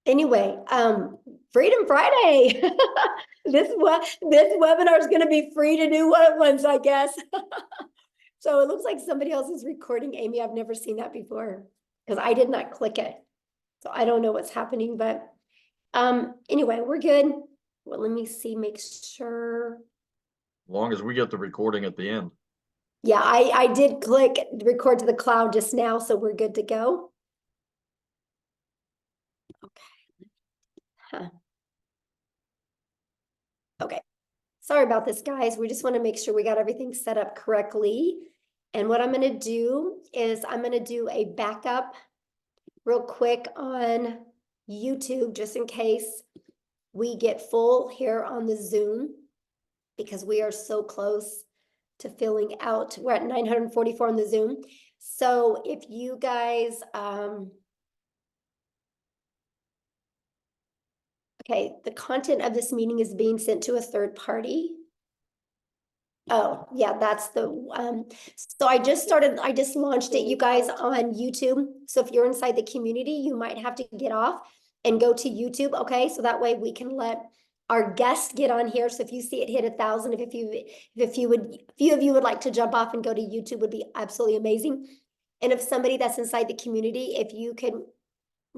Anyway, Freedom Friday. This webinar is going to be free to do what it wants, I guess. So it looks like somebody else is recording. Amy, I've never seen that before because I did not click it. So I don't know what's happening, but anyway, we're good. Well, let me see, make sure. As long as we get the recording at the end. Yeah, I did click record to the cloud just now, so we're good to go. Okay. Huh. Okay. Sorry about this, guys. We just want to make sure we got everything set up correctly. And what I'm going to do is I'm going to do a backup real quick on YouTube, just in case we get full here on the Zoom, because we are so close to filling out. We're at 944 on the Zoom. So if you guys, okay, the content of this meeting is being sent to a third party. Oh, yeah, that's the, so I just launched it, you guys, on YouTube. So if you're inside the community, you might have to get off and go to YouTube, okay? So that way we can let our guests get on here. So if you see it hit 1,000, if few of you would like to jump off and go to YouTube, would be absolutely amazing. And if somebody that's inside the community, if you can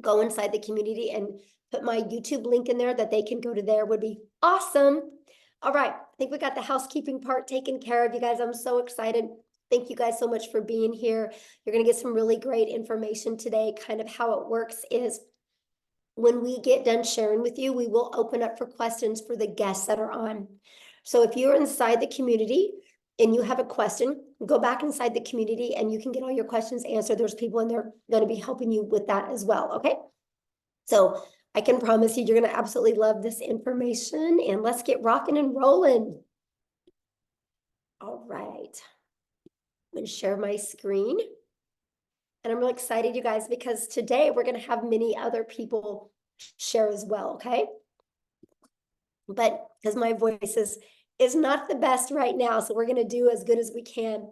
go inside the community and put my YouTube link in there that they can go to there, would be awesome. All right, I think we got the housekeeping part taken care of, you guys. I'm so excited. Thank you guys so much for being here. You're going to get some really great information today. Kind of how it works is when we get done sharing with you, we will open up for questions for the guests that are on. So if you're inside the community and you have a question, go back inside the community and you can get all your questions answered. There's people in there going to be helping you with that as well, okay? So I can promise you, you're going to absolutely love this information, and let's get rocking and rolling. All right. I'm going to share my screen. And I'm really excited, you guys, because today we're going to have many other people share as well, okay? But because my voice is not the best right now, so we're going to do as good as we can.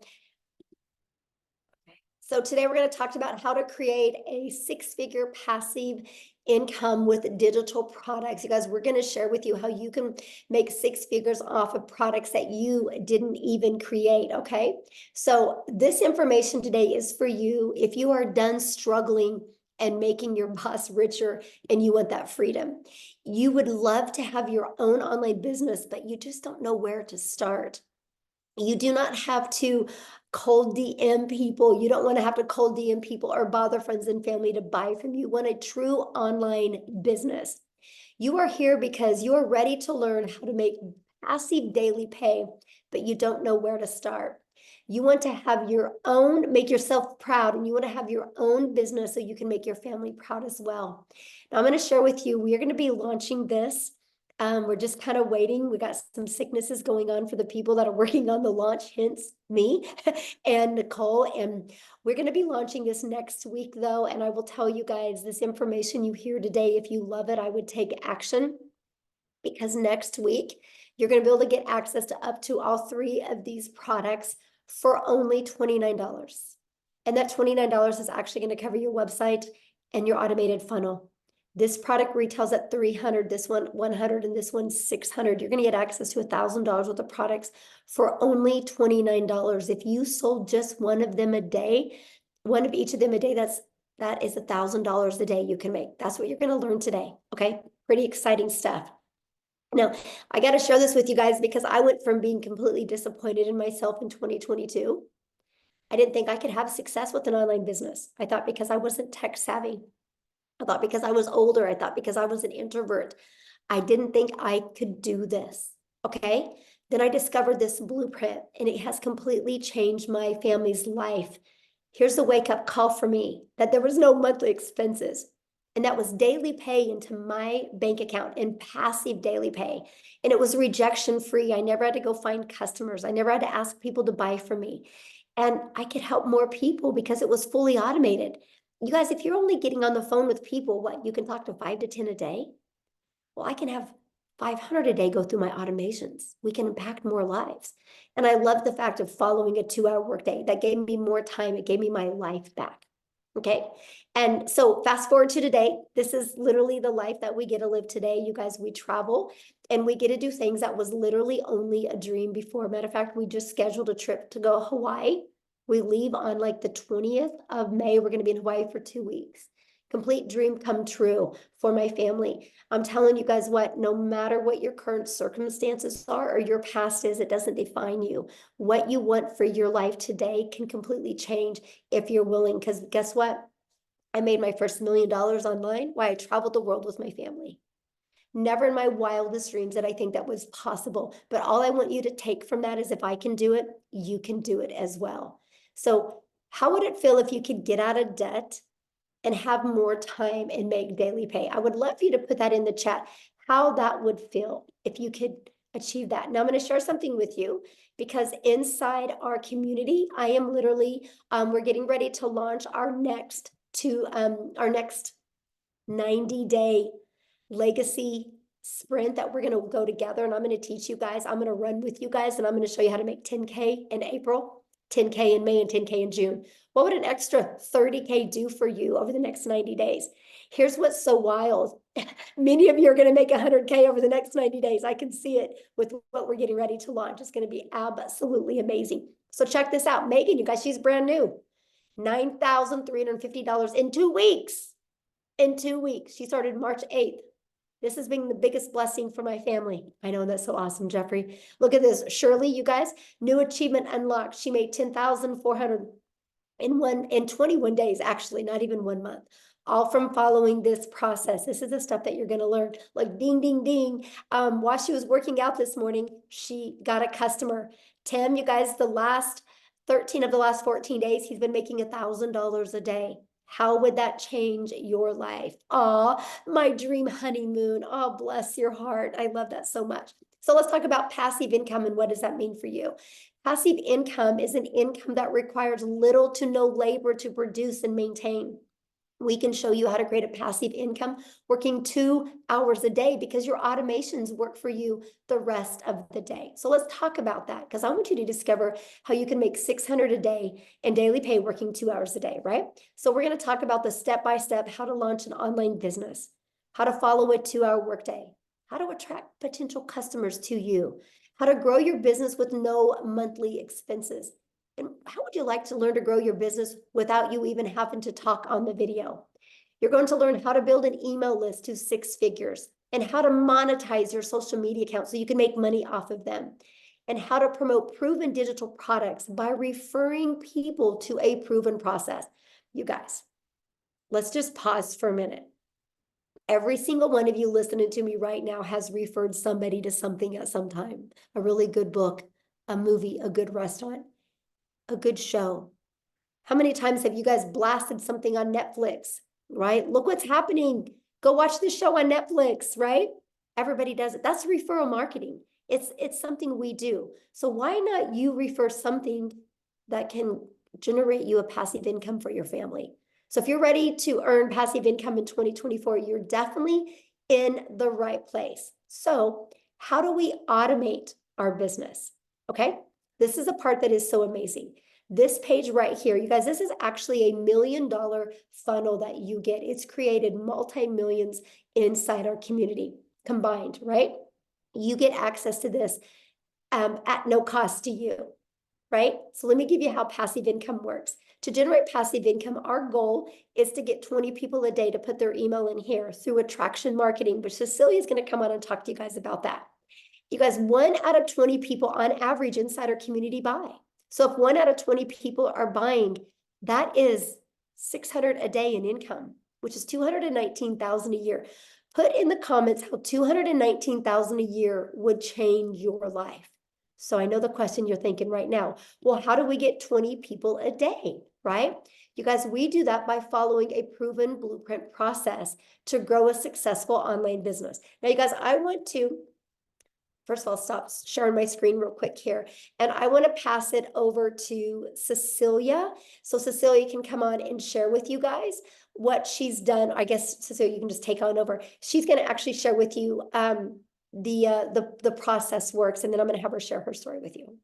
So today we're going to talk about how to create a six-figure passive income with digital products. You guys, we're going to share with you how you can make six figures off of products that you didn't even create, okay? So this information today is for you if you are done struggling and making your boss richer and you want that freedom. You would love to have your own online business, but you just don't know where to start. You do not have to cold DM people. You don't want to have to cold DM people or bother friends and family to buy from you. You want a true online business. You are here because you are ready to learn how to make passive daily pay, but you don't know where to start. You want to have your own, make yourself proud, and you want to have your own business so you can make your family proud as well. Now, I'm going to share with you, we are going to be launching this. We're just kind of waiting. We got some sicknesses going on for the people that are working on the launch, hence me and Nicole. And we're going to be launching this next week, though. And I will tell you guys, this information you hear today, if you love it, I would take action, because next week you're going to be able to get access to up to all three of these products for only $29. And that $29 is actually going to cover your website and your automated funnel. This product retails at $300, this one $100, and this one $600. You're going to get access to $1,000 worth of products for only $29. If you sold just one of them a day, one of each of them a day, that is $1,000 a day you can make. That's what you're going to learn today. Okay, pretty exciting stuff. Now, I got to share this with you guys because I went from being completely disappointed in myself in 2022. I didn't think I could have success with an online business. I thought because I wasn't tech savvy. I thought because I was older. I thought because I was an introvert. I didn't think I could do this. Okay. Then I discovered this blueprint and it has completely changed my family's life. Here's the wake up call for me that there was no monthly expenses. And that was daily pay into my bank account and passive daily pay. And it was rejection free. I never had to go find customers. I never had to ask people to buy from me. And I could help more people because it was fully automated. You guys, if you're only getting on the phone with people, what, you can talk to 5 to 10 a day? Well, I can have 500 a day go through my automations. We can impact more lives. And I love the fact of following a 2-hour workday. That gave me more time. It gave me my life back. Okay. And so fast forward to today, this is literally the life that we get to live today. You guys, we travel and we get to do things that was literally only a dream before. Matter of fact, we just scheduled a trip to go to Hawaii. We leave on like the 20th of May. We're going to be in Hawaii for 2 weeks. Complete dream come true for my family. I'm telling you guys what, no matter what your current circumstances are or your past is, it doesn't define you. What you want for your life today can completely change if you're willing. Because guess what? I made my first $1 million online while I traveled the world with my family. Never in my wildest dreams did I think that was possible. But all I want you to take from that is if I can do it, you can do it as well. So how would it feel if you could get out of debt and have more time and make daily pay? I would love for you to put that in the chat, how that would feel if you could achieve that. Now I'm going to share something with you because inside our community, I am literally, we're getting ready to launch our next 90-day legacy sprint that we're going to go together. And I'm going to teach you guys, I'm going to run with you guys, and I'm going to show you how to make 10K in April, 10K in May, and 10K in June. What would an extra 30K do for you over the next 90 days? Here's what's so wild. Many of you are going to make 100K over the next 90 days. I can see it with what we're getting ready to launch. It's going to be absolutely amazing. So check this out. Megan, you guys, she's brand new. $9,350 in 2 weeks. In 2 weeks. She started March 8th. This has been the biggest blessing for my family. I know, that's so awesome, Jeffrey. Look at this. Shirley, you guys, new achievement unlocked. She made 10,400 in 21 days, actually, not even 1 month. All from following this process. This is the stuff that you're going to learn. Like ding, ding, ding. While she was working out this morning, she got a customer. Tim, you guys, the last 13 of the last 14 days, he's been making $1,000 a day. How would that change your life? Oh, my dream honeymoon. Oh, bless your heart. I love that so much. So let's talk about passive income and what does that mean for you? Passive income is an income that requires little to no labor to produce and maintain. We can show you how to create a passive income working 2 hours a day because your automations work for you the rest of the day. So let's talk about that because I want you to discover how you can make 600 a day in daily pay working 2 hours a day, right? So we're going to talk about the step-by-step how to launch an online business, how to follow a 2-hour workday, how to attract potential customers to you, how to grow your business with no monthly expenses. And how would you like to learn to grow your business without you even having to talk on the video? You're going to learn how to build an email list to 6 figures and how to monetize your social media accounts so you can make money off of them, and how to promote proven digital products by referring people to a proven process. You guys, let's just pause for a minute. Every single one of you listening to me right now has referred somebody to something at some time. A really good book, a movie, a good restaurant, a good show. How many times have you guys blasted something on Netflix, right? Look what's happening. Go watch this show on Netflix, right? Everybody does it. That's referral marketing. It's something we do. So why not you refer something that can generate you a passive income for your family? So if you're ready to earn passive income in 2024, you're definitely in the right place. So how do we automate our business? Okay, this is a part that is so amazing. This page right here, you guys, this is actually a $1 million funnel that you get. It's created multi-millions inside our community combined, right? You get access to this at no cost to you, right? So let me give you how passive income works. To generate passive income, our goal is to get 20 people a day to put their email in here through attraction marketing, which Cecilia is going to come on and talk to you guys about that. You guys, 1 out of 20 people on average inside our community buy. So if 1 out of 20 people are buying, that is 600 a day in income, which is 219,000 a year. Put in the comments how 219,000 a year would change your life. So I know the question you're thinking right now, well, how do we get 20 people a day, right? You guys, we do that by following a proven blueprint process to grow a successful online business. Now, you guys, I want to first of all, stop sharing my screen real quick here. And I want to pass it over to Cecilia. So Cecilia can come on and share with you guys what she's done. I guess, Cecilia, you can just take on over. She's going to actually share with you the process works. And then I'm going to have her share her story with you.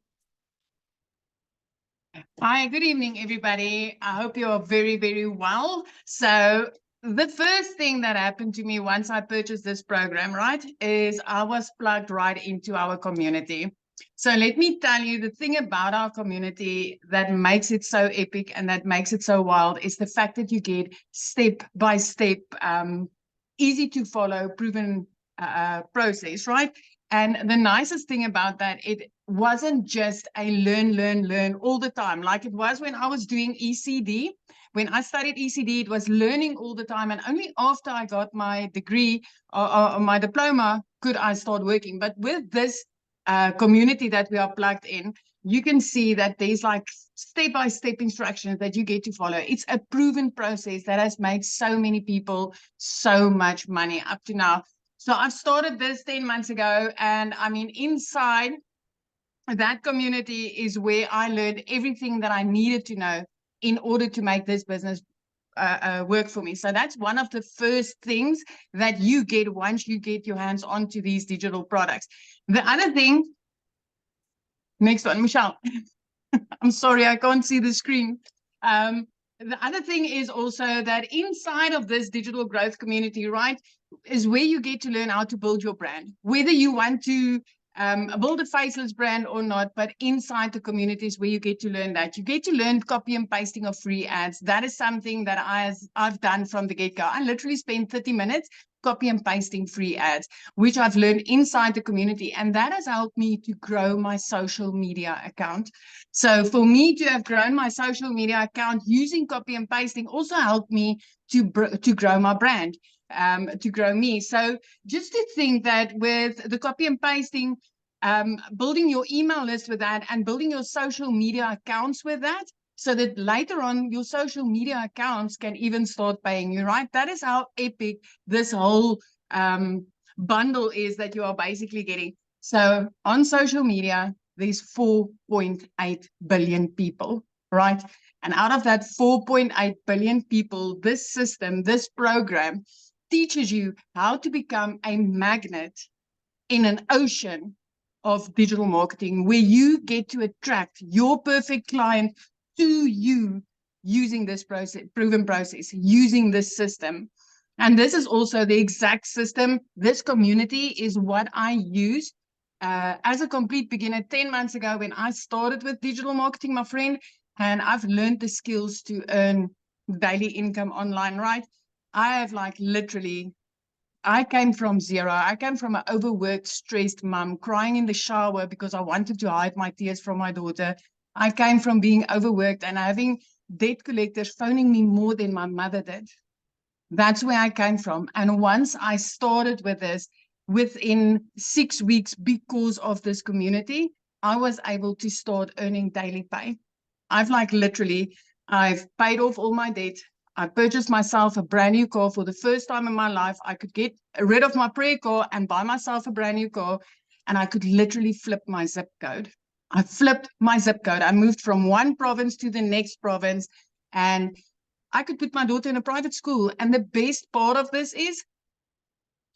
Hi, good evening, everybody. I hope you are very, very well. So the first thing that happened to me once I purchased this program, right, is I was plugged right into our community. So let me tell you, the thing about our community that makes it so epic and that makes it so wild is the fact that you get step by step, easy to follow, proven process, right? And the nicest thing about that, it wasn't just a learn all the time, like it was when I was doing ECD. When I studied ECD, it was learning all the time. And only after I got my degree or my diploma could I start working. But with this community that we are plugged in, you can see that there's like step-by-step instructions that you get to follow. It's a proven process that has made so many people so much money up to now. So I've started this 10 months ago, and I mean, inside that community is where I learned everything that I needed to know in order to make this business work for me. So that's one of the first things that you get once you get your hands onto these digital products. The other thing, next one, Michelle. I'm sorry, I can't see the screen. The other thing is also that inside of this digital growth community, right, is where you get to learn how to build your brand, whether you want to build a faceless brand or not. But inside the communities where you get to learn that, you get to learn copy and pasting of free ads. That is something that I've done from the get-go. I literally spent 30 minutes copy and pasting free ads, which I've learned inside the community. And that has helped me to grow my social media account. So for me to have grown my social media account using copy and pasting also helped me to grow my brand, to grow me. So just to think that with the copy and pasting, building your email list with that and building your social media accounts with that, so that later on your social media accounts can even start paying you, right? That is how epic this whole bundle is that you are basically getting. So on social media, there's 4.8 billion people, right? And out of that 4.8 billion people, this system, this program teaches you how to become a magnet in an ocean of digital marketing where you get to attract your perfect client to you using this process, proven process, using this system. And this is also the exact system. This community is what I use as a complete beginner 10 months ago when I started with digital marketing, my friend, and I've learned the skills to earn daily income online, right? I have like literally, I came from zero. I came from an overworked, stressed mom, crying in the shower because I wanted to hide my tears from my daughter. I came from being overworked and having debt collectors phoning me more than my mother did. That's where I came from. And once I started with this, within 6 weeks, because of this community, I was able to start earning daily pay. I've like literally, I've paid off all my debt. I purchased myself a brand new car for the first time in my life. I could get rid of my prayer car and buy myself a brand new car. And I could literally flip my zip code. I flipped my zip code. I moved from one province to the next province. And I could put my daughter in a private school. And the best part of this is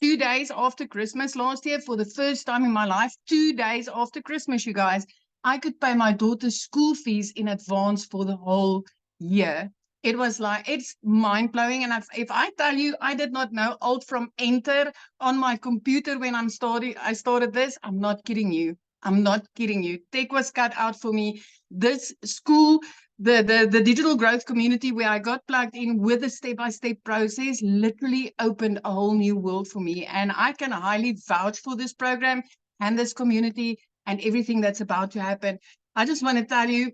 2 days after Christmas last year, for the first time in my life, 2 days after Christmas, you guys, I could pay my daughter's school fees in advance for the whole year. It was like, it's mind blowing. And if I tell you, I did not know Alt from Enter on my computer when I started this, I'm not kidding you. I'm not kidding you. Tech was cut out for me. This school, the digital growth community where I got plugged in with a step-by-step process literally opened a whole new world for me. And I can highly vouch for this program and this community and everything that's about to happen. I just want to tell you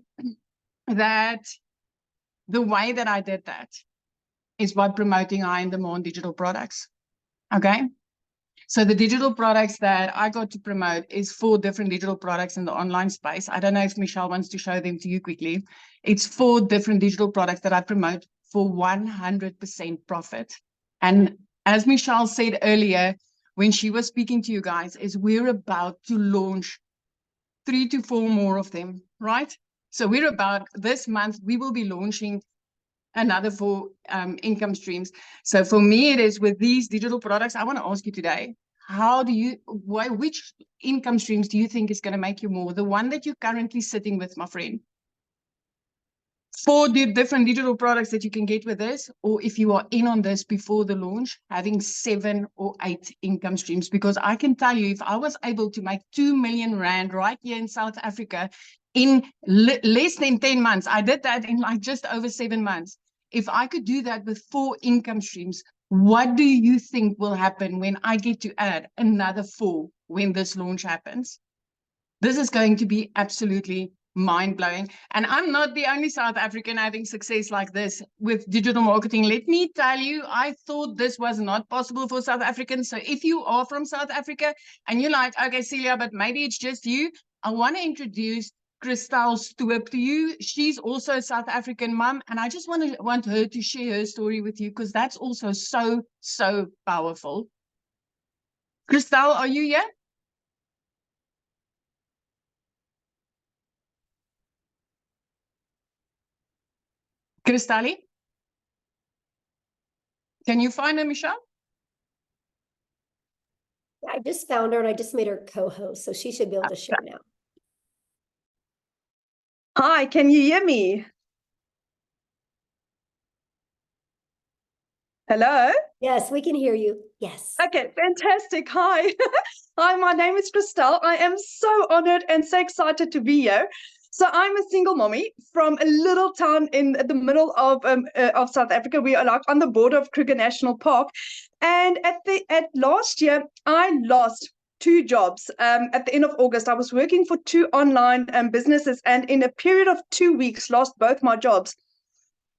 that the way that I did that is by promoting high-in-demand digital products. Okay? So the digital products that I got to promote is 4 different digital products in the online space. I don't know if Michelle wants to show them to you quickly. It's 4 different digital products that I promote for 100% profit. And as Michelle said earlier, when she was speaking to you guys, is we're about to launch 3 to 4 more of them, right? So we're about, this month, we will be launching another 4 income streams. So for me, it is with these digital products. I want to ask you today, which income streams do you think is going to make you more? The one that you're currently sitting with, my friend? 4 different digital products that you can get with this, or if you are in on this before the launch, having 7 or 8 income streams. Because I can tell you, if I was able to make 2 million rand right here in South Africa in less than 10 months, I did that in like just over 7 months. If I could do that with 4 income streams, what do you think will happen when I get to add another 4 when this launch happens? This is going to be absolutely mind-blowing. And I'm not the only South African having success like this with digital marketing. Let me tell you, I thought this was not possible for South Africans. So if you are from South Africa and you're like, okay, Celia, but maybe it's just you, I want to introduce Christelle Stoop to you. She's also a South African mom, and I just want her to share her story with you, because that's also so powerful. Christelle, are you here? Christelle? Can you find her, Michelle? I just found her and I just made her co-host, so she should be able to share now. Hi, can you hear me? Hello? Yes, we can hear you. Yes. Okay, fantastic. Hi. Hi, my name is Christelle. I am so honored and so excited to be here. So I'm a single mommy from a little town in the middle of South Africa. We are like on the border of Kruger National Park. And at last year, I lost 2 jobs. At the end of August, I was working for 2 online businesses, and in a period of 2 weeks, lost both my jobs.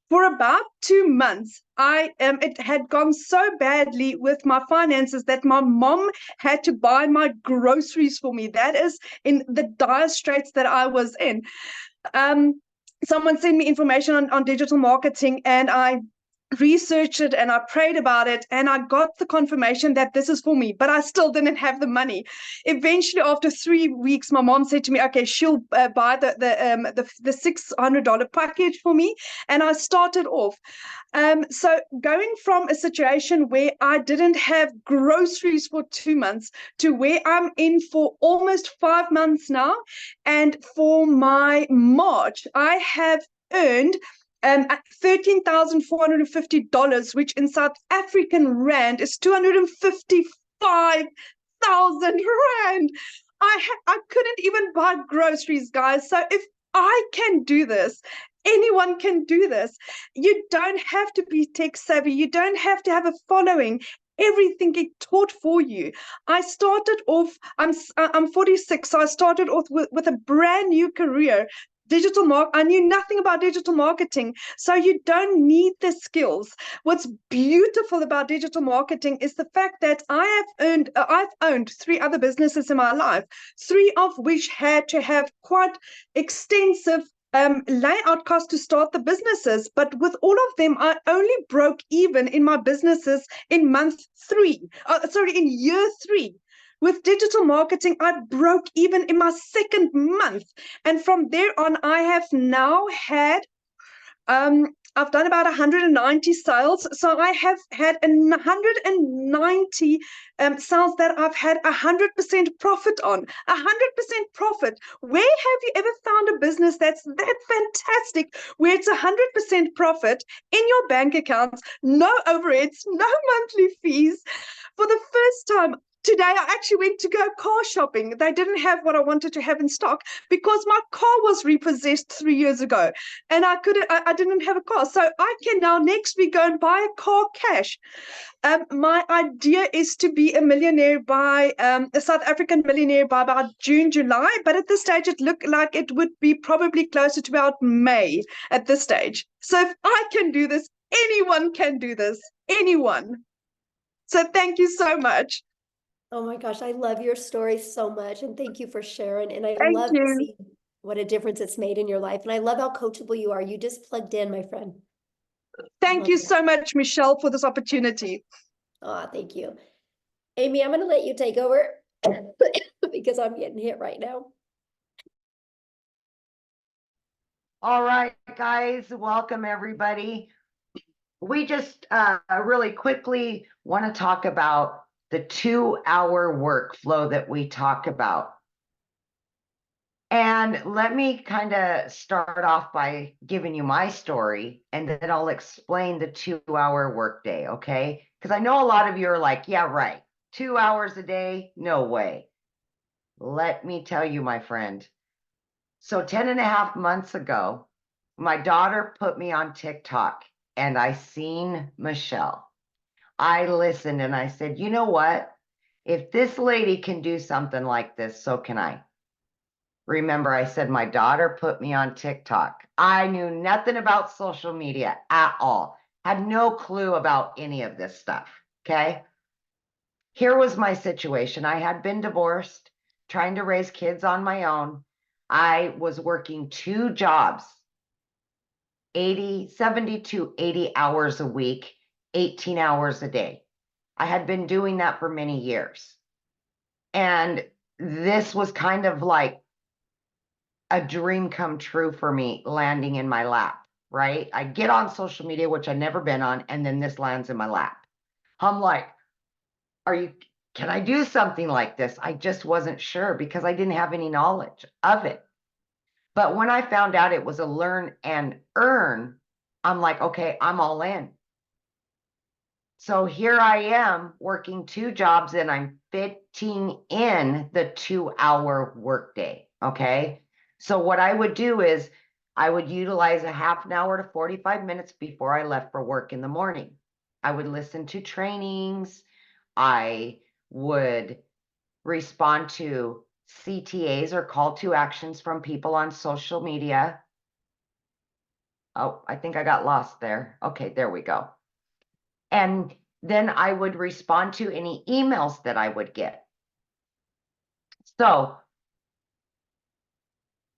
For about 2 months, it had gone so badly with my finances that my mom had to buy my groceries for me. That is in the dire straits that I was in. Someone sent me information on digital marketing, and I researched it and I prayed about it, and I got the confirmation that this is for me, but I still didn't have the money. Eventually, after 3 weeks, my mom said to me, okay, she'll buy the $600 package for me, and I started off. So going from a situation where I didn't have groceries for 2 months to where I'm in for almost 5 months now, and for my March, I have earned $13,450, which in South African rand is 255,000 rand. I couldn't even buy groceries, guys. So if I can do this, anyone can do this. You don't have to be tech savvy. You don't have to have a following. Everything get taught for you. I started off, I'm 46, so I started off with a brand new career. I knew nothing about digital marketing, so you don't need the skills. What's beautiful about digital marketing is the fact that I've owned 3 other businesses in my life, 3 of which had to have quite extensive layout costs to start the businesses. But with all of them, I only broke even in my businesses in in year 3. With digital marketing, I broke even in my 2nd month. And from there on, I have now had, I've done about 190 sales. So I have had 190 sales that I've had 100% profit on. 100% profit. Where have you ever found a business that's that fantastic, where it's 100% profit in your bank accounts, no overheads, no monthly fees? For the first time, today, I actually went to go car shopping. They didn't have what I wanted to have in stock because my car was repossessed 3 years ago, and I didn't have a car. So I can now next week go and buy a car cash. My idea is to be a millionaire a South African millionaire by about June, July. But at this stage, it looked like it would be probably closer to about May at this stage. So if I can do this, anyone can do this. Anyone. So thank you so much. Oh my gosh, I love your story so much, and thank you for sharing. And I Thank love to you. see what a difference it's made in your life. And I love how coachable you are. You just plugged in, my friend. Thank Love you that. so much, Michelle, for this opportunity. Oh, thank you. Amy, I'm going to let you take over because I'm getting hit right now. All right, guys, welcome everybody. We just really quickly want to talk about the 2-hour workflow that we talk about. And let me kind of start off by giving you my story, and then I'll explain the 2-hour workday, okay? Because I know a lot of you are like, yeah, right. 2 hours a day? No way. Let me tell you, my friend. So 10 and a half months ago, my daughter put me on TikTok and I seen Michelle. I listened and I said, you know what? If this lady can do something like this, so can I. Remember, I said my daughter put me on TikTok. I knew nothing about social media at all, had no clue about any of this stuff. Okay. Here was my situation. I had been divorced, trying to raise kids on my own. I was working 2 jobs, 70 to 80 hours a week, 18 hours a day. I had been doing that for many years. And this was kind of like a dream come true for me landing in my lap, right? I get on social media, which I've never been on, and then this lands in my lap. I'm like, can I do something like this? I just wasn't sure because I didn't have any knowledge of it. But when I found out it was a learn and earn, I'm like, okay, I'm all in. So here I am working 2 jobs and I'm fitting in the 2-hour workday. Okay. So what I would do is I would utilize a half an hour to 45 minutes before I left for work in the morning. I would listen to trainings. I would respond to CTAs or call to actions from people on social media. Oh, I think I got lost there. Okay, there we go. And then I would respond to any emails that I would get. So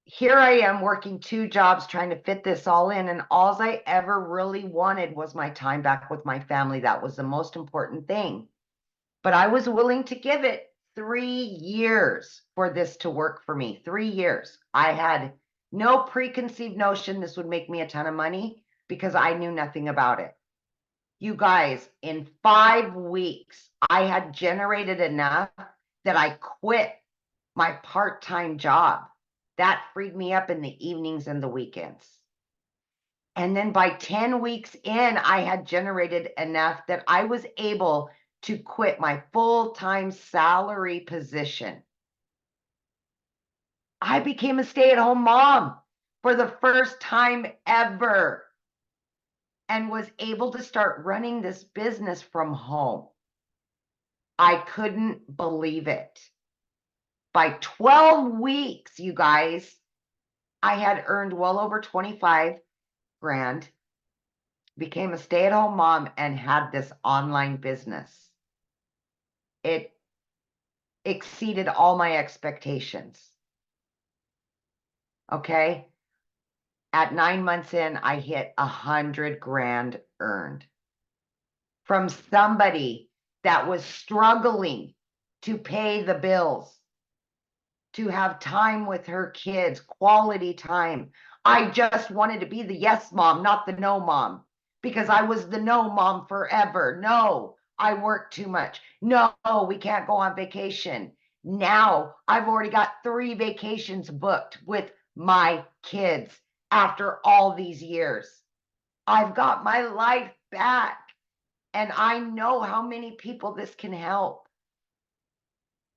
here I am working 2 jobs trying to fit this all in. And all I ever really wanted was my time back with my family. That was the most important thing. But I was willing to give it 3 years for this to work for me. 3 years. I had no preconceived notion this would make me a ton of money because I knew nothing about it. You guys, in 5 weeks, I had generated enough that I quit my part-time job. That freed me up in the evenings and the weekends. And then by 10 weeks in, I had generated enough that I was able to quit my full-time salary position. I became a stay-at-home mom for the first time ever and was able to start running this business from home. I couldn't believe it. By 12 weeks, you guys, I had earned well over 25 grand, became a stay-at-home mom, and had this online business. It exceeded all my expectations. Okay. At 9 months in, I hit 100 grand earned from somebody that was struggling to pay the bills, to have time with her kids, quality time. I just wanted to be the yes mom, not the no mom, because I was the no mom forever. No, I work too much. No, we can't go on vacation. Now I've already got 3 vacations booked with my kids after all these years. I've got my life back, and I know how many people this can help.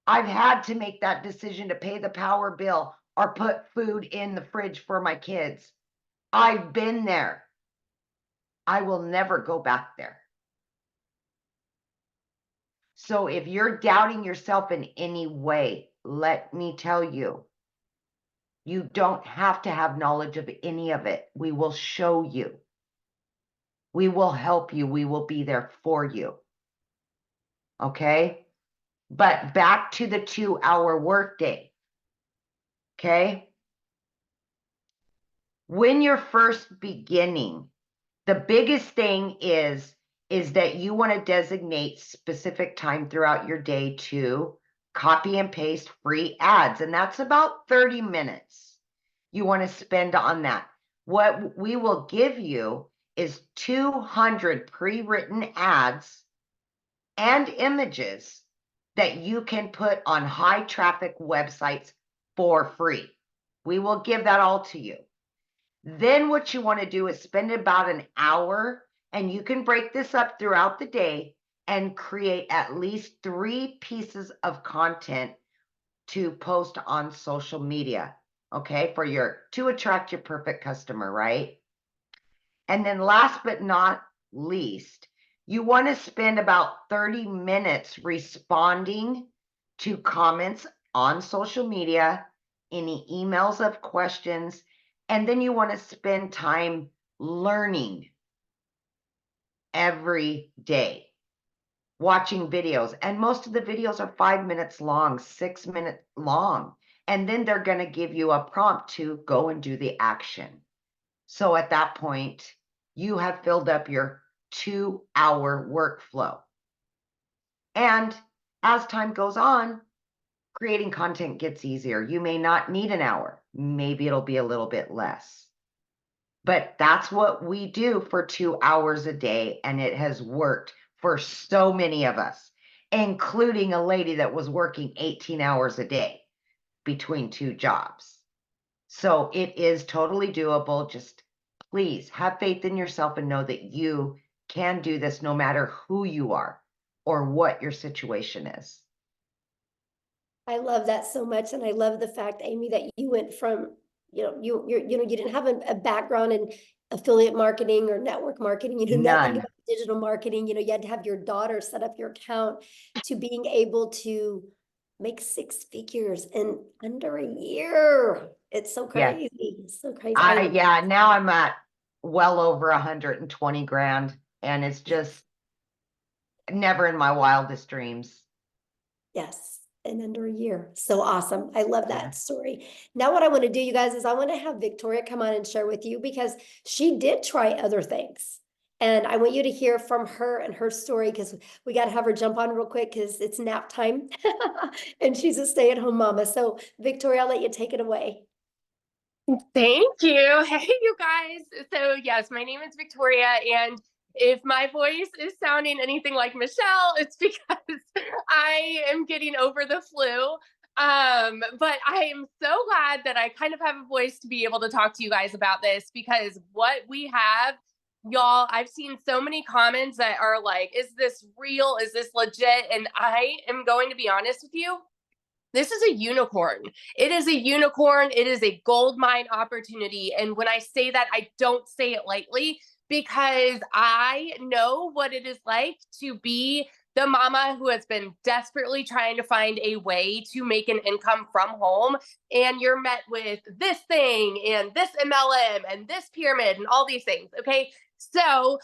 I've had to make that decision to pay the power bill or put food in the fridge for my kids. I've been there. I will never go back there. So if you're doubting yourself in any way, let me tell you, you don't have to have knowledge of any of it. We will show you. We will help you. We will be there for you. Okay? But back to the 2-hour workday. Okay? When you're first beginning, the biggest thing is that you want to designate specific time throughout your day to copy and paste free ads. And that's about 30 minutes you want to spend on that. What we will give you is 200 pre-written ads and images that you can put on high traffic websites for free. We will give that all to you. Then what you want to do is spend about an hour, and you can break this up throughout the day and create at least 3 pieces of content to post on social media, okay, to attract your perfect customer, right? And then last but not least, you want to spend about 30 minutes responding to comments on social media, any emails of questions, and then you want to spend time learning every day, watching videos. And most of the videos are 5 minutes long, 6 minutes long. And then they're going to give you a prompt to go and do the action. So at that point, you have filled up your 2-hour workflow. And as time goes on, creating content gets easier. You may not need an hour. Maybe it'll be a little bit less. But that's what we do for 2 hours a day. And it has worked for so many of us, including a lady that was working 18 hours a day between 2 jobs. So it is totally doable. Just please have faith in yourself and know that you can do this no matter who you are or what your situation is. I love that so much. And I love the fact, Amy, that you went from, you didn't have a background in affiliate marketing or network marketing, nothing None. about digital marketing. You had to have your daughter set up your account, to being able to make 6 figures in under a year. It's so Yeah. crazy. It's so crazy. Yeah, now I'm at well over 120 grand, and it's just never in my wildest dreams. Yes, in under a year. So awesome. I love that Yeah. story. Now what I want to do, you guys, is I want to have Victoria come on and share with you, because she did try other things. And I want you to hear from her and her story, because we got to have her jump on real quick because it's nap time and she's a stay-at-home mama. So Victoria, I'll let you take it away. Thank you. Hey, you guys. So yes, my name is Victoria, and if my voice is sounding anything like Michelle, it's because I am getting over the flu. But I am so glad that I kind of have a voice to be able to talk to you guys about this, because what we have, y'all, I've seen so many comments that are like, is this real? Is this legit? And I am going to be honest with you. This is a unicorn. It is a unicorn. It is a gold mine opportunity. And when I say that, I don't say it lightly, because I know what it is like to be the mama who has been desperately trying to find a way to make an income from home. And you're met with this thing and this MLM and this pyramid and all these things. Okay. So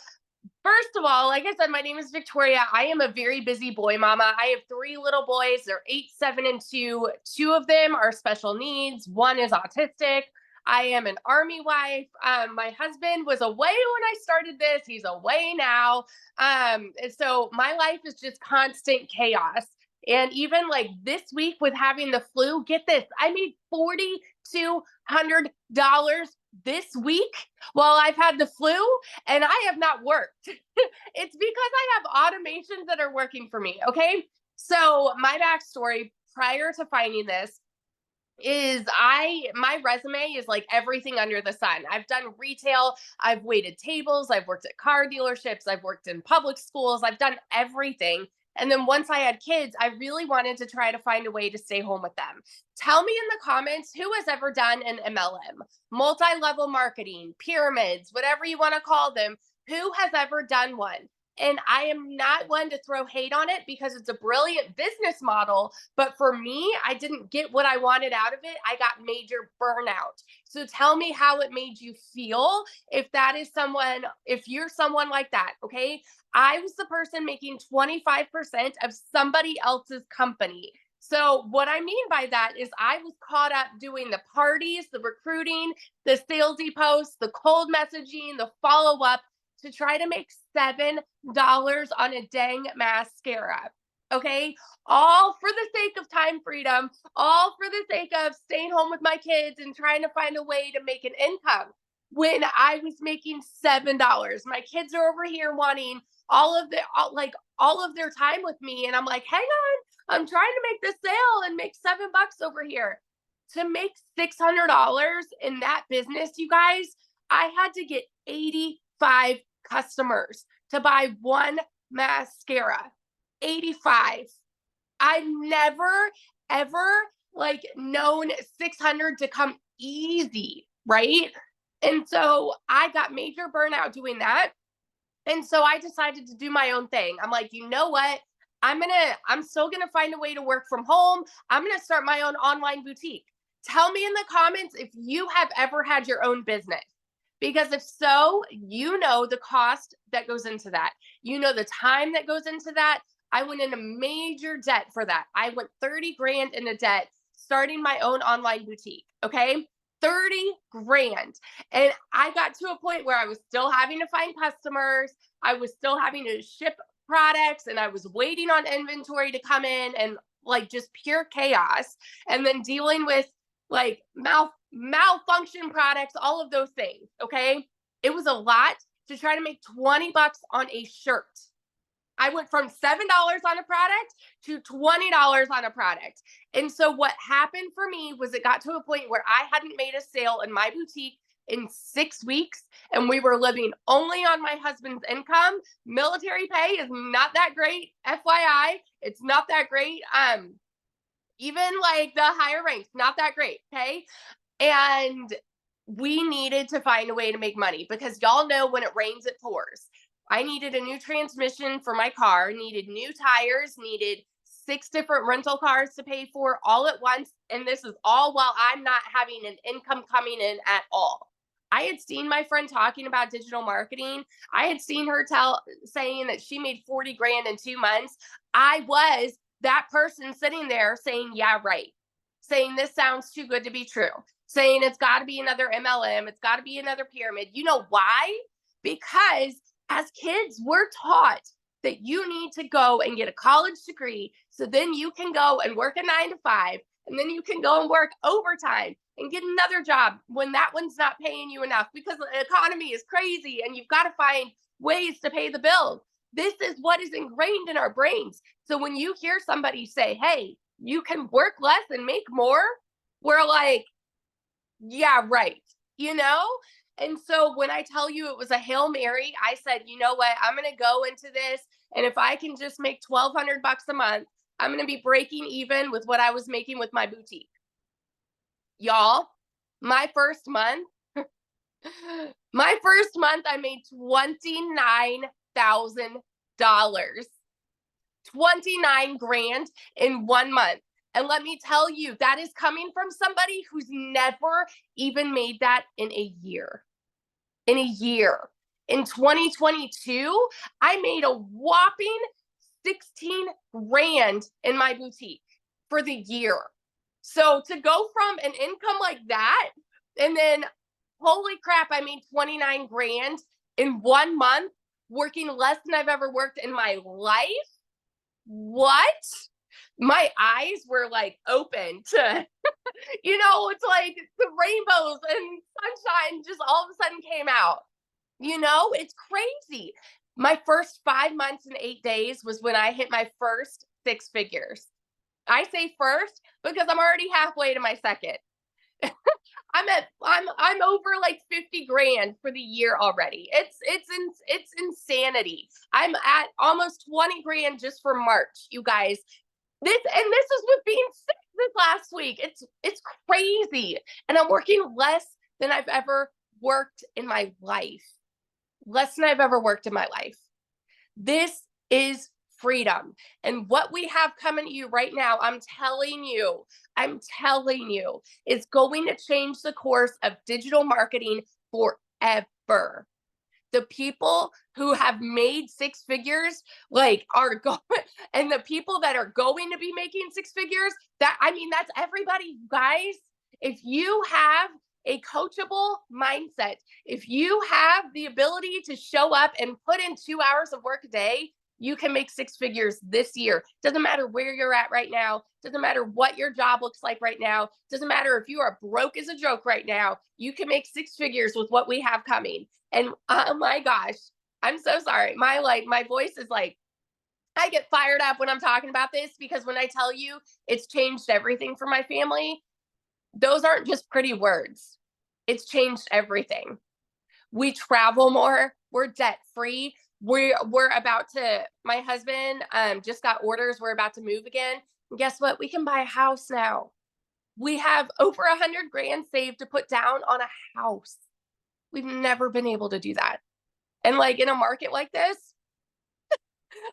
first of all, like I said, my name is Victoria. I am a very busy boy mama. I have 3 little boys. They're 8, 7, and 2. 2 of them are special needs. 1 is autistic. I am an Army wife. My husband was away when I started this. He's away now. And so my life is just constant chaos. And even like this week with having the flu, get this, I made $4,200 this week while I've had the flu, and I have not worked. It's because I have automations that are working for me. Okay. So my backstory prior to finding this is my resume is like everything under the sun. I've done retail, I've waited tables, I've worked at car dealerships, I've worked in public schools, I've done everything. And then once I had kids, I really wanted to try to find a way to stay home with them. Tell me in the comments who has ever done an MLM, multi-level marketing, pyramids, whatever you want to call them. Who has ever done one? And I am not one to throw hate on it, because it's a brilliant business model. But for me, I didn't get what I wanted out of it. I got major burnout. So tell me how it made you feel if you're someone like that. Okay. I was the person making 25% of somebody else's company. So what I mean by that is I was caught up doing the parties, the recruiting, the salesy posts, the cold messaging, the follow-up, to try to make $7 on a dang mascara. Okay. All for the sake of time freedom, all for the sake of staying home with my kids and trying to find a way to make an income, when I was making $7. My kids are over here wanting all of their time with me. And I'm like, hang on, I'm trying to make this sale and make $7 over here. To make $600 in that business, you guys, I had to get 85 customers to buy one mascara. 85. I've never, ever like known 600 to come easy, right? And so I got major burnout doing that. And so I decided to do my own thing. I'm like, you know what? I'm still gonna find a way to work from home. I'm gonna start my own online boutique. Tell me in the comments if you have ever had your own business. Because if so, you know the cost that goes into that. You know the time that goes into that. I went into major debt for that. I went 30 grand into debt starting my own online boutique. Okay. 30 grand. And I got to a point where I was still having to find customers. I was still having to ship products and I was waiting on inventory to come in and like just pure chaos. And then dealing with like malfunction products, all of those things. Okay. It was a lot to try to make 20 bucks on a shirt. I went from $7 on a product to $20 on a product. And so what happened for me was it got to a point where I hadn't made a sale in my boutique in 6 weeks and we were living only on my husband's income. Military pay is not that great. FYI, it's not that great. Even like the higher ranks, not that great. Okay. And we needed to find a way to make money because y'all know when it rains, it pours. I needed a new transmission for my car, needed new tires, needed 6 different rental cars to pay for all at once. And this is all while I'm not having an income coming in at all. I had seen my friend talking about digital marketing. I had seen her saying that she made 40 grand in 2 months. I was that person sitting there saying, yeah, right. Saying this sounds too good to be true. Saying it's got to be another MLM. It's got to be another pyramid. You know why? Because as kids, we're taught that you need to go and get a college degree so then you can go and work a 9 to 5 and then you can go and work overtime and get another job when that one's not paying you enough because the economy is crazy and you've got to find ways to pay the bills. This is what is ingrained in our brains. So when you hear somebody say, hey, you can work less and make more, we're like, yeah, right. You know? And so when I tell you it was a Hail Mary, I said, you know what? I'm going to go into this. And if I can just make $1,200 a month, I'm going to be breaking even with what I was making with my boutique. Y'all, my first month, I made $29,000. 29 grand in 1 month. And let me tell you, that is coming from somebody who's never even made that in a year. In a year. In 2022, I made a whopping 16 grand in my boutique for the year. So to go from an income like that, and then holy crap, I made 29 grand in 1 month, working less than I've ever worked in my life. What? My eyes were like open to, it's like the rainbows and sunshine just all of a sudden came out. It's crazy. My first 5 months and 8 days was when I hit my first 6 figures. I say first because I'm already halfway to my second. I'm over like 50 grand for the year already. It's insanity. I'm at almost 20 grand just for March, you guys. This is with being sick this last week. It's crazy. And I'm working less than I've ever worked in my life. Less than I've ever worked in my life. This is freedom. And what we have coming to you right now, I'm telling you, is going to change the course of digital marketing forever. The people who have made 6 figures are going, and the people that are going to be making 6 figures, that's everybody, guys. If you have a coachable mindset, if you have the ability to show up and put in 2 hours of work a day, you can make 6 figures this year. Doesn't matter where you're at right now. Doesn't matter what your job looks like right now. Doesn't matter if you are broke as a joke right now. You can make 6 figures with what we have coming. And oh my gosh, I'm so sorry. My voice is like, I get fired up when I'm talking about this because when I tell you it's changed everything for my family, those aren't just pretty words. It's changed everything. We travel more. We're debt free. We're about to, my husband just got orders. We're about to move again. And guess what? We can buy a house now. We have over 100 grand saved to put down on a house. We've never been able to do that. And like in a market like this,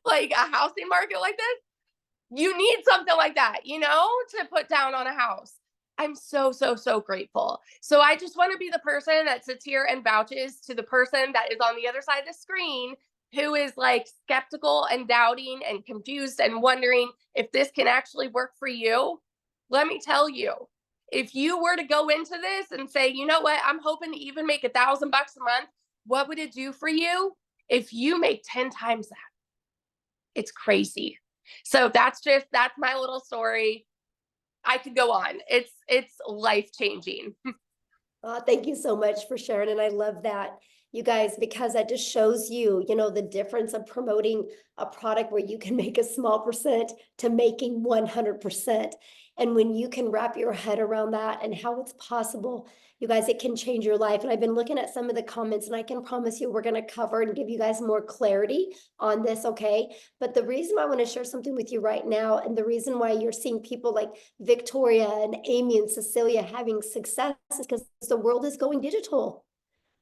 like a housing market like this, you need something like that, you know, to put down on a house. I'm so, so, so grateful. So I just want to be the person that sits here and vouches to the person that is on the other side of the screen who is like skeptical and doubting and confused and wondering if this can actually work for you. Let me tell you, if you were to go into this and say, you know what, I'm hoping to even make $1,000 a month, what would it do for you if you make 10 times that? It's crazy. So that's my little story. I could go on. It's life-changing. Thank you so much for sharing. And I love that, you guys, because that just shows you, you know, the difference of promoting a product where you can make a small percent to making 100%. And when you can wrap your head around that and how it's possible, you guys, it can change your life. And I've been looking at some of the comments, and I can promise you we're going to cover and give you guys more clarity on this, okay? But the reason I want to share something with you right now, and the reason why you're seeing people like Victoria and Amy and Cecilia having success is because the world is going digital.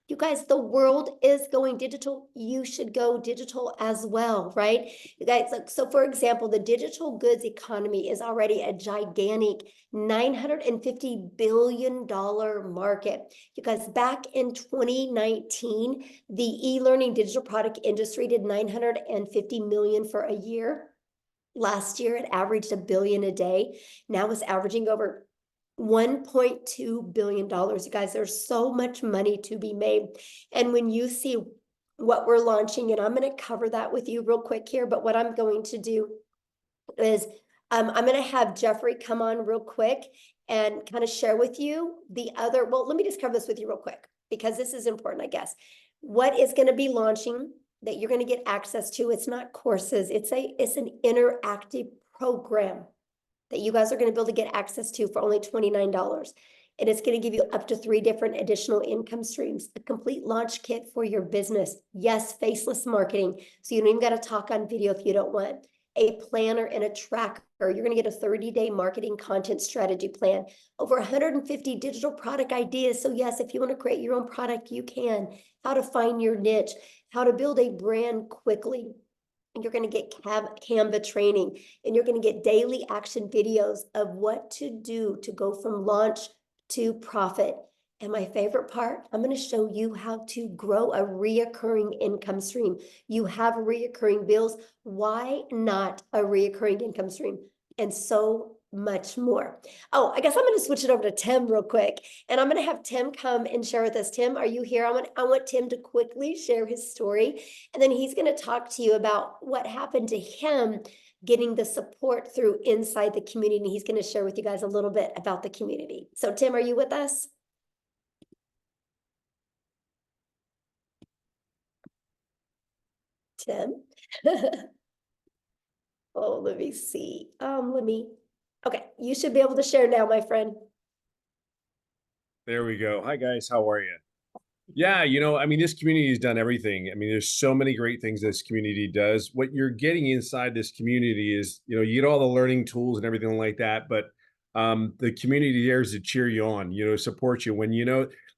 You guys, the world is going digital. You should go digital as well, right? You guys, so for example, the digital goods economy is already a gigantic $950 billion market. You guys, back in 2019, the e-learning digital product industry did 950 million for a year. Last year, it averaged $1 billion a day. Now it's averaging over $1.2 billion. You guys, there's so much money to be made. And when you see what we're launching, and I'm going to cover that with you real quick here, but what I'm going to do is I'm going to have Jeffrey come on real quick and kind of share with you the other, well, let me just cover this with you real quick, because this is important, I guess. What is going to be launching that you're going to get access to? It's not courses, it's an interactive program that you guys are going to be able to get access to for only $29. And it's going to give you up to 3 different additional income streams, a complete launch kit for your business. Yes, faceless marketing. So you don't even got to talk on video if you don't want. A planner and a tracker. You're going to get a 30-day marketing content strategy plan. Over 150 digital product ideas. So yes, if you want to create your own product, you can. How to find your niche, how to build a brand quickly. You're going to get Canva training, and you're going to get daily action videos of what to do to go from launch to profit. And my favorite part, I'm going to show you how to grow a reoccurring income stream. You have reoccurring bills. Why not a reoccurring income stream? And so much more. Oh, I guess I'm going to switch it over to Tim real quick, and I'm going to have Tim come and share with us. Tim, are you here? I want Tim to quickly share his story, and then he's going to talk to you about what happened to him getting the support through inside the community. And he's going to share with you guys a little bit about the community. So Tim, are you with us? Tim? Oh, let me see. Okay, you should be able to share now, my friend. There we go. Hi, guys. How are you? Yeah, I mean, this community has done everything. I mean, there's so many great things this community does. What you're getting inside this community is, you get all the learning tools and everything like that, but the community there is to cheer you on, support you when,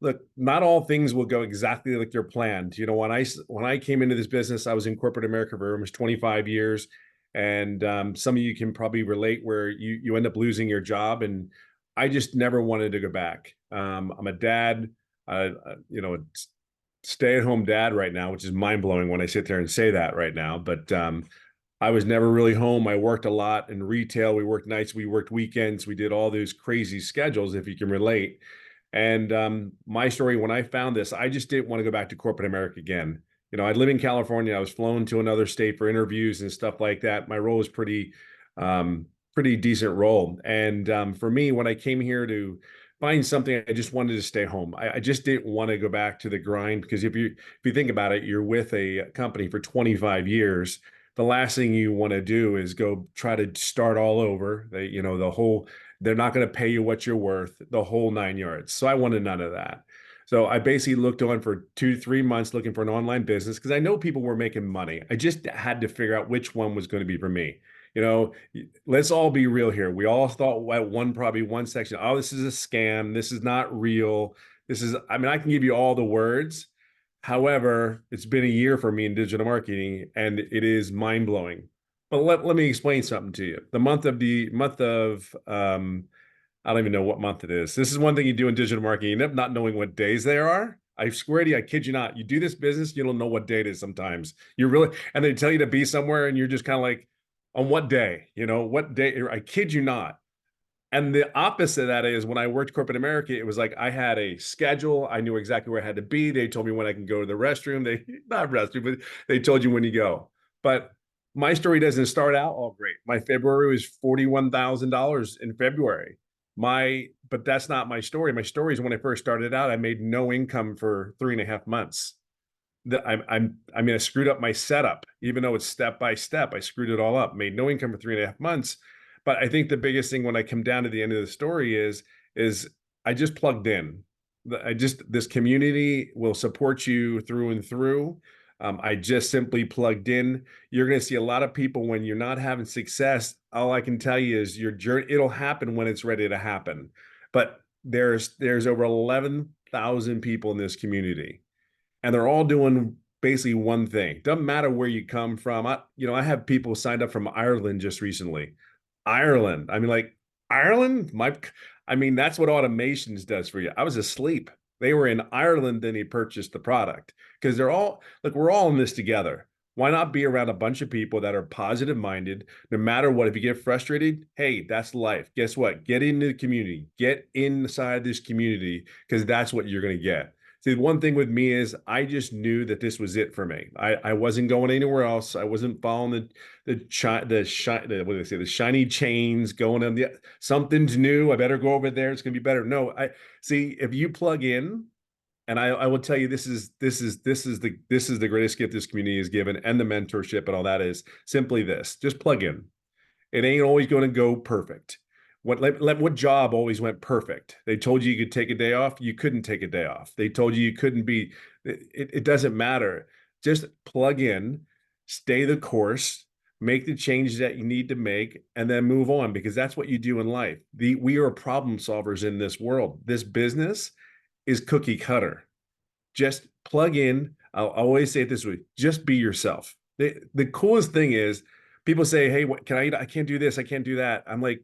look, not all things will go exactly like they're planned. When I came into this business, I was in corporate America for almost 25 years. And some of you can probably relate where you end up losing your job. And I just never wanted to go back. I'm a dad, stay-at-home dad right now, which is mind-blowing when I sit there and say that right now. But I was never really home. I worked a lot in retail. We worked nights, we worked weekends. We did all those crazy schedules, if you can relate. And my story, when I found this, I just didn't want to go back to corporate America again. I live in California. I was flown to another state for interviews and stuff like that. My role was pretty decent role. And for me, when I came here to find something, I just wanted to stay home. I just didn't want to go back to the grind, because if you think about it, you're with a company for 25 years. The last thing you want to do is go try to start all over. The whole They're not going to pay you what you're worth, the whole 9 yards. So I wanted none of that. So I basically looked on for 2 to 3 months looking for an online business because I know people were making money. I just had to figure out which one was going to be for me. You know, let's all be real here. We all thought at probably one section, oh, this is a scam. This is not real. This is, I mean, I can give you all the words. However, it's been a year for me in digital marketing and it is mind blowing. But let me explain something to you. The month of I don't even know what month it is. This is one thing you do in digital marketing, you end up not knowing what days there are. I swear to you, I kid you not. You do this business, you don't know what day it is sometimes. You really, and they tell you to be somewhere and you're just kind of like, on what day? You know, what day? I kid you not. And the opposite of that is when I worked corporate America, it was like I had a schedule. I knew exactly where I had to be. They told me when I can go to the restroom. They not restroom, but they told you when you go. But my story doesn't start out all great. My February was $41,000 in February. But that's not my story. My story is when I first started out, I made no income for 3.5 months. I mean, I screwed up my setup, even though it's step by step. I screwed it all up, made no income for 3.5 months. But I think the biggest thing when I come down to the end of the story is I just plugged in. This community will support you through and through. I just simply plugged in. You're going to see a lot of people when you're not having success. All I can tell you is your journey, it'll happen when it's ready to happen. But there's over 11,000 people in this community, and they're all doing basically one thing. Doesn't matter where you come from. I have people signed up from Ireland just recently. Ireland. I mean, like Ireland, I mean, that's what automations does for you. I was asleep. They were in Ireland, then he purchased the product because we're all in this together. Why not be around a bunch of people that are positive minded, no matter what? If you get frustrated, hey, that's life. Guess what? Get into the community, get inside this community, because that's what you're going to get. See, one thing with me is I just knew that this was it for me. I wasn't going anywhere else. I wasn't following the shiny chains, going on something's new. I better go over there. It's gonna be better. No, I see if you plug in, and I will tell you this is the greatest gift this community is given, and the mentorship and all that is simply this. Just plug in. It ain't always going to go perfect. What job always went perfect? They told you could take a day off. You couldn't take a day off. They told you couldn't be. It doesn't matter. Just plug in, stay the course, make the changes that you need to make, and then move on, because that's what you do in life. We are problem solvers in this world. This business is cookie cutter. Just plug in. I'll always say it this way: just be yourself. The coolest thing is people say, "Hey, what can I eat? I can't do this. I can't do that." I'm like,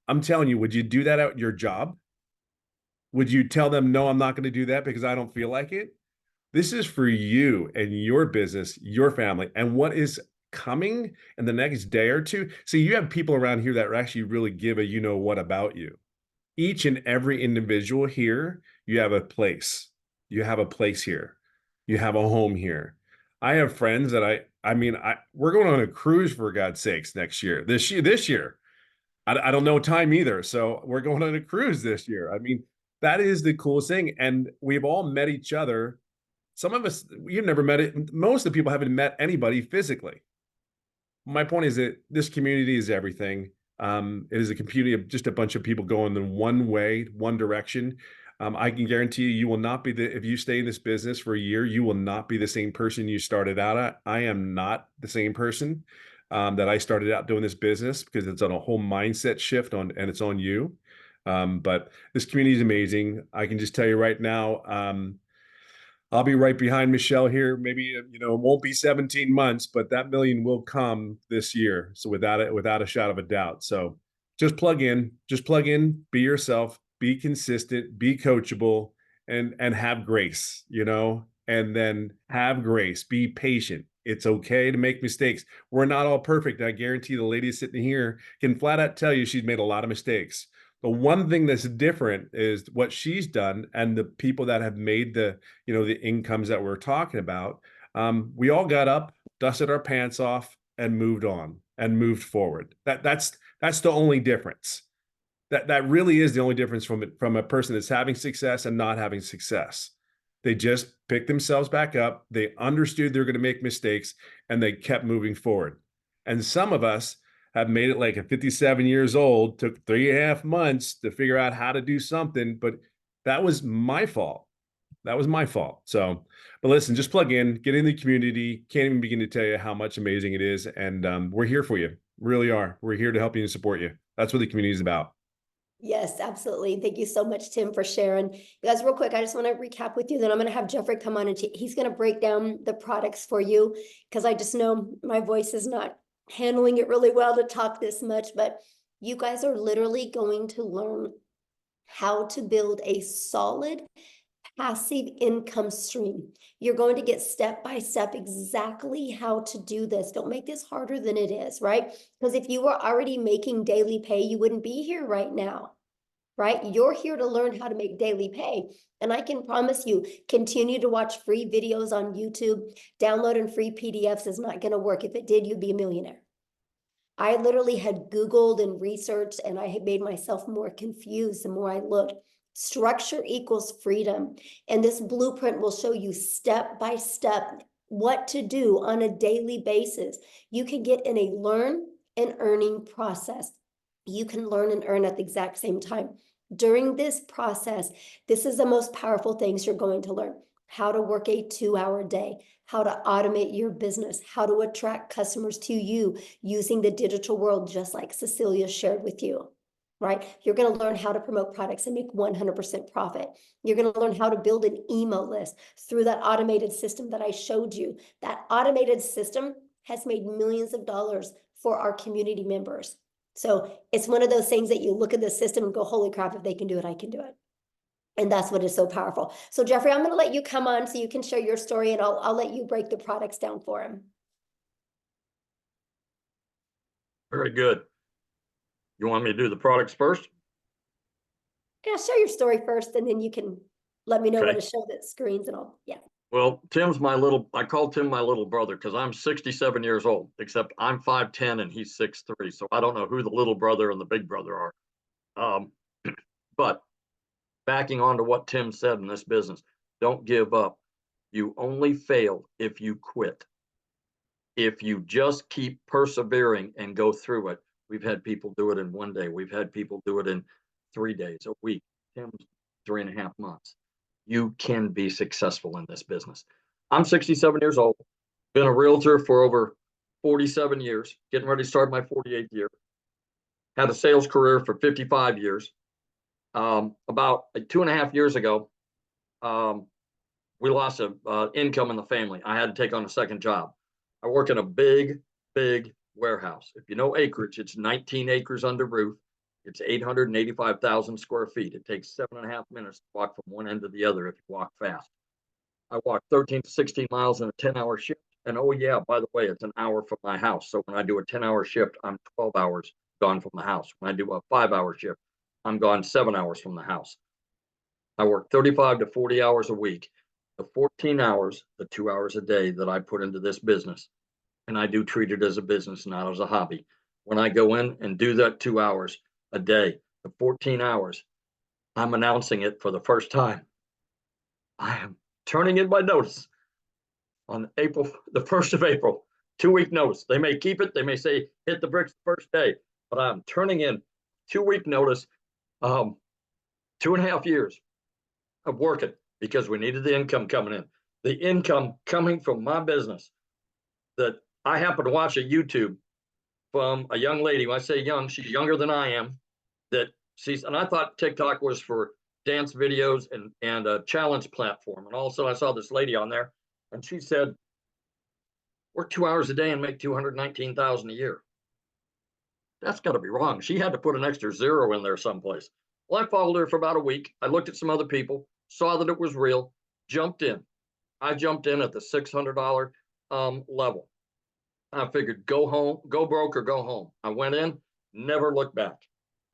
I'm telling you, would you do that at your job? Would you tell them, no, I'm not going to do that because I don't feel like it? This is for you and your business, your family, and what is coming in the next day or two. See, you have people around here that actually really give a what about you. Each and every individual here, you have a place. You have a place here. You have a home here. I have friends that we're going on a cruise, for God's sakes, next year, this year. I don't know time either. So we're going on a cruise this year. I mean, that is the coolest thing. And we've all met each other. Some of us, you've never met it. Most of the people haven't met anybody physically. My point is that this community is everything. It is a community of just a bunch of people going in one way, one direction. I can guarantee you will not be if you stay in this business for a year, you will not be the same person you started out at. I am not the same person that I started out doing this business, because it's on a whole mindset shift and it's on you. But this community is amazing. I can just tell you right now, I'll be right behind Michelle here. Maybe, it won't be 17 months, but that million will come this year. So without a shadow of a doubt. So just plug in, be yourself, be consistent, be coachable, and have grace, and then have grace, be patient. It's okay to make mistakes. We're not all perfect. I guarantee the lady sitting here can flat out tell you she's made a lot of mistakes. The one thing that's different is what she's done, and the people that have made the incomes that we're talking about. We all got up, dusted our pants off, and moved on and moved forward. That's the only difference. That really is the only difference from a person that's having success and not having success. They just picked themselves back up. They understood they're going to make mistakes, and they kept moving forward. And some of us have made it like at 57 years old, took 3.5 months to figure out how to do something, but that was my fault. That was my fault. So, but listen, just plug in, get in the community. Can't even begin to tell you how much amazing it is. And we're here for you. Really are. We're here to help you and support you. That's what the community is about. Yes, absolutely. Thank you so much, Tim, for sharing. You guys, real quick, I just want to recap with you. Then I'm going to have Jeffrey come on and he's going to break down the products for you, because I just know my voice is not handling it really well to talk this much. But you guys are literally going to learn how to build a solid passive income stream. You're going to get step by step exactly how to do this. Don't make this harder than it is, right? Because if you were already making daily pay, you wouldn't be here right now, right? You're here to learn how to make daily pay. And I can promise you, continue to watch free videos on YouTube. Downloading free PDFs is not going to work. If it did, you'd be a millionaire. I literally had Googled and researched, and I had made myself more confused the more I looked. Structure equals freedom. And this blueprint will show you step by step what to do on a daily basis. You can get in a learn and earning process. You can learn and earn at the exact same time. During this process, this is the most powerful things you're going to learn. How to work a 2-hour day, how to automate your business, how to attract customers to you using the digital world, just like Cecilia shared with you. Right? You're going to learn how to promote products and make 100% profit. You're going to learn how to build an email list through that automated system that I showed you. That automated system has made millions of dollars for our community members. So it's one of those things that you look at the system and go, holy crap, if they can do it, I can do it. And that's what is so powerful. So Jeffrey, I'm going to let you come on so you can share your story, and I'll let you break the products down for him. Very good. You want me to do the products first? Yeah, share your story first, and then you can let me know when Okay. to show the screens and all. Yeah. Well, I call Tim my little brother because I'm 67 years old, except I'm 5'10" and he's 6'3". So I don't know who the little brother and the big brother are. But backing on to what Tim said in this business, don't give up. You only fail if you quit. If you just keep persevering and go through it. We've had people do it in 1 day. We've had people do it in 3 days, a week. Tim's 3.5 months. You can be successful in this business. I'm 67 years old, been a realtor for over 47 years, getting ready to start my 48th year. Had a sales career for 55 years. About 2.5 years ago, we lost income in the family. I had to take on a second job. I work in a big warehouse. If you know acreage, it's 19 acres under roof. It's 885,000 square feet. It takes 7.5 minutes to walk from one end to the other if you walk fast. I walk 13 to 16 miles in a 10-hour shift. And oh yeah, by the way, it's an hour from my house. So when I do a 10-hour shift, I'm 12 hours gone from the house. When I do a 5-hour shift, I'm gone 7 hours from the house. I work 35 to 40 hours a week. The 14 hours, the 2 hours a day that I put into this business, and I do treat it as a business, not as a hobby. When I go in and do that 2 hours a day, the 14 hours, I'm announcing it for the first time. I am turning in my notice on the 1st of April, 2-week notice. They may keep it. They may say, hit the bricks the first day, but I'm turning in 2-week notice, 2.5 years of working because we needed the income coming in. The income coming from my business that I happened to watch a YouTube from a young lady. When I say young, she's younger than I am. And I thought TikTok was for dance videos and a challenge platform. And also I saw this lady on there, and she said, work 2 hours a day and make $219,000 a year. That's got to be wrong. She had to put an extra zero in there someplace. Well, I followed her for about a week. I looked at some other people, saw that it was real, jumped in. I jumped in at the $600 level. I figured go home, go broke or go home. I went in, never looked back.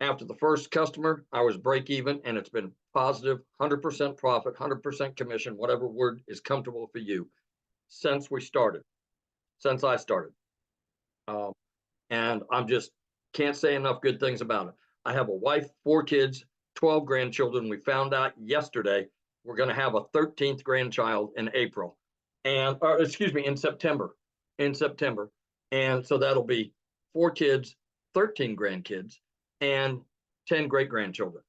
After the first customer, I was break even, and it's been positive, 100% profit, 100% commission, whatever word is comfortable for you, since I started. And I'm just can't say enough good things about it. I have a wife, 4 kids, 12 grandchildren. We found out yesterday we're going to have a 13th grandchild in April, in September. And so that'll be 4 kids, 13 grandkids and 10 great-grandchildren.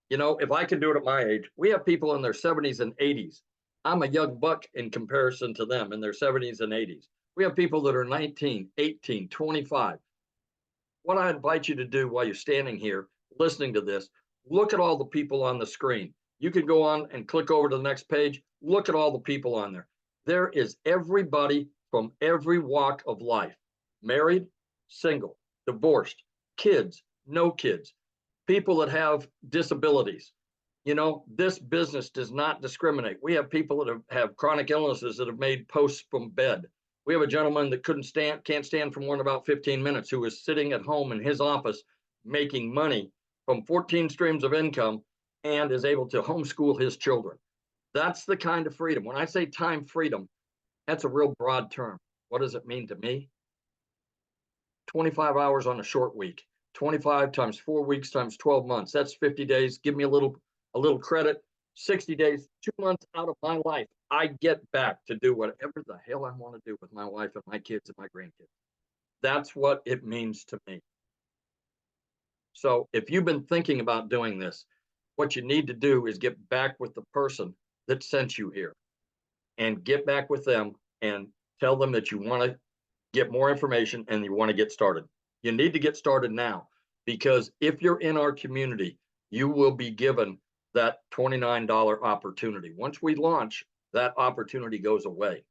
You know, if I can do it at my age, we have people in their 70s and 80s. I'm a young buck in comparison to them in their 70s and 80s. We have people that are 19, 18, 25. What I invite you to do while you're standing here listening to this, look at all the people on the screen. You can go on and click over to the next page. Look at all the people on there. There is everybody from every walk of life, married, single, divorced, kids, no kids, people that have disabilities. You know, this business does not discriminate. We have people that have chronic illnesses that have made posts from bed. We have a gentleman that can't stand for more than about 15 minutes, who is sitting at home in his office making money from 14 streams of income and is able to homeschool his children. That's the kind of freedom. When I say time freedom, that's a real broad term. What does it mean to me? 25 hours on a short week, 25 times 4 weeks times 12 months. That's 50 days. Give me a little credit. 60 days, 2 months out of my life, I get back to do whatever the hell I want to do with my wife and my kids and my grandkids. That's what it means to me. So if you've been thinking about doing this, what you need to do is get back with the person that sent you here, and get back with them and tell them that you want to get more information and you want to get started. You need to get started now, because if you're in our community, you will be given that $29 opportunity. Once we launch, that opportunity goes away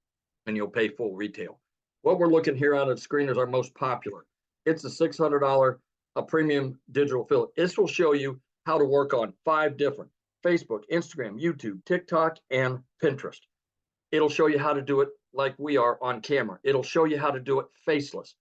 and you'll pay full retail. What we're looking here on the screen is our most popular. It's a $600 a premium digital affiliate. This will show you how to work on 5 different: Facebook, Instagram, YouTube, TikTok, and Pinterest. It'll show you how to do it like we are on camera. It'll show you how to do it faceless.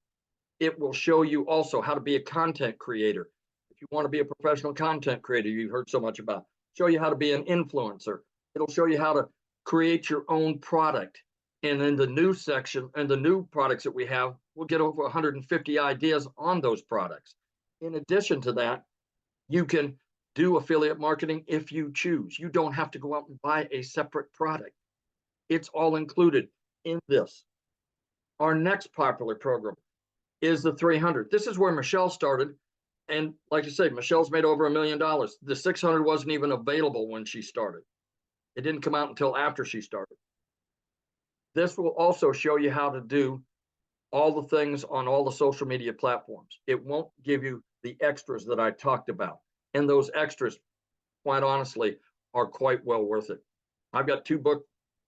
It will show you also how to be a content creator. If you want to be a professional content creator you've heard so much about, show you how to be an influencer. It'll show you how to create your own product. And in the new section and the new products that we have, we'll get over 150 ideas on those products. In addition to that, you can do affiliate marketing if you choose. You don't have to go out and buy a separate product. It's all included in this. Our next popular program is the 300. This is where Michelle started. And like I say, Michelle's made over $1 million. The 600 wasn't even available when she started. It didn't come out until after she started. This will also show you how to do all the things on all the social media platforms. It won't give you the extras that I talked about. And those extras, quite honestly, are quite well worth it. I've got 2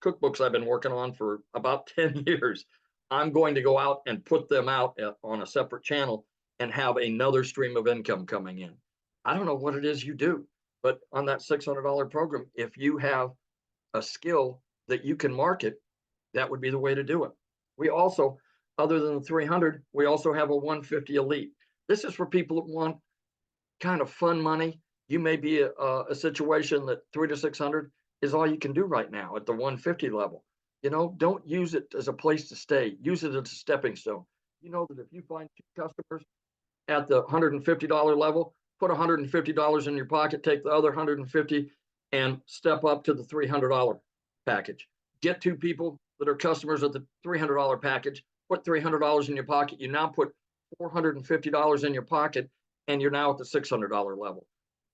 cookbooks I've been working on for about 10 years. I'm going to go out and put them out on a separate channel and have another stream of income coming in. I don't know what it is you do, but on that $600 program, if you have a skill that you can market, that would be the way to do it. We also, other than the 300, we also have a 150 Elite. This is for people that want kind of fun money. You may be a situation that 300 to 600 is all you can do right now at the 150 level. You know, don't use it as a place to stay. Use it as a stepping stone. You know that if you find 2 customers at the $150 level, put $150 in your pocket, take the other 150 and step up to the $300 package. Get 2 people that are customers at the $300 package, put $300 in your pocket. You now put $450 in your pocket, and you're now at the $600 level.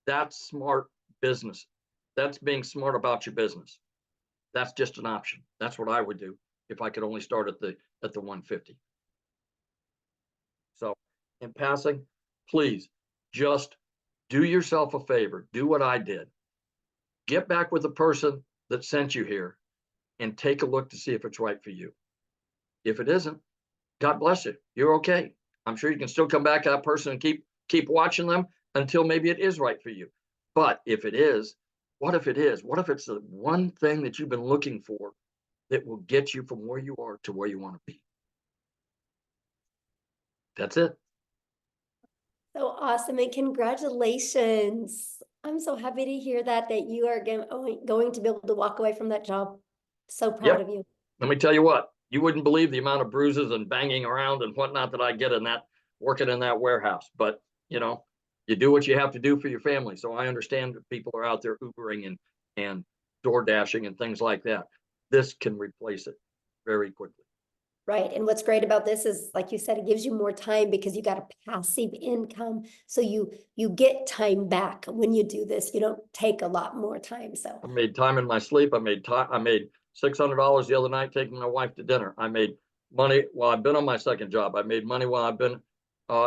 That's smart business. That's being smart about your business. That's just an option. That's what I would do if I could only start at the 150. So in passing, please just do yourself a favor. Do what I did. Get back with the person that sent you here and take a look to see if it's right for you. If it isn't, God bless you. You're okay. I'm sure you can still come back to that person and keep watching them until maybe it is right for you. But if it is, what if it is? What if it's the one thing that you've been looking for that will get you from where you are to where you want to be? That's it. So awesome, and congratulations. I'm so happy to hear that you are going to be able to walk away from that job. So proud of you. Let me tell you what, you wouldn't believe the amount of bruises and banging around and whatnot that I get in that, working in that warehouse. But, you know, you do what you have to do for your family. So I understand that people are out there Ubering and door dashing and things like that. This can replace it very quickly. Right. And what's great about this is, like you said, it gives you more time because you got a passive income. So you get time back when you do this. You don't take a lot more time. So I made time in my sleep. I made $600 the other night taking my wife to dinner. I made money while I've been on my second job. I made money while I've been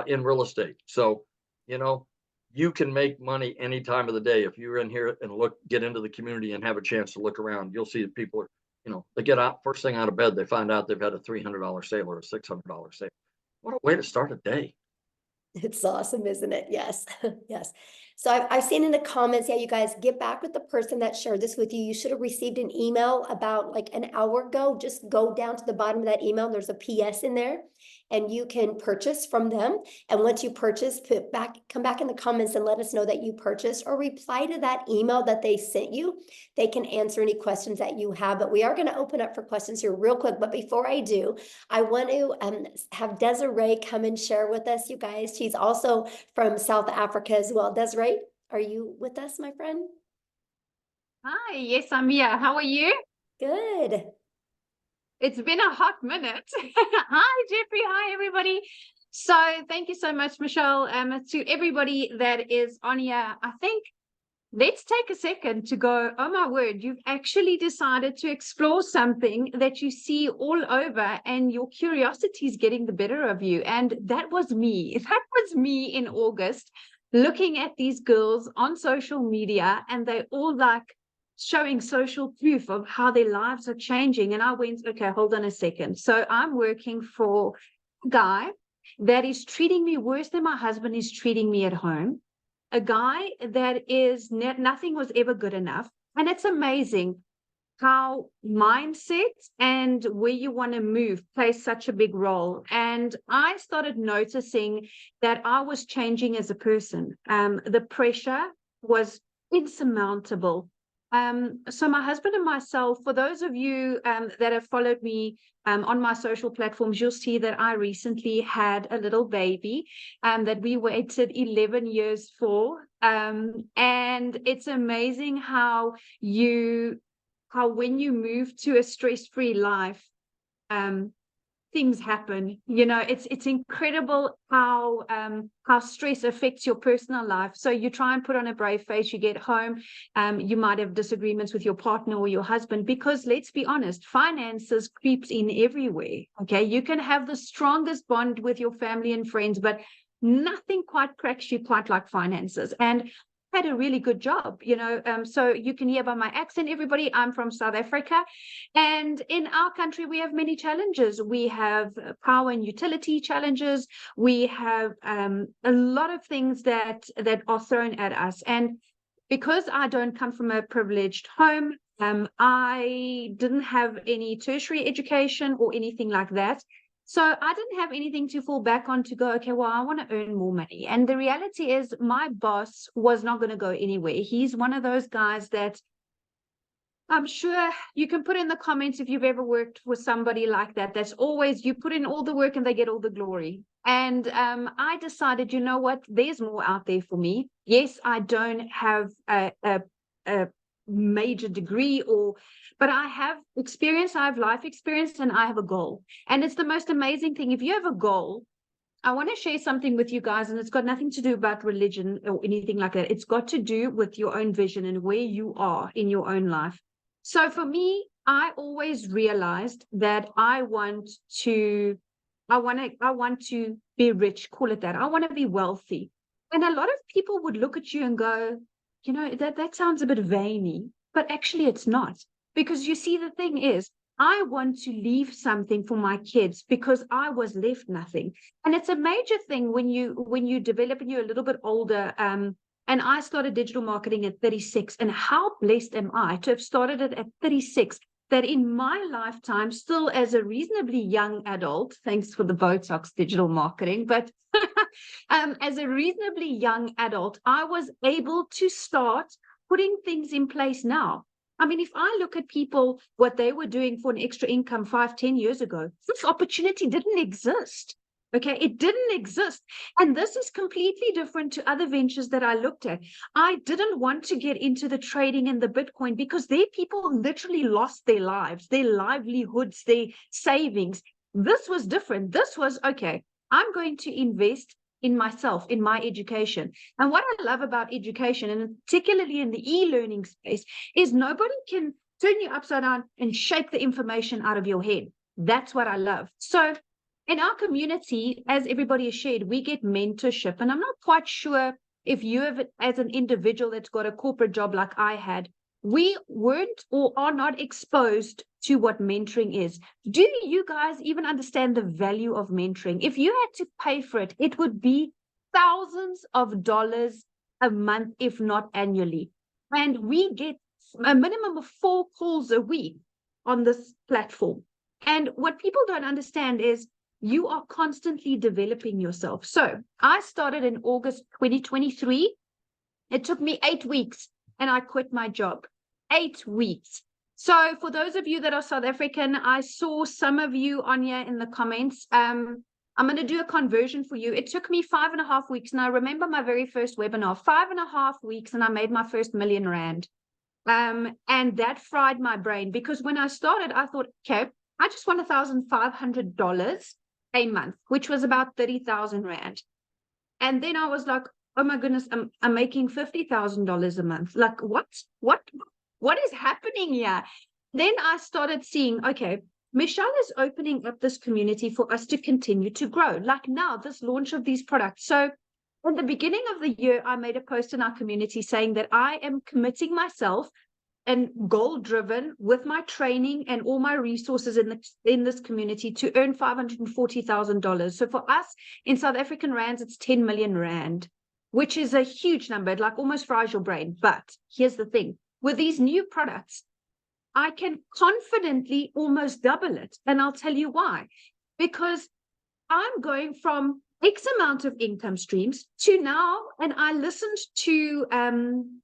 in real estate. So, you know, you can make money any time of the day. If you're in here and get into the community and have a chance to look around, you'll see that people are, they get out first thing out of bed, they find out they've had a $300 sale or a $600 sale. What a way to start a day. it's awesome, isn't it? Yes. Yes. So I've seen in the comments, yeah, you guys get back with the person that shared this with you. You should have received an email about like an hour ago. Just go down to the bottom of that email. There's a PS in there and you can purchase from them. And once you purchase, come back in the comments and let us know that you purchased, or reply to that email that they sent you. They can answer any questions that you have, but we are going to open up for questions here real quick. But before I do, I want to have Desiree come and share with us, you guys. She's also from South Africa as well. Desiree, are you with us, my friend? Hi, yes, I'm here. How are you? Good. It's been a hot minute. Hi, Jeffrey. Hi, everybody. So thank you so much, Michelle. To everybody that is on here, I think let's take a second to go, oh my word, you've actually decided to explore something that you see all over and your curiosity is getting the better of you. And that was me. That was me in August, looking at these girls on social media, and they all like showing social proof of how their lives are changing. And I went, okay, hold on a second. So I'm working for a guy that is treating me worse than my husband is treating me at home. A guy that is nothing was ever good enough. And it's amazing how mindset and where you want to move plays such a big role. And I started noticing that I was changing as a person. The pressure was insurmountable. So my husband and myself, for those of you that have followed me on my social platforms, you'll see that I recently had a little baby that we waited 11 years for. And it's amazing how when you move to a stress-free life, things happen. It's incredible how stress affects your personal life. So you try and put on a brave face, you get home, you might have disagreements with your partner or your husband, because let's be honest, finances creeps in everywhere. Okay, you can have the strongest bond with your family and friends, but nothing quite cracks you quite like finances. And had a really good job, so you can hear by my accent, everybody, I'm from South Africa, and in our country we have many challenges. We have power and utility challenges. We have a lot of things that are thrown at us, and because I don't come from a privileged home, I didn't have any tertiary education or anything like that. So I didn't have anything to fall back on to go, okay, well, I want to earn more money. And the reality is my boss was not going to go anywhere. He's one of those guys that I'm sure you can put in the comments if you've ever worked with somebody like that. That's always, you put in all the work and they get all the glory. And I decided, you know what, there's more out there for me. Yes, I don't have a major degree, but I have experience, I have life experience, and I have a goal. And it's the most amazing thing. If you have a goal, I want to share something with you guys, and it's got nothing to do about religion or anything like that. It's got to do with your own vision and where you are in your own life. So for me, I always realized that I want to be rich, call it that. I want to be wealthy. And a lot of people would look at you and go, that sounds a bit veiny, but actually it's not. Because you see, the thing is, I want to leave something for my kids because I was left nothing. And it's a major thing when you develop and you're a little bit older. And I started digital marketing at 36. And how blessed am I to have started it at 36, that in my lifetime, still as a reasonably young adult, thanks for the Botox digital marketing, but as a reasonably young adult, I was able to start putting things in place now. I mean, if I look at people, what they were doing for an extra income 5-10 years ago, this opportunity didn't exist. Okay, it didn't exist. And this is completely different to other ventures that I looked at. I didn't want to get into the trading and the Bitcoin because their people literally lost their lives, their livelihoods, their savings. This was different. This was, okay, I'm going to invest in myself, in my education. And what I love about education, and particularly in the e-learning space, is nobody can turn you upside down and shake the information out of your head. That's what I love. So in our community, as everybody has shared, we get mentorship. And I'm not quite sure if you have, as an individual that's got a corporate job like I had, we weren't or are not exposed to what mentoring is. Do you guys even understand the value of mentoring? If you had to pay for it, it would be thousands of dollars a month, if not annually. And we get a minimum of 4 calls a week on this platform. And what people don't understand is you are constantly developing yourself. So I started in August 2023. It took me 8 weeks and I quit my job. 8 weeks. So for those of you that are South African, I saw some of you on here in the comments. I'm going to do a conversion for you. It took me 5.5 weeks. And I remember my very first webinar, 5.5 weeks, and I made my first R1 million. And that fried my brain, because when I started, I thought, okay, I just want $1,500 a month, which was about 30,000 Rand. And then I was like, oh my goodness, I'm making $50,000 a month. Like, what is happening here? Then I started seeing, okay, Michelle is opening up this community for us to continue to grow. Like now, this launch of these products. So at the beginning of the year, I made a post in our community saying that I am committing myself and goal-driven with my training and all my resources in this community to earn $540,000. So for us in South African rands, it's 10 million Rand, which is a huge number. It like almost fries your brain. But here's the thing. With these new products, I can confidently almost double it. And I'll tell you why. Because I'm going from X amount of income streams to now, and I listened to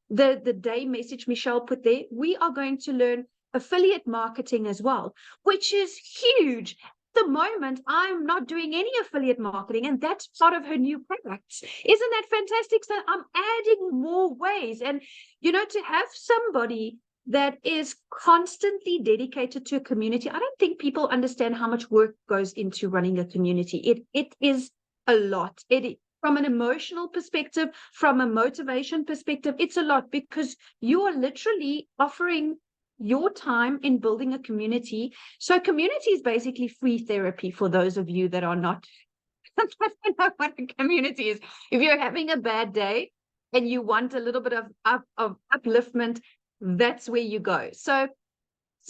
the day message Michelle put there, we are going to learn affiliate marketing as well, which is huge. At the moment, I'm not doing any affiliate marketing, and that's part of her new products. Isn't that fantastic? So I'm adding more ways. And, you know, to have somebody that is constantly dedicated to a community, I don't think people understand how much work goes into running a community. It is a lot. From an emotional perspective, from a motivation perspective, it's a lot, because you are literally offering your time in building a community. So community is basically free therapy for those of you that are not I don't know what a community is. If you're having a bad day and you want a little bit of upliftment, that's where you go. So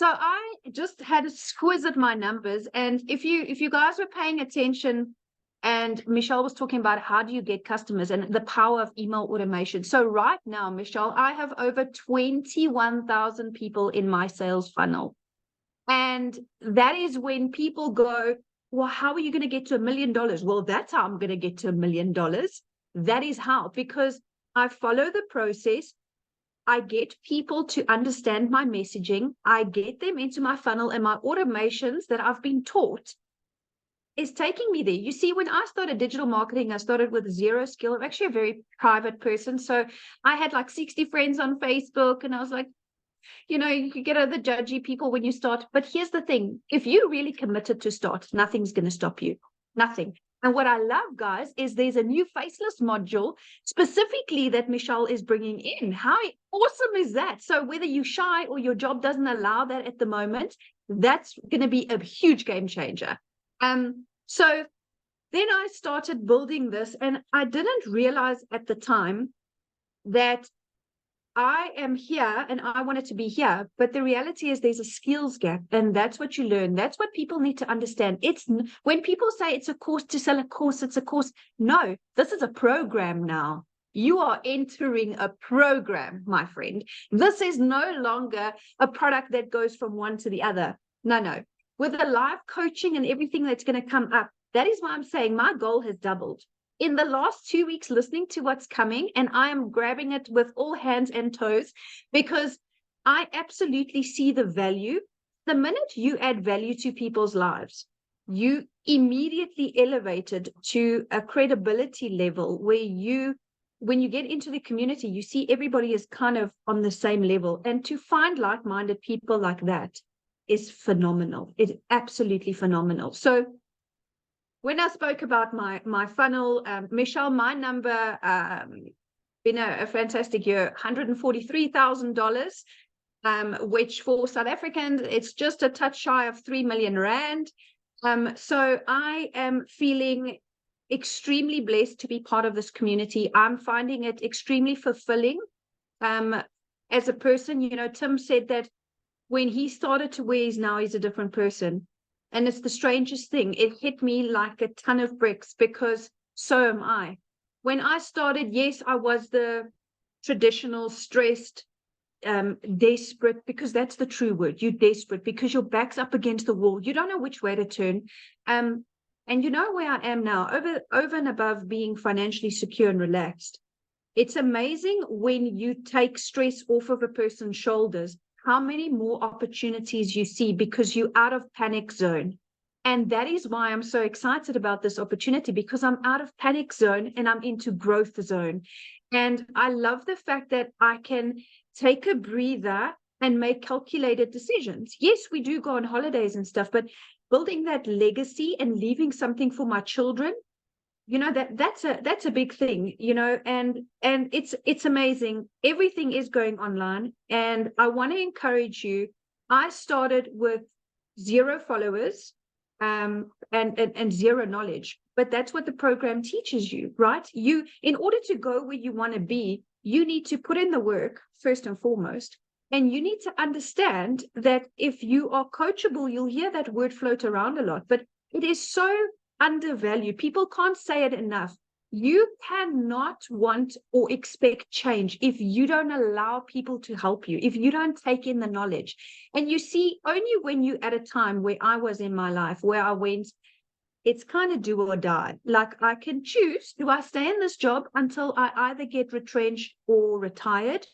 I just had a squiz at my numbers, and if you guys were paying attention, and Michelle was talking about how do you get customers and the power of email automation. So right now, Michelle, I have over 21,000 people in my sales funnel. And that is when people go, well, how are you going to get to $1 million? Well, that's how I'm going to get to $1 million. That is how, because I follow the process. I get people to understand my messaging. I get them into my funnel, and my automations that I've been taught is taking me there. You see, when I started digital marketing, I started with zero skill. I'm actually a very private person. So I had like 60 friends on Facebook, and I was like, you know, you could get other judgy people when you start. But here's the thing. If you're really committed to start, nothing's going to stop you. Nothing. And what I love, guys, is there's a new faceless module specifically that Michelle is bringing in. How awesome is that? So whether you're shy or your job doesn't allow that at the moment, that's going to be a huge game changer. So then I started building this, and I didn't realize at the time that I am here and I wanted to be here. But the reality is there's a skills gap, and that's what you learn. That's what people need to understand. It's when people say it's a course to sell a course, it's a course. No, this is a program now. You are entering a program, my friend. This is no longer a product that goes from one to the other. No. With the live coaching and everything that's going to come up, that is why I'm saying my goal has doubled. In the last 2 weeks, listening to what's coming, and I am grabbing it with all hands and toes, because I absolutely see the value. The minute you add value to people's lives, you immediately elevated to a credibility level where when you get into the community, you see everybody is kind of on the same level. And to find like-minded people like that is phenomenal. It's absolutely phenomenal. So when I spoke about my funnel, Michelle, my number, been a fantastic year, $143,000, which for South Africans, it's just a touch shy of 3 million rand. So I am feeling extremely blessed to be part of this community. I'm finding it extremely fulfilling. As a person, you know, Tim said that when he started to wear his now, he's a different person. And it's the strangest thing. It hit me like a ton of bricks because so am I. When I started, yes, I was the traditional stressed, desperate, because that's the true word. You're desperate because your back's up against the wall. You don't know which way to turn. And you know where I am now, over and above being financially secure and relaxed. It's amazing when you take stress off of a person's shoulders, how many more opportunities you see because you're out of panic zone. And that is why I'm so excited about this opportunity, because I'm out of panic zone and I'm into growth zone. And I love the fact that I can take a breather and make calculated decisions. Yes, we do go on holidays and stuff, but building that legacy and leaving something for my children, you know, that's a big thing, you know, and it's amazing. Everything is going online, and I want to encourage you. I started with 0 followers, and 0 knowledge, but that's what the program teaches you, right? You, in order to go where you want to be, you need to put in the work first and foremost, and you need to understand that if you are coachable, you'll hear that word float around a lot, but it is so undervalued. People can't say it enough. You cannot want or expect change if you don't allow people to help you, if you don't take in the knowledge. And you see, only when you at a time where I was in my life, where I went, it's kind of do or die. Like, I can choose, do I stay in this job until I either get retrenched or retired?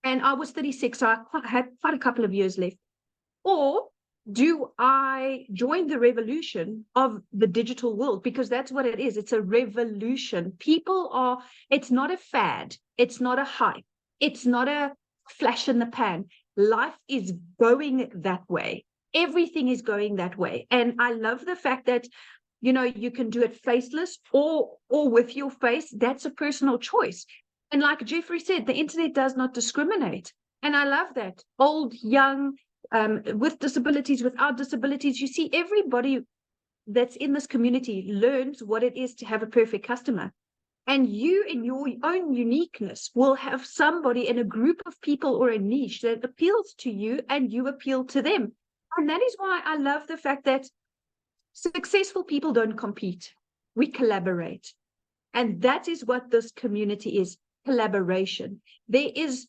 And I was 36, so I had quite a couple of years left. Or do I join the revolution of the digital world? Because that's what it is. It's a revolution. People are, it's not a fad. It's not a hype. It's not a flash in the pan. Life is going that way. Everything is going that way. And I love the fact that, you know, you can do it faceless or with your face. That's a personal choice. And like Jeffrey said, the internet does not discriminate. And I love that. Old, young, with disabilities, without disabilities, you see everybody that's in this community learns what it is to have a perfect customer. And you, in your own uniqueness, will have somebody in a group of people or a niche that appeals to you and you appeal to them. And that is why I love the fact that successful people don't compete. We collaborate. And that is what this community is, collaboration. There is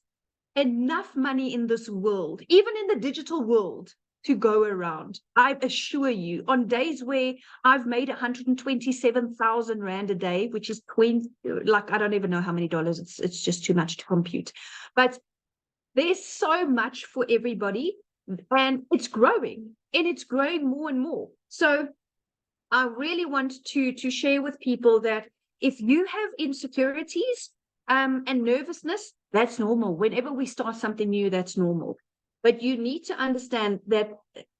enough money in this world, even in the digital world, to go around. I assure you, on days where I've made 127,000 Rand a day, which is like, I don't even know how many dollars, it's just too much to compute. But there's so much for everybody, and it's growing, and it's growing more and more. So I really want to share with people that if you have insecurities and nervousness, that's normal. Whenever we start something new, that's normal. But you need to understand that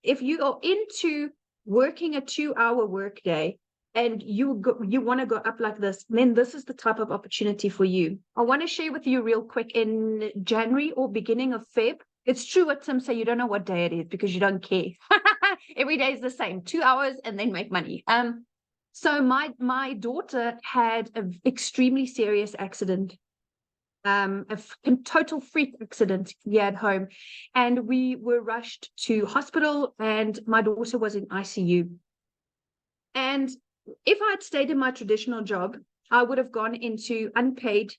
if you are into working a 2-hour workday and you want to go up like this, then this is the type of opportunity for you. I want to share with you real quick, in January or beginning of Feb. It's true what Tim say, you don't know what day it is because you don't care. Every day is the same, 2 hours and then make money. So my daughter had an extremely serious accident. A total freak accident here at home, and we were rushed to hospital, and my daughter was in ICU. And if I had stayed in my traditional job, I would have gone into unpaid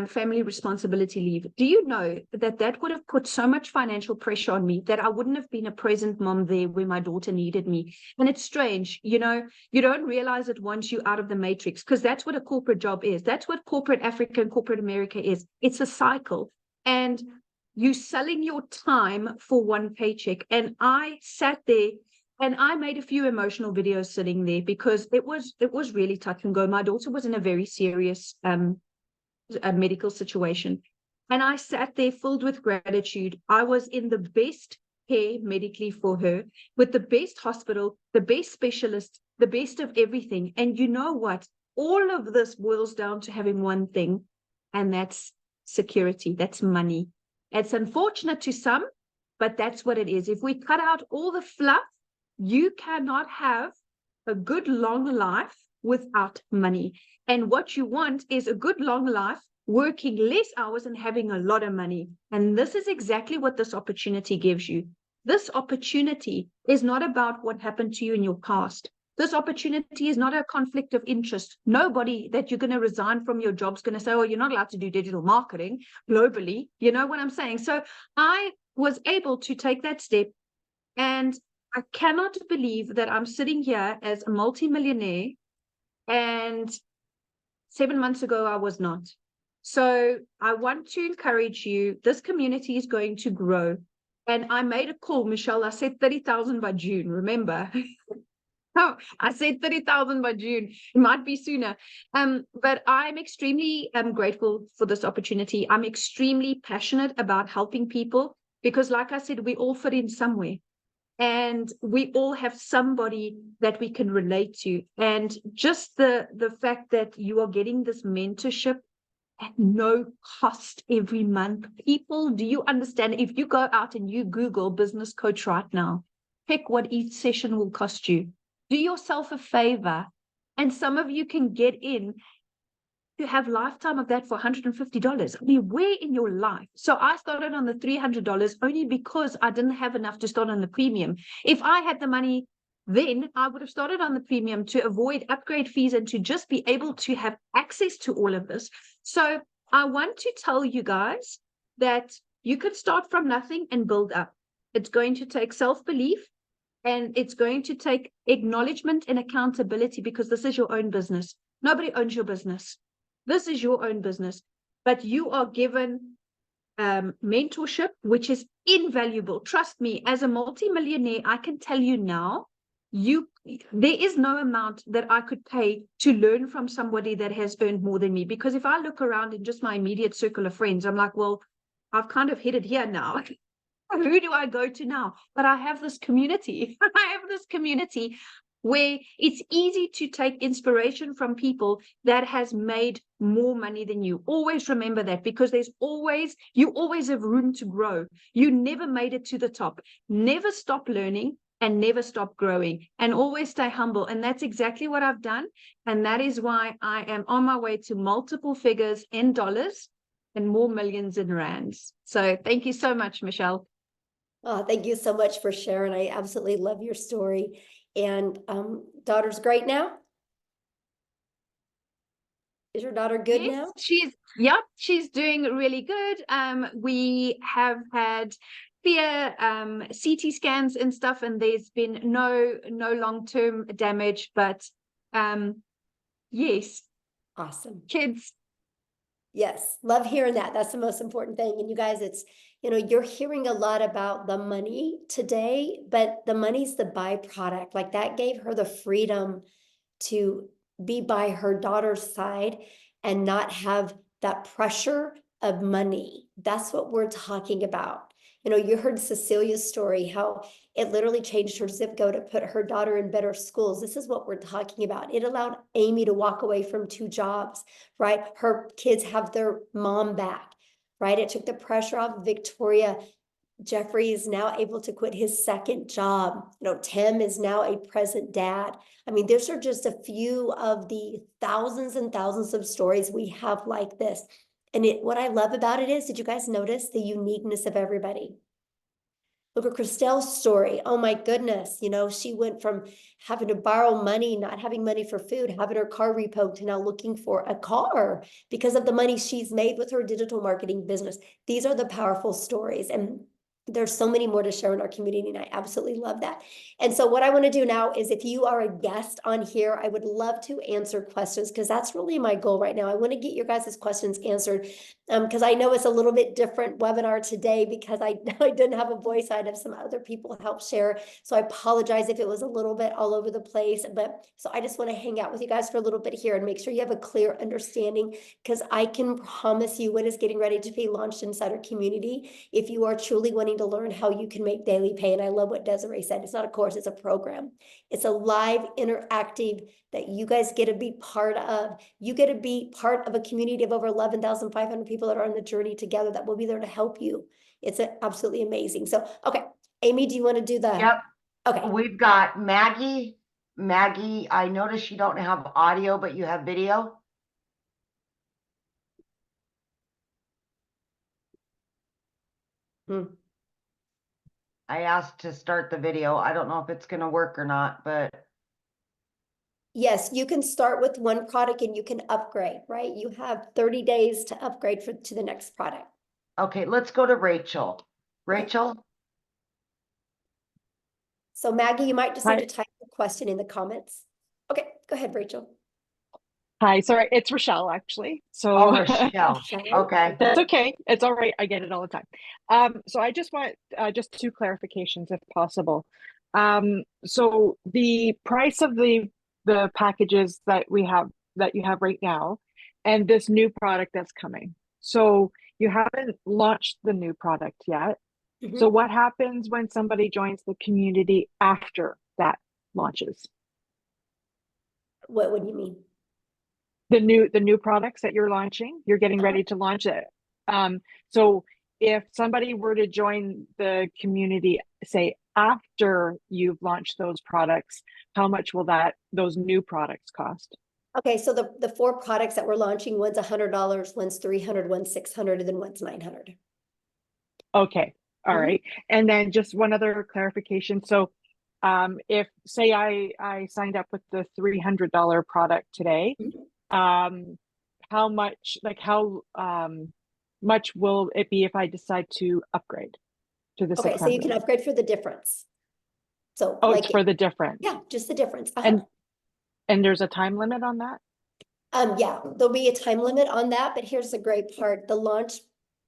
family responsibility leave. Do you know that would have put so much financial pressure on me that I wouldn't have been a present mom there where my daughter needed me? And it's strange, you know, you don't realize it once you're out of the matrix, because that's what a corporate job is. That's what corporate Africa and corporate America is. It's a cycle. And you selling your time for one paycheck. And I sat there and I made a few emotional videos sitting there because it was really touch and go. My daughter was in a very serious a medical situation. And I sat there filled with gratitude. I was in the best care medically for her with the best hospital, the best specialist, the best of everything. And you know what? All of this boils down to having one thing, and that's security. That's money. It's unfortunate to some, but that's what it is. If we cut out all the fluff, you cannot have a good long life without money. And what you want is a good long life, working less hours and having a lot of money. And this is exactly what this opportunity gives you. This opportunity is not about what happened to you in your past. This opportunity is not a conflict of interest. Nobody that you're going to resign from your job is going to say, oh, you're not allowed to do digital marketing globally. You know what I'm saying? So I was able to take that step, and I cannot believe that I'm sitting here as a multimillionaire, and 7 months ago I was not. So I want to encourage you. This community is going to grow. And I made a call, Michelle. I said 30,000 by June, remember? Oh, I said 30,000 by June. It might be sooner. But I'm extremely grateful for this opportunity. I'm extremely passionate about helping people because, like I said, we all fit in somewhere. And we all have somebody that we can relate to. And just the fact that you are getting this mentorship at no cost every month. People, do you understand? If you go out and you Google business coach right now, pick what each session will cost you. Do yourself a favor. And some of you can get in to have lifetime of that for $150. I mean, where in your life? So I started on the $300 only because I didn't have enough to start on the premium. If I had the money, then I would have started on the premium to avoid upgrade fees and to just be able to have access to all of this. So I want to tell you guys that you could start from nothing and build up. It's going to take self-belief, and it's going to take acknowledgement and accountability, because this is your own business. Nobody owns your business. This is your own business, but you are given mentorship, which is invaluable. Trust me, as a multimillionaire, I can tell you now, there is no amount that I could pay to learn from somebody that has earned more than me. Because if I look around in just my immediate circle of friends, I'm like, well, I've kind of headed here now. Who do I go to now? But I have this community. I have this community where it's easy to take inspiration from people that has made more money than you. Always remember that, because you always have room to grow. You never made it to the top. Never stop learning and never stop growing, and always stay humble. And that's exactly what I've done. And that is why I am on my way to multiple figures in dollars and more millions in rands. So thank you so much, Michelle. Oh, thank you so much for sharing. I absolutely love your story. And daughter's great now? Is your daughter good now? She's doing really good. We have had clear CT scans and stuff, and there's been no long-term damage, but yes. Awesome. Kids. Yes, love hearing that. That's the most important thing. And you guys, you're hearing a lot about the money today, but the money's the byproduct. Like, that gave her the freedom to be by her daughter's side and not have that pressure of money. That's what we're talking about. You heard Cecilia's story, how it literally changed her zip code to put her daughter in better schools. This is what we're talking about. It allowed Amy to walk away from 2 jobs, right? Her kids have their mom back, right? It took the pressure off Victoria. Jeffrey is now able to quit his second job. Tim is now a present dad. I mean, these are just a few of the thousands and thousands of stories we have like this. And what I love about it is, did you guys notice the uniqueness of everybody? Look at Christelle's story. Oh my goodness. She went from having to borrow money, not having money for food, having her car repoed, to now looking for a car because of the money she's made with her digital marketing business. These are the powerful stories. And there's so many more to share in our community, and I absolutely love that. And so what I want to do now is, if you are a guest on here, I would love to answer questions, because that's really my goal right now. I want to get your guys' questions answered, because I know it's a little bit different webinar today, because I didn't have a voice. I'd have some other people help share. So I apologize if it was a little bit all over the place. But so I just want to hang out with you guys for a little bit here and make sure you have a clear understanding, because I can promise you what is getting ready to be launched inside our community. If you are truly wanting going to learn how you can make daily pay. And I love what Desiree said. It's not a course, it's a program. It's a live interactive that you guys get to be part of. You get to be part of a community of over 11,500 people that are on the journey together that will be there to help you. It's absolutely amazing. So, okay, Amy, do you want to do the? Yep. Okay. We've got Maggie. Maggie, I noticed you don't have audio, but you have video. I asked to start the video. I don't know if it's going to work or not, but Yes, you can start with one product and you can upgrade, right? You have 30 days to upgrade to the next product. okay, let's go to Rachel. Rachel? So Maggie, you might just need Hi. to type the question in the comments. Okay, go ahead, Rachel. Hi, sorry, it's Rochelle actually. So Oh, Rochelle. Okay. that's okay. It's all right. I get it all the time. So I just want just two clarifications if possible. So the price of the packages that you have right now and this new product that's coming. So you haven't launched the new product yet. So what happens when somebody joins the community after that launches? What do you mean? The new products that you're launching, you're getting ready to launch it. So if somebody were to join the community, say after you've launched those products, how much will those new products cost? Okay, so the 4 products that we're launching, one's $100, one's $300, one's $600, and then one's $900. Okay, all right. And then just one other clarification. So if say I signed up with the $300 product today, how much much will it be if I decide to upgrade to the 600? Okay, so you can upgrade for the difference. So it's for the difference. Yeah, just the difference. And there's a time limit on that? Yeah, there'll be a time limit on that, but here's the great part. The launch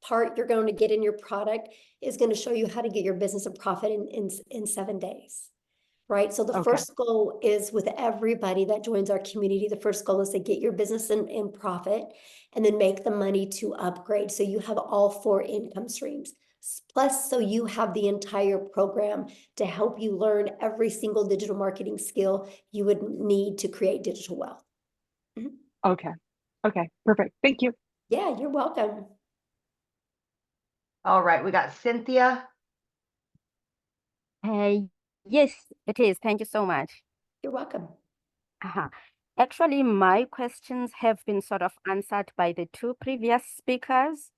part you're going to get in your product is going to show you how to get your business a profit in 7 days. Right. So the first goal is with everybody that joins our community. The first goal is to get your business in profit and then make the money to upgrade. So you have all 4 income streams. Plus, so you have the entire program to help you learn every single digital marketing skill you would need to create digital wealth. Okay. Okay. Perfect. Thank you. Yeah, you're welcome. All right. We got Cynthia. Yes, it is. Thank you so much. You're welcome. Actually, my questions have been sort of answered by the 2 previous speakers,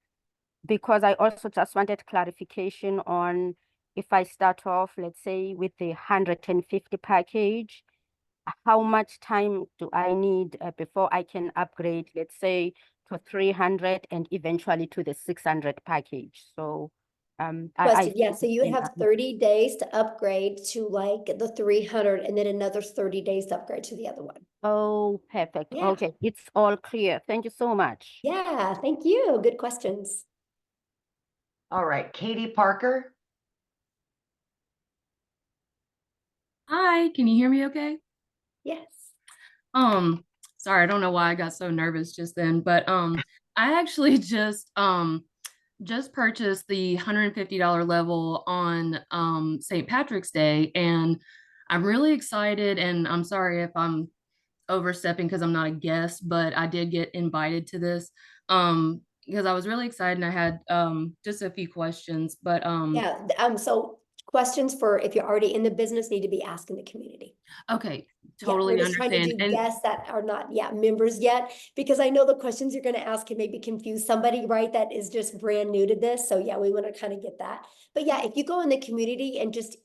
because I also just wanted clarification on if I start off, let's say, with the 150 package, how much time do I need before I can upgrade, let's say, to 300 and eventually to the 600 package? So Yeah, so you would have 30 days to upgrade to like the 300 and then another 30 days to upgrade to the other one. Oh, perfect. Yeah. Okay, it's all clear. Thank you so much. Yeah, thank you. Good questions. All right. Katie Parker. Hi, can you hear me okay? Yes. Sorry, I don't know why I got so nervous just then, but I actually just purchased the $150 level on St. Patrick's Day, and I'm really excited, and I'm sorry if I'm overstepping because I'm not a guest, but I did get invited to this because I was really excited and I had just a few questions, but yeah, so questions for if you're already in the business need to be asked in the community. Okay, Yeah, totally we're just trying to understand. do And guests that are not members yet, because I know the questions you're going to ask can maybe confuse somebody, right, that is just brand new to this. So yeah, we want to kind of get that. But yeah, if you go in the community and just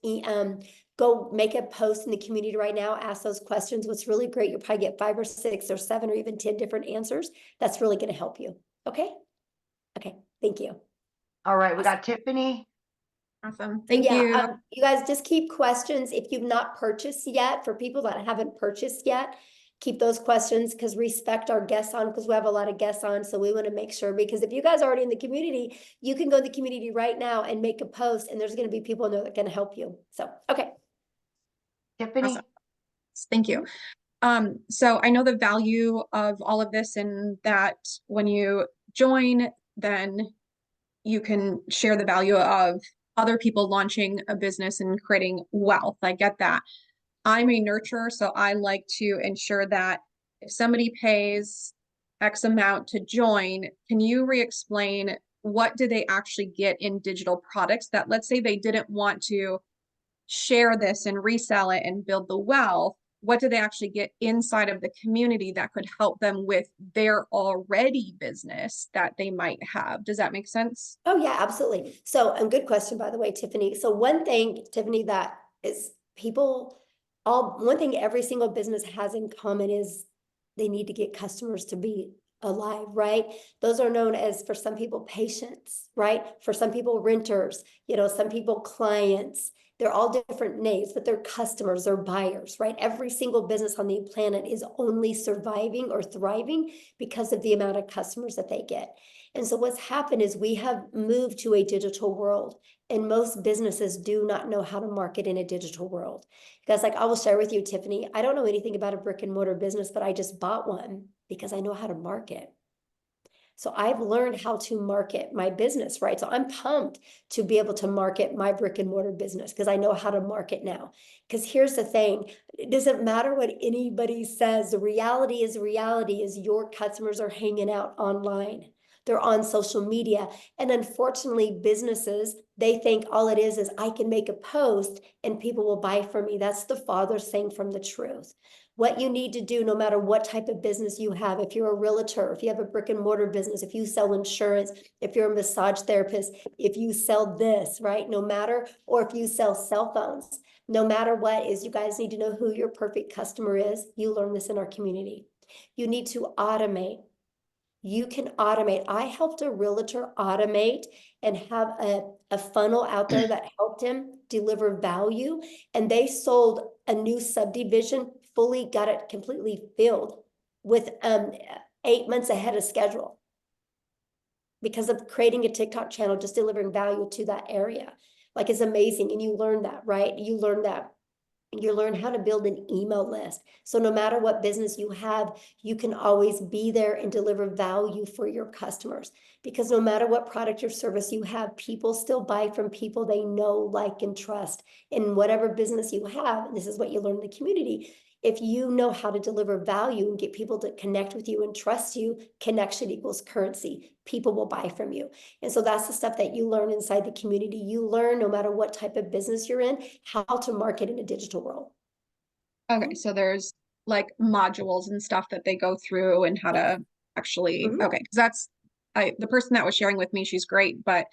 go make a post in the community right now, ask those questions. What's really great, you'll probably get 5 or 6 or 7 or even 10 different answers. That's really going to help you. Okay. Thank you. All right. We got Tiffany. awesome. Thank you. You guys just keep questions if you've not purchased yet. For people that haven't purchased yet, keep those questions, because respect our guests on, because we have a lot of guests on. So we want to make sure, because if you guys are already in the community, you can go to the community right now and make a post, and there's going to be people in there that can help you. So, okay. Tiffany. Awesome. Thank you. So I know the value of all of this, and that when you join, then you can share the value of other people launching a business and creating wealth. I get that. I'm a nurturer, so I like to ensure that if somebody pays X amount to join, can you re-explain what do they actually get in digital products that, let's say they didn't want to share this and resell it and build the wealth, what do they actually get inside of the community that could help them with their already business that they might have? Does that make sense? Oh yeah, absolutely. So, and good question, by the way, Tiffany. So one thing, Tiffany, that is one thing every single business has in common is they need to get customers to be alive, right? Those are known as, for some people, patients, right? For some people, renters, some people, clients. They're all different names, but they're customers, they're buyers, right? Every single business on the planet is only surviving or thriving because of the amount of customers that they get. And so what's happened is we have moved to a digital world, and most businesses do not know how to market in a digital world. Because like I will share with you, Tiffany, I don't know anything about a brick and mortar business, but I just bought one because I know how to market. So I've learned how to market my business, right? So I'm pumped to be able to market my brick and mortar business because I know how to market now. Because here's the thing, it doesn't matter what anybody says. The reality is your customers are hanging out online. They're on social media. And unfortunately, businesses, they think all it is I can make a post and people will buy from me. That's the farthest thing from the truth. What you need to do, no matter what type of business you have, if you're a realtor, if you have a brick and mortar business, if you sell insurance, if you're a massage therapist, if you sell this, right? No matter, or if you sell cell phones, no matter what is, you guys need to know who your perfect customer is. You learn this in our community. You need to automate. You can automate. I helped a realtor automate and have a funnel out there that helped him deliver value. And they sold a new subdivision, fully got it completely filled with 8 months ahead of schedule because of creating a TikTok channel, just delivering value to that area. Like, it's amazing. And you learn that, right? You learn how to build an email list. So no matter what business you have, you can always be there and deliver value for your customers. Because no matter what product or service you have, people still buy from people they know, like, and trust. In whatever business you have, and this is what you learn in the community, if you know how to deliver value and get people to connect with you and trust you, connection equals currency. People will buy from you. And so that's the stuff that you learn inside the community. You learn, no matter what type of business you're in, how to market in a digital world. Okay, so there's like modules and stuff that they go through and how to actually, okay, because that's the person that was sharing with me, she's great, but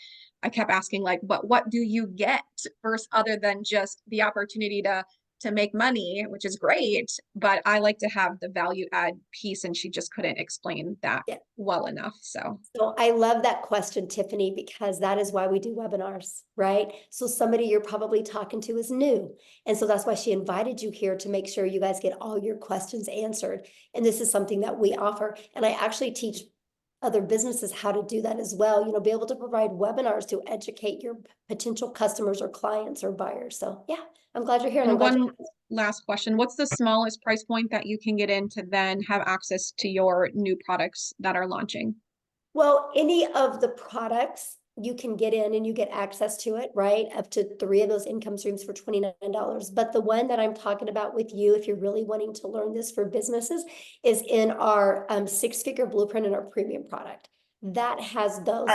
I kept asking like, but what do you get first, other than just the opportunity to make money, which is great, but I like to have the value add piece, and she just couldn't explain that well enough. So I love that question, Tiffany, because that is why we do webinars, right? So somebody you're probably talking to is new. And so that's why she invited you here, to make sure you guys get all your questions answered. And this is something that we offer. And I actually teach other businesses how to do that as well. Be able to provide webinars to educate your potential customers or clients or buyers. So yeah, I'm glad you're here. And one last question. What's the smallest price point that you can get in to then have access to your new products that are launching? Well, any of the products you can get in and you get access to it, right? Up to 3 of those income streams for $29. But the one that I'm talking about with you, if you're really wanting to learn this for businesses, is in our 6-figure blueprint in our premium product. That has those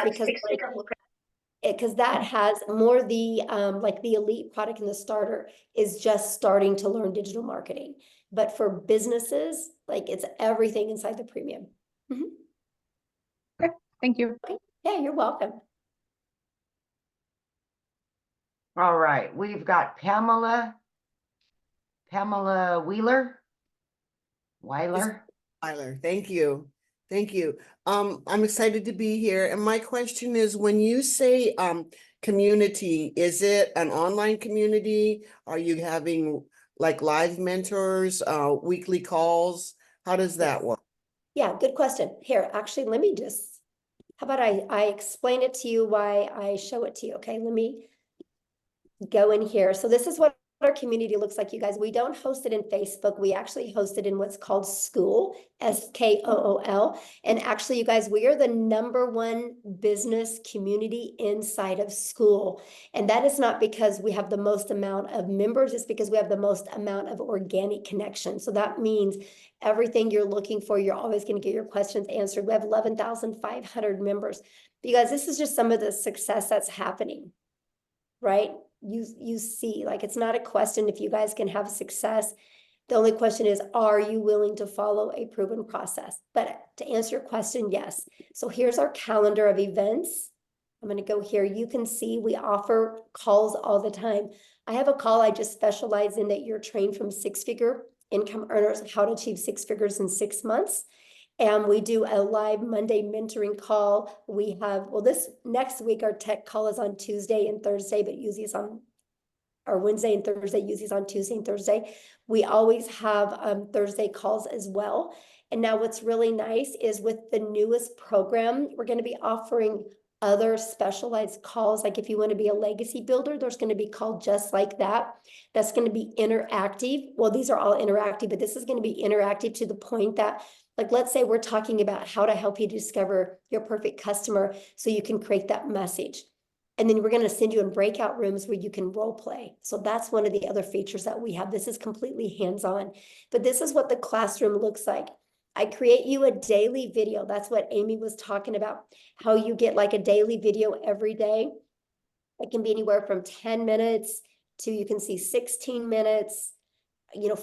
because that has more the like the elite product, and the starter is just starting to learn digital marketing. But for businesses, like, it's everything inside the premium. Okay, thank you. Okay. Yeah, you're welcome. All right, we've got Pamela Weiler. Thank you. Thank you. I'm excited to be here. And my question is, when you say community, is it an online community? Are you having like live mentors, weekly calls? How does that work? Yeah, good question. Here, actually, let me just, how about I explain it to you, why I show it to you. Okay, let me go in here. So this is what our community looks like, you guys. We don't host it in Facebook. We actually host it in what's called School, SKOOL. And actually, you guys, we are the #1 business community inside of School. And that is not because we have the most amount of members, it's because we have the most amount of organic connection. So that means everything you're looking for, you're always going to get your questions answered. We have 11,500 members. But you guys, this is just some of the success that's happening, right? You see, like, it's not a question if you guys can have success. The only question is, are you willing to follow a proven process? But to answer your question, yes. So here's our calendar of events. I'm going to go here. You can see we offer calls all the time. I have a call I just specialize in that you're trained from six-figure income earners, how to achieve 6 figures in 6 months. And we do a live Monday mentoring call. We have, well, this next week, our tech call is on Tuesday and Thursday, but usually it's on, or Wednesday and Thursday, usually it's on Tuesday and Thursday. We always have Thursday calls as well. And now what's really nice is with the newest program, we're going to be offering other specialized calls. Like if you want to be a legacy builder, there's going to be called just like that. That's going to be interactive. Well, these are all interactive, but this is going to be interactive to the point that, like, let's say we're talking about how to help you discover your perfect customer so you can create that message. And then we're going to send you in breakout rooms where you can role play. So that's one of the other features that we have. This is completely hands-on, but this is what the classroom looks like. I create you a daily video. That's what Amy was talking about, how you get like a daily video every day. It can be anywhere from 10 minutes to, you can see 16 minutes,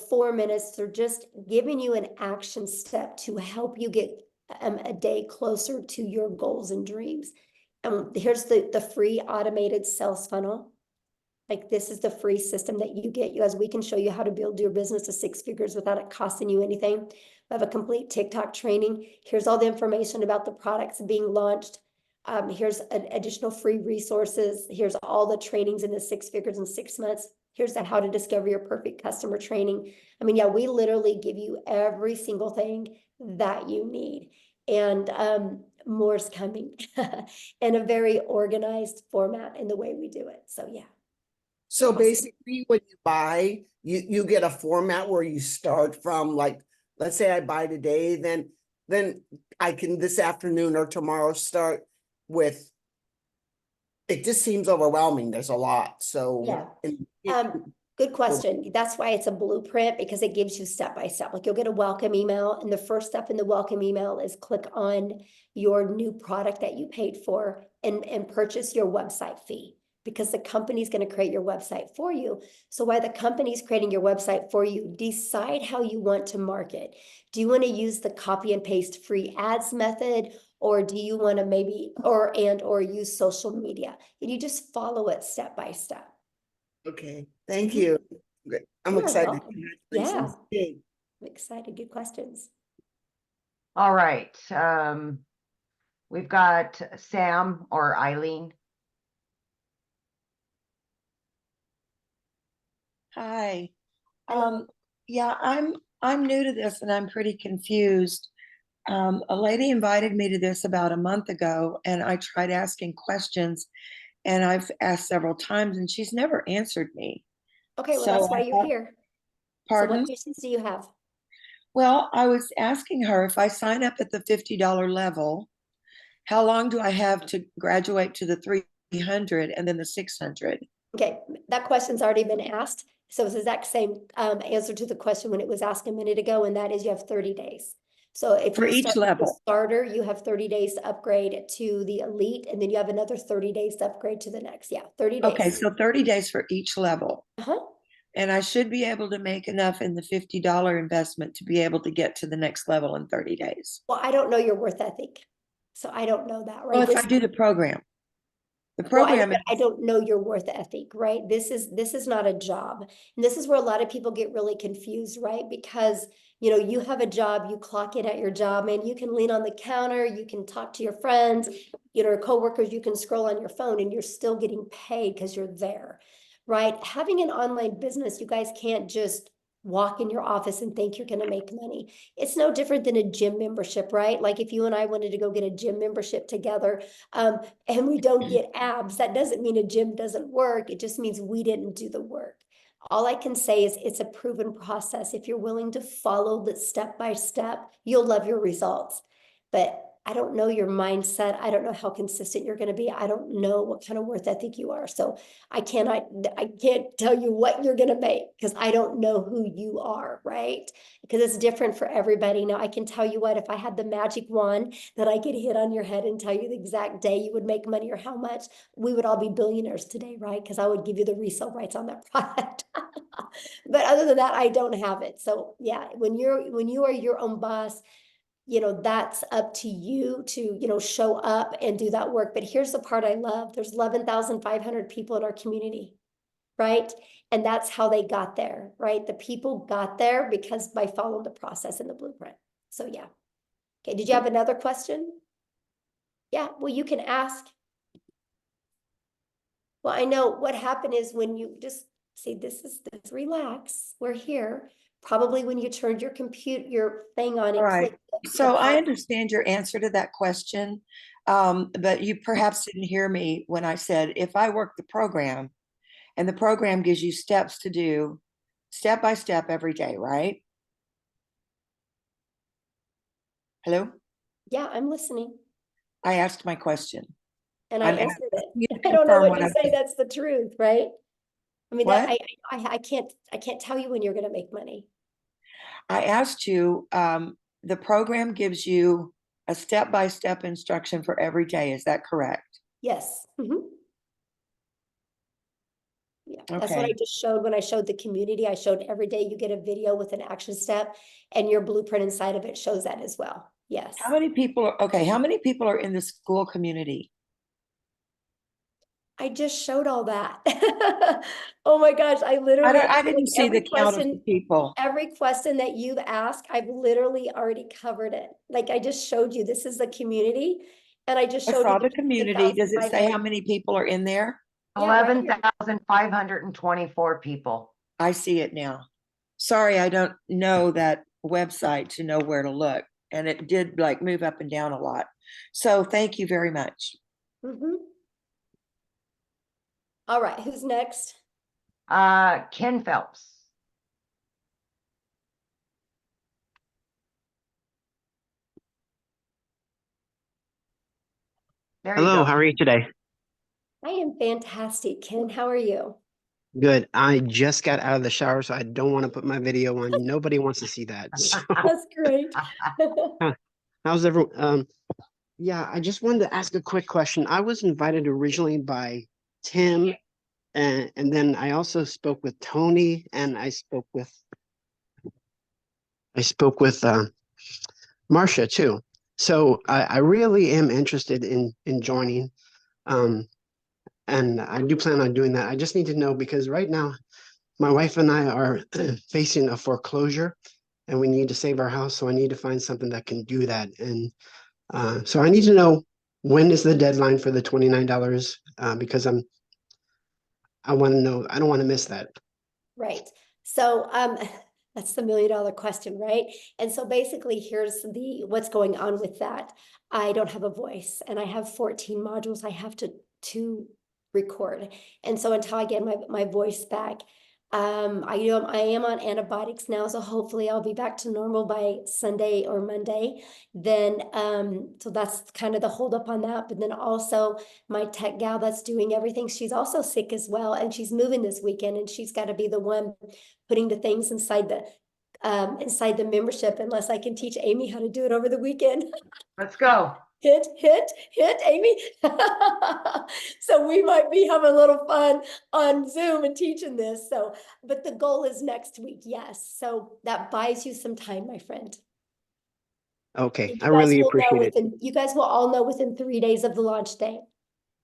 4 minutes. They're just giving you an action step to help you get a day closer to your goals and dreams. Here's the free automated sales funnel. Like, this is the free system that you get. You guys, we can show you how to build your business to 6 figures without it costing you anything. We have a complete TikTok training. Here's all the information about the products being launched. Here's additional free resources. Here's all the trainings in the 6 figures in 6 months. Here's the how to discover your perfect customer training. I mean, yeah, we literally give you every single thing that you need. And more's coming in a very organized format in the way we do it. So yeah. So Awesome. basically, when you buy, you get a format where you start from, like, let's say I buy today, then I can this afternoon or tomorrow start with. It just seems overwhelming. There's a lot. So yeah. Good question. That's why it's a blueprint, because it gives you step by step. Like, you'll get a welcome email, and the first step in the welcome email is click on your new product that you paid for and purchase your website fee, because the company's going to create your website for you. So while the company's creating your website for you, decide how you want to market. Do you want to use the copy and paste free ads method? Or do you want to maybe, or use social media? And you just follow it step by step. Okay, thank you. Great. I'm You're excited. welcome. Congratulations. Yeah. I'm excited. Good questions. All right. We've got Sam or Eileen. Hi. Hello. Yeah, I'm new to this and I'm pretty confused. A lady invited me to this about a month ago, and I tried asking questions, and I've asked several times, and she's never answered me. Okay, well, So that's why I you're thought- here. Pardon? So what questions do you have? Well, I was asking her, if I sign up at the $50 level, how long do I have to graduate to the 300 and then the 600? Okay, that question's already been asked. So it's the exact same answer to the question when it was asked a minute ago, and that is you have 30 days. So if For you each start with the level. starter, you have 30 days to upgrade to the elite, and then you have another 30 days to upgrade to the next. Yeah, 30 days. Okay, so 30 days for each level. Uh-huh. And I should be able to make enough in the $50 investment to be able to get to the next level in 30 days. Well, I don't know your worth ethic, so I don't know that, right? Well, if I do the program. The Well, program I don't know your worth ethic, right? This is not a job. And this is where a lot of people get really confused, right? Because, you have a job, you clock in at your job, and you can lean on the counter, you can talk to your friends, coworkers, you can scroll on your phone, and you're still getting paid because you're there, right? Having an online business, you guys can't just walk in your office and think you're going to make money. It's no different than a gym membership, right? Like, if you and I wanted to go get a gym membership together, and we don't get abs, that doesn't mean a gym doesn't work. It just means we didn't do the work. All I can say is it's a proven process. If you're willing to follow the step by step, you'll love your results. But I don't know your mindset. I don't know how consistent you're going to be. I don't know what kind of worth ethic you are. So I can't tell you what you're going to make because I don't know who you are, right? Because it's different for everybody. Now I can tell you what, if I had the magic wand that I could hit on your head and tell you the exact day you would make money or how much, we would all be billionaires today, right? Because I would give you the resale rights on that product. But other than that, I don't have it. So yeah, when you are your own boss, that's up to you to, show up and do that work. But here's the part I love. There's 11,500 people in our community, right? And that's how they got there, right? The people got there because by following the process and the blueprint. So yeah. Okay, did you have another question? Yeah, well, you can ask. Well, I know what happened is when you just see, this, relax, we're here. Probably when you turned your thing on, it All right. clicked. So I understand your answer to that question, but you perhaps didn't hear me when I said, if I work the program and the program gives you steps to do step by step every day, right? Hello? Yeah, I'm listening. I asked my question. And I I'm answered asking you it. to I don't know confirm what to I say. said. That's the truth, right? I mean, What? I can't tell you when you're going to make money. I asked you, the program gives you a step-by-step instruction for every day. Is that correct? Yes. Yeah, that's what I Okay. just showed when I showed the community. I showed every day you get a video with an action step, and your blueprint inside of it shows that as well. Yes. How many people are in the school community? I just showed all that. Oh my gosh, I literally I didn't see the count of the people. every question that you've asked, I've literally already covered it. Like I just showed you, this is the community, and I just I showed saw you the community. Does it say how 11,500. many people are in there? Yeah, right here. 11,524 people. I see it now. Sorry, I don't know that website to know where to look. And it did like move up and down a lot. So thank you very much. All right, who's next? Ken Phelps. There you Hello, go. how are you today? I am fantastic, Ken. How are you? Good. I just got out of the shower, so I don't want to put my video on. Nobody wants to see that. So, That's great. how's everyone? Yeah, I just wanted to ask a quick question. I was invited originally by Tim, and then I also spoke with Tony, and I spoke with Marcia too. So I really am interested in joining. And I do plan on doing that. I just need to know because right now my wife and I are facing a foreclosure and we need to save our house. So I need to find something that can do that. And so I need to know when is the deadline for the $29 because I want to know, I don't want to miss that. Right. So that's the $1 million question, right? And so basically here's what's going on with that. I don't have a voice and I have 14 modules I have to record. And so until I get my voice back, I am on antibiotics now, so hopefully I'll be back to normal by Sunday or Monday. Then so that's kind of the holdup on that. But then also my tech gal that's doing everything, she's also sick as well, and she's moving this weekend, and she's got to be the one putting the things inside the membership, unless I can teach Amy how to do it over the weekend. Let's go. Hit, Amy. So we might be having a little fun on Zoom and teaching this. So, but the goal is next week. Yes. So that buys you some time, my friend. Okay. I really appreciate it. You guys will all know within 3 days of the launch day.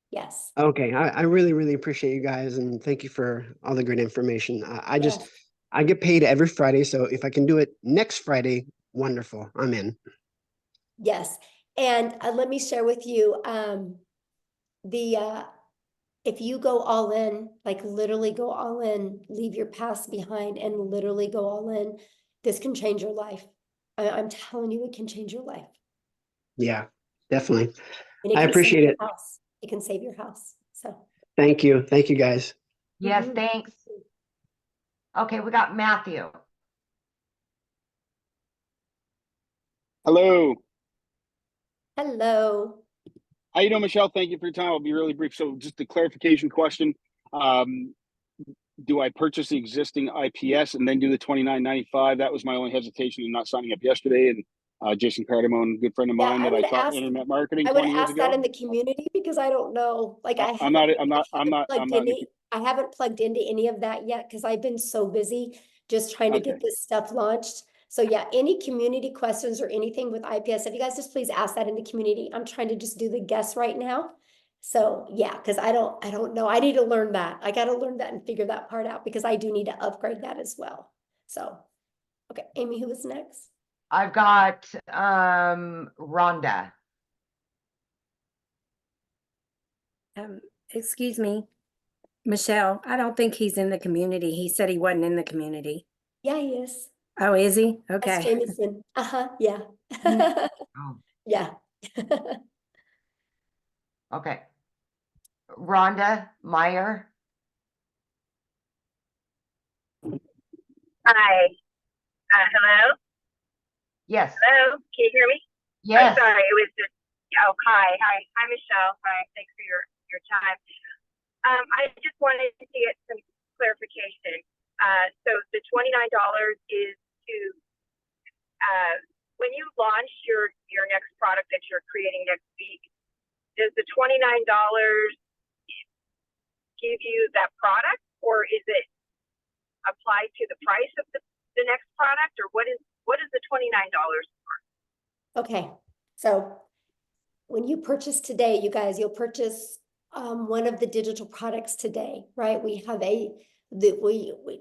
Yes. Okay. I really, really appreciate you guys. And thank you for all the great information. I get paid every Friday. So if I can do it next Friday, wonderful. I'm in. Yes. And let me share with you if you go all in, like literally go all in, leave your past behind and literally go all in, this can change your life. I'm telling you, it can change your life. Yeah, definitely. And I appreciate it. It can save your house. So Thank you. Thank you guys. Yes, thanks. Okay, we got Matthew. Hello. Hello. How you doing, Michelle? Thank you for your time. I'll be really brief. So just a clarification question. Do I purchase the existing IPS and then do the $29.95? That was my only hesitation in not signing up yesterday. And Jason Cardamone, good friend of Yeah, mine that I taught internet marketing I would 20 years ask that ago. in the community because I don't know. Like I I'm haven't, not I haven't plugged in the, I haven't plugged into any of that yet because I've been so busy just trying to okay. get this stuff launched. So yeah, any community questions or anything with IPS, if you guys just please ask that in the community. I'm trying to just do the guess right now. So yeah, because I don't know. I need to learn that. I got to learn that and figure that part out because I do need to upgrade that as well. So, okay, Amy, who was next? I've got Rhonda. Excuse me, Michelle, I don't think he's in the community. He said he wasn't in the community. Yeah, he is. Oh, is he? That's Okay. Jameson. Yeah. Oh, Yeah. okay. Rhonda Meyer. Hi. Hello? Yes. Hello? Can you hear me? Yes. Oh, sorry, it was just, oh, hi. Hi, Michelle. Hi, thanks for your time. I just wanted to get some clarification. So the $29 is to, when you launch your next product that you're creating next week, does the $29 give you that product, or is it applied to the price of the next product, or what is the $29 for? Okay, so when you purchase today, you guys, you'll purchase one of the digital products today, right? We have we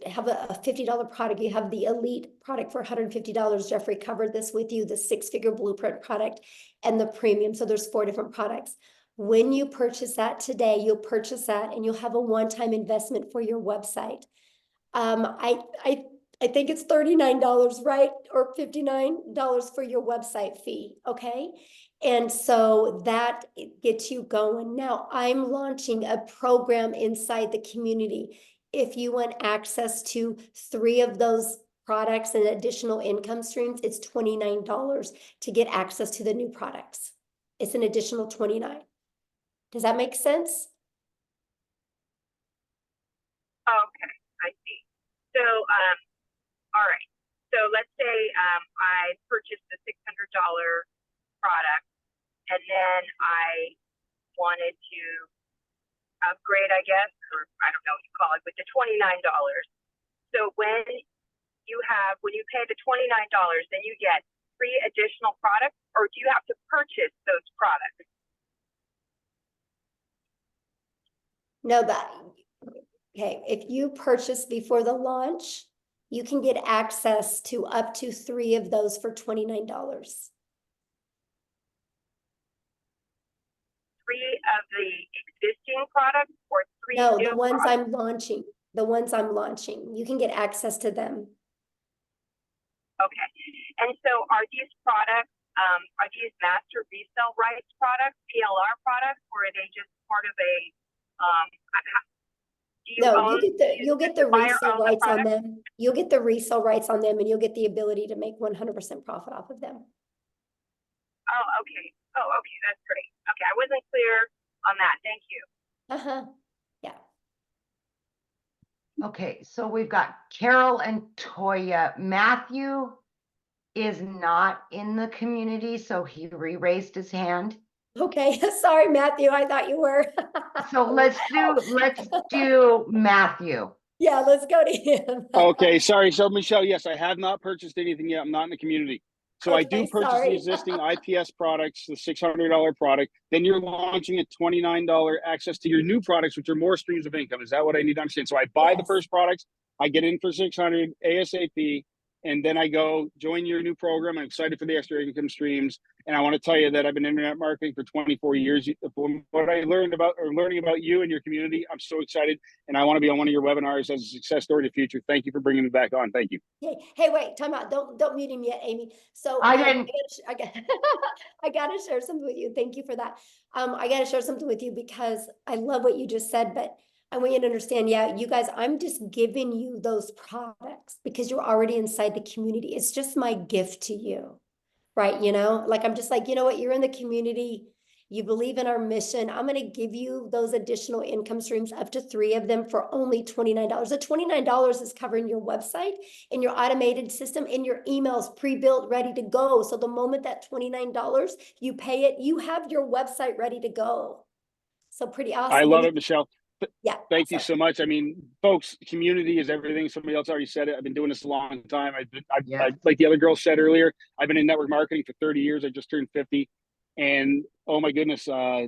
have a $50 product. You have the elite product for $150. Jeffrey covered this with you, the 6-figure blueprint product and the premium. So there's 4 different products. When you purchase that today, you'll purchase that and you'll have a one-time investment for your website. I think it's $39, right? Or $59 for your website fee, okay? And so that gets you going. Now I'm launching a program inside the community. If you want access to 3 of those products and additional income streams, it's $29 to get access to the new products. It's an additional $29. Does that make sense? Okay, I see. So, all right. So let's say I purchased the $600 product, and then I wanted to upgrade, I guess, or I don't know what you call it, with the $29. So when you pay the $29, then you get 3 additional products, or do you have to purchase those products? No, okay, if you purchase before the launch, you can get access to up to 3 of those for $29. 3 of the existing products, or 3 No, new the ones products? I'm launching. The ones I'm launching. You can get access to them. Okay. And so are these products, are these master resale rights products, PLR products, or are they just part of a, do you No, own, you'll get the buyer resale own the rights on product? them. You'll get the resale rights on them and you'll get the ability to make 100% profit off of them. Oh, okay. Oh, okay. That's great. Okay. I wasn't clear on that. Thank you. Uh-huh. Yeah. Okay, so we've got Carol and Toya. Matthew is not in the community, so he re-raised his hand. Okay. Sorry, Matthew. I thought you were. So let's do Matthew. Yeah, let's go to him. Okay, sorry. So Michelle, yes, I have not purchased anything yet. I'm not in the community. So I do Okay, purchase the sorry. existing IPS products, the $600 product. Then you're launching a $29 access to your new products, which are more streams of income. Is that what I need to understand? So I buy the Yes. first products, I get in for 600 ASAP, and then I go join your new program. I'm excited for the extra income streams. And I want to tell you that I've been internet marketing for 24 years. From what I learned about or learning about you and your community, I'm so excited. And I want to be on one of your webinars as a success story to the future. Thank you for bringing me back on. Thank you. Hey, wait, time out. Don't mute him yet, Amy. So I didn't. I gotta share something with you. Thank you for that. I gotta share something with you because I love what you just said, but I want you to understand, yeah, you guys, I'm just giving you those products because you're already inside the community. It's just my gift to you, right? You know, like I'm just like, you know what, you're in the community, you believe in our mission. I'm going to give you those additional income streams, up to 3 of them for only $29. The $29 is covering your website and your automated system and your emails pre-built, ready to go. So the moment that $29, you pay it, you have your website ready to go. So pretty awesome. I love it, Michelle. Yeah. Thank you so much. I mean, folks, community is everything. Somebody else already said it. I've been doing this a long time. I like the other girl said earlier, I've been in network marketing for 30 years. I just turned 50. And oh my goodness,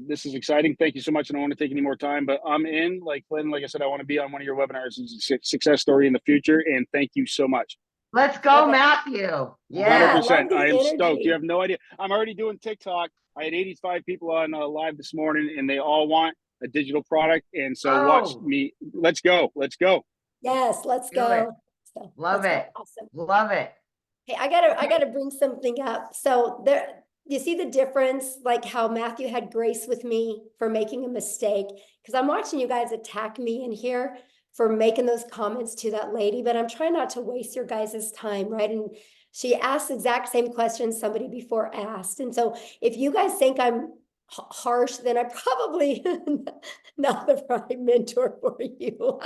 this is exciting. Thank you so much. And I don't want to take any more time, but I'm in. Like Lynn, like I said, I want to be on one of your webinars as a success story in the future. And thank you so much. Let's go, Matthew. Yeah, 100%. I am stoked. energy. You have no idea. I'm already doing TikTok. I had 85 people on live this morning, and they all want a digital product. And so watch me. Let's go. Let's go. Yes, let's Do it. go. So, Love let's go. it. Awesome. Love it. Hey, I gotta bring something up. So there, you see the difference, like how Matthew had grace with me for making a mistake, because I'm watching you guys attack me in here for making those comments to that lady, but I'm trying not to waste your guys' time, right? And she asked the exact same question somebody before asked. And so if you guys think I'm harsh, then I probably not the right mentor for you.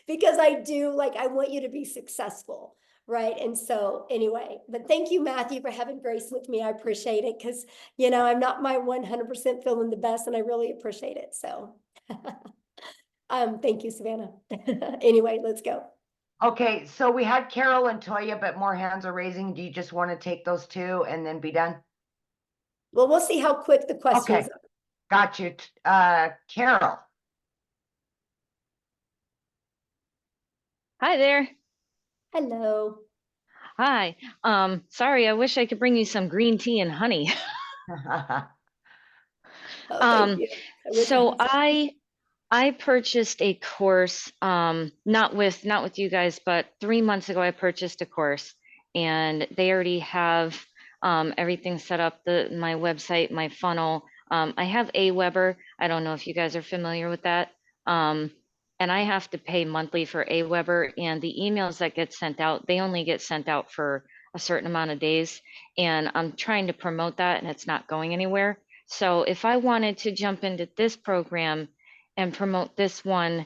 Because I do, like, I want you to be successful, right? And so anyway, but thank you, Matthew, for having grace with me. I appreciate it, because, you know, I'm not my 100% feeling the best, and I really appreciate it. So thank you, Savannah. Anyway, let's go. Okay, so we had Carol and Toya, but more hands are raising. Do you just want to take those 2 and then be done? Well, we'll see how quick the questions Okay, got you. Carol. Hi there. Hello. Hi. Sorry, I wish I could bring you some green tea and honey. Oh, thank you. So I purchased a course, not with you guys, but 3 months ago I purchased a course, and they already have everything set up, my website, my funnel. I have Aweber. I don't know if you guys are familiar with that. And I have to pay monthly for Aweber, and the emails that get sent out, they only get sent out for a certain amount of days. And I'm trying to promote that, and it's not going anywhere. So if I wanted to jump into this program and promote this one,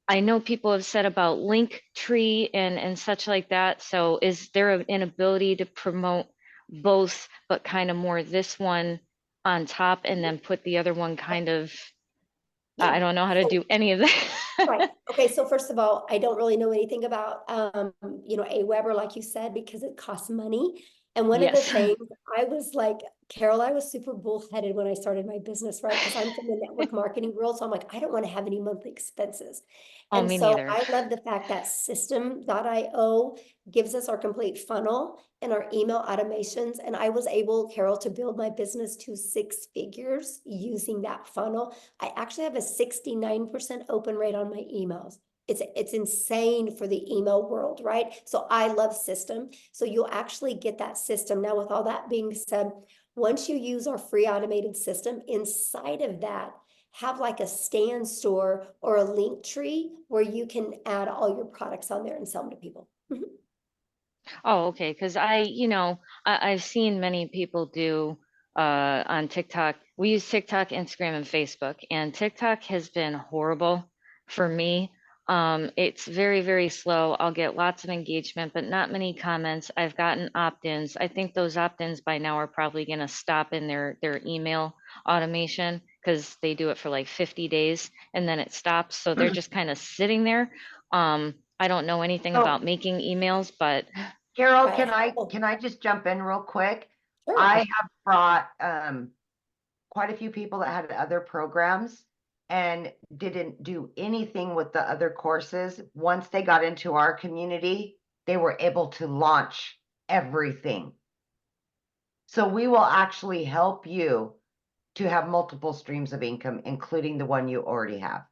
I know people have said about Linktree and such like that. So is there an ability to promote both, but kind of more this one on top, and then put the other one kind of, I don't know how to do any of that. Right. Okay. So first of all, I don't really know anything about, you know, Aweber, like you said, because it costs money. And one of the Yes. things I was like, Carol, I was super bullheaded when I started my business, right? Because I'm from the network marketing world. So I'm like, I don't want to have any monthly expenses. Oh, And me so neither. I love the fact that system.io gives us our complete funnel and our email automations. And I was able, Carol, to build my business to 6 figures using that funnel. I actually have a 69% open rate on my emails. It's insane for the email world, right? So I love system. So you'll actually get that system. Now, with all that being said, once you use our free automated system, inside of that, have like a stand store or a link tree where you can add all your products on there and sell them to people. Oh, okay. Because I've seen many people do on TikTok. We use TikTok, Instagram, and Facebook, and TikTok has been horrible for me. It's very, very slow. I'll get lots of engagement, but not many comments. I've gotten opt-ins. I think those opt-ins by now are probably going to stop in their email automation, because they do it for like 50 days and then it stops. So they're just kind of sitting there. I don't know anything So- about making emails, but Carol, Right. can I just jump in real quick? Sure. I have brought quite a few people that had other programs and didn't do anything with the other courses. Once they got into our community, they were able to launch everything. So we will actually help you to have multiple streams of income, including the one you already have.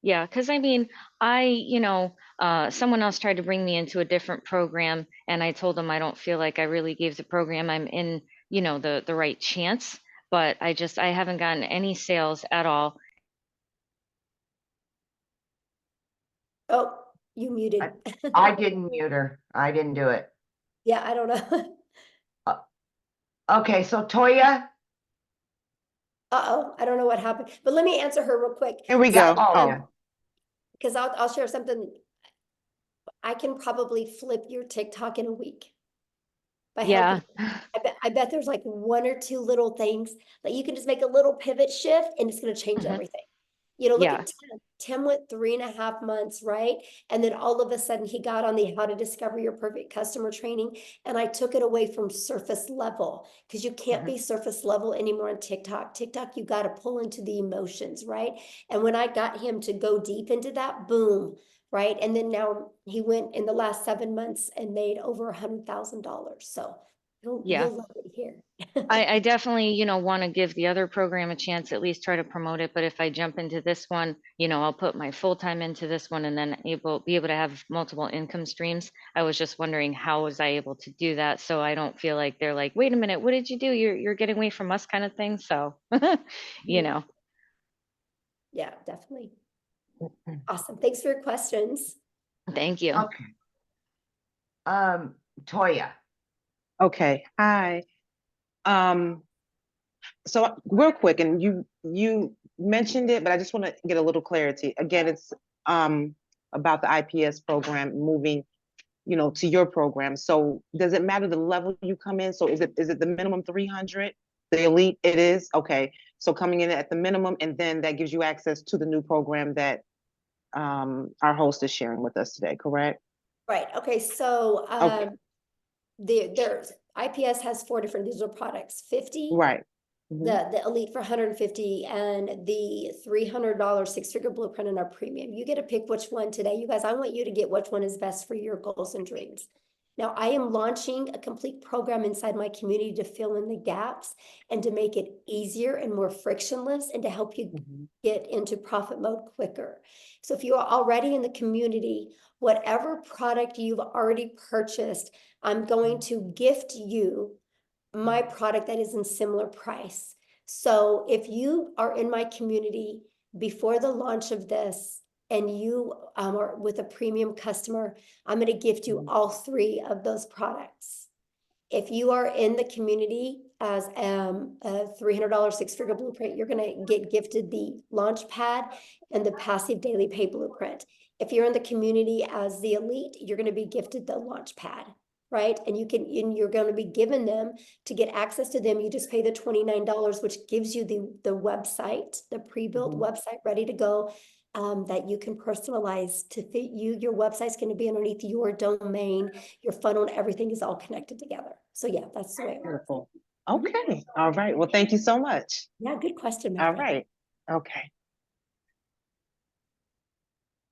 yeah, because I mean, someone else tried to bring me into a different program, and I told them I don't feel like I really gave the program I'm in, the right chance. But I haven't gotten any sales at all. You muted. I didn't mute her. I didn't do it. Yeah, I don't know. Okay, so Toya. Uh-oh, I don't know what happened, but let me answer her real quick. Here we So, go. Oh, because I'll share something. I can probably flip your TikTok in a week by Yeah. helping. I bet there's like one or two little things that you can just make a little pivot shift and it's going to change Mhm. everything. You know, look Yeah. at Tim. Tim went 3.5 months, right? And then all of a sudden he got on the How to Discover Your Perfect Customer training. And I took it away from surface level because you can't be surface level anymore on TikTok. TikTok, you got to pull into the emotions, right? And when I got him to go deep into that, boom, right? And then now he went in the last 7 months and made over $100,000. So Yeah. you'll love it here. I definitely, want to give the other program a chance, at least try to promote it. But if I jump into this one, I'll put my full time into this one and then be able to have multiple income streams. I was just wondering, how was I able to do that? So I don't feel like they're like, wait a minute, what did you do? You're getting away from us kind of thing. So, Yeah, definitely. Awesome. Thanks for your questions. Thank you. Okay. Toya. Okay. Hi. So real quick, and you mentioned it, but I just want to get a little clarity. Again, it's about the IPS program moving, to your program. So does it matter the level you come in? So is it the minimum 300? The elite it is? Okay. So coming in at the minimum, and then that gives you access to the new program that our host is sharing with us today, correct? Right. Okay. So Okay. there's IPS has 4 different digital products, 50, Right. Mhm. the elite for 150, and the $300 6-figure blueprint in our premium. You get to pick which one today. You guys, I want you to get which one is best for your goals and dreams. Now, I am launching a complete program inside my community to fill in the gaps and to make it easier and more frictionless and to help you get into profit mode quicker. So if you are already in the community, whatever product you've already purchased, I'm going to gift you my product that is in similar price. So if you are in my community before the launch of this and you are with a premium customer, I'm going to gift you all 3 of those products. If you are in the community as a $300 6-figure blueprint, you're going to get gifted the launch pad and the passive daily pay blueprint. If you're in the community as the elite, you're going to be gifted the launch pad, right? And you're going to be given them. To get access to them, you just pay the $29, which gives you the website, the pre-built website ready to go. That you can personalize to fit you. Your website's going to be underneath your domain, your funnel, and everything is all connected together. So yeah, that's the way it works. Beautiful. Okay. All right. Well, thank you so much. Yeah, good question, my All friend. right. Okay.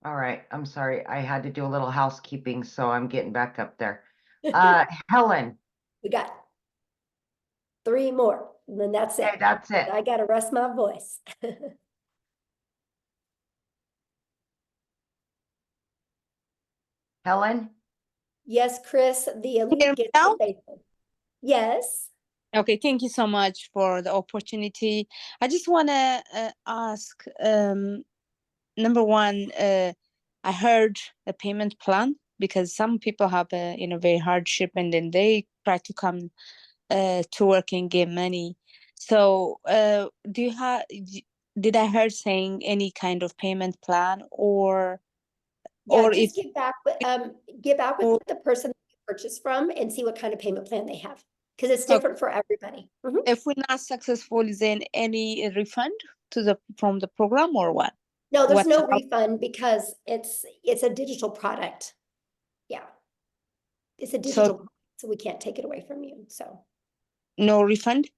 All right. I'm sorry. I had to do a little housekeeping, so I'm getting back up there. Helen. We got 3 more, and then that's it. Okay, that's it. I got to rest my voice. Helen? Yes, Chris, the elite Hear me gets now? what they said. Yes. Okay, thank you so much for the opportunity. I just want to ask, number one, I heard a payment plan because some people have a very hardship and then they try to come to work and get money. So do you have? Did I heard saying any kind of payment plan or Yeah, if just get back with the person you purchased from and see what kind of payment plan they have, because it's different for everybody. if we're not successful, is there any refund from the program or what? No, there's no How- refund because it's a digital product. Yeah. It's a So digital product, so we can't take it away from you. So no refund?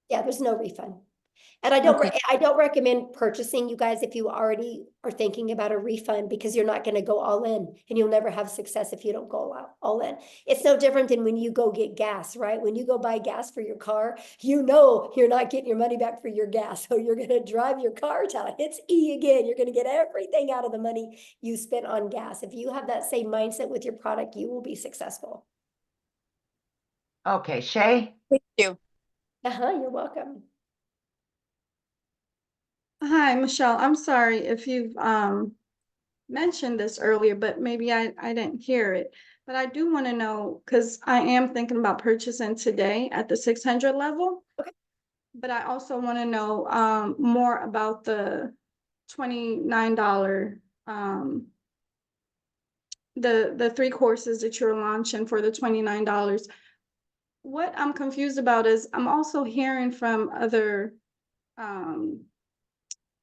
yeah, there's no refund. And I don't recommend purchasing, you guys, if you already are thinking about a refund, because you're not going to go all in and you'll never have success if you don't go all in. It's no different than when you go get gas, right? When you go buy gas for your car, you're not getting your money back for your gas. So you're going to drive your car till it hits E again. You're going to get everything out of the money you spent on gas. If you have that same mindset with your product, you will be successful. Okay, Shay? Thank you. You're welcome. Hi, Michelle. I'm sorry if you've mentioned this earlier, but maybe I didn't hear it. But I do want to know, because I am thinking about purchasing today at the 600 level. Okay. But I also want to know more about the $29 the 3 courses that you're launching for the $29. What I'm confused about is I'm also hearing from other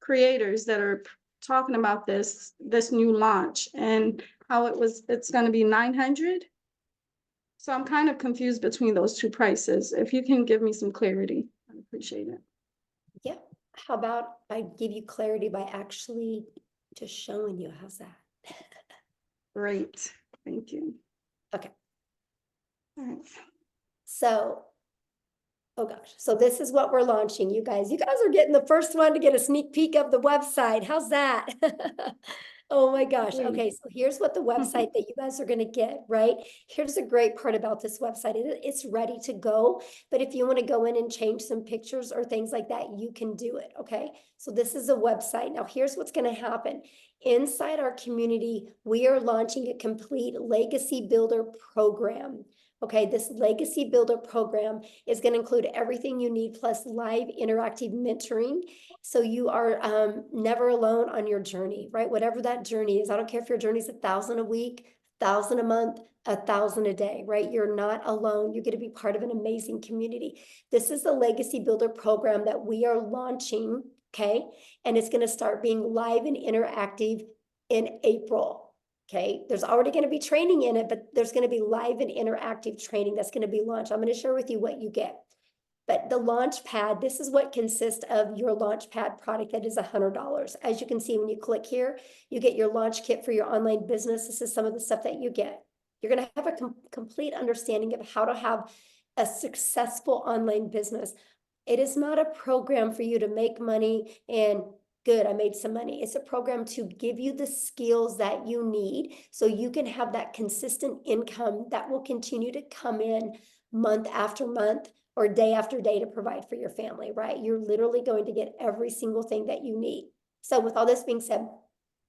creators that are talking about this new launch and how it's going to be 900. So I'm kind of confused between those two prices. If you can give me some clarity, I'd appreciate it. Yeah. How about I give you clarity by actually just showing you? How's that? Great. Thank you. Okay. All right. So, oh gosh. So this is what we're launching, you guys. You guys are getting the first one to get a sneak peek of the website. How's that? Oh my gosh. Okay, so here's what the website that you guys are going to get, right? Here's a great part about this website. It's ready to go, but if you want to go in and change some pictures or things like that, you can do it, okay? So this is a website. Now here's what's going to happen. Inside our community, we are launching a complete legacy builder program. Okay, this legacy builder program is going to include everything you need plus live interactive mentoring. So you are never alone on your journey, right? Whatever that journey is. I don't care if your journey is 1,000 a week, 1,000 a month, 1,000 a day, right? You're not alone. You're going to be part of an amazing community. This is the legacy builder program that we are launching, okay? And it's going to start being live and interactive in April. Okay, there's already going to be training in it, but there's going to be live and interactive training that's going to be launched. I'm going to share with you what you get. But the launch pad, this is what consists of your launch pad product that is $100. As you can see, when you click here, you get your launch kit for your online business. This is some of the stuff that you get. You're going to have a complete understanding of how to have a successful online business. It is not a program for you to make money and good, I made some money. It's a program to give you the skills that you need so you can have that consistent income that will continue to come in month after month or day after day to provide for your family, right? You're literally going to get every single thing that you need. So with all this being said,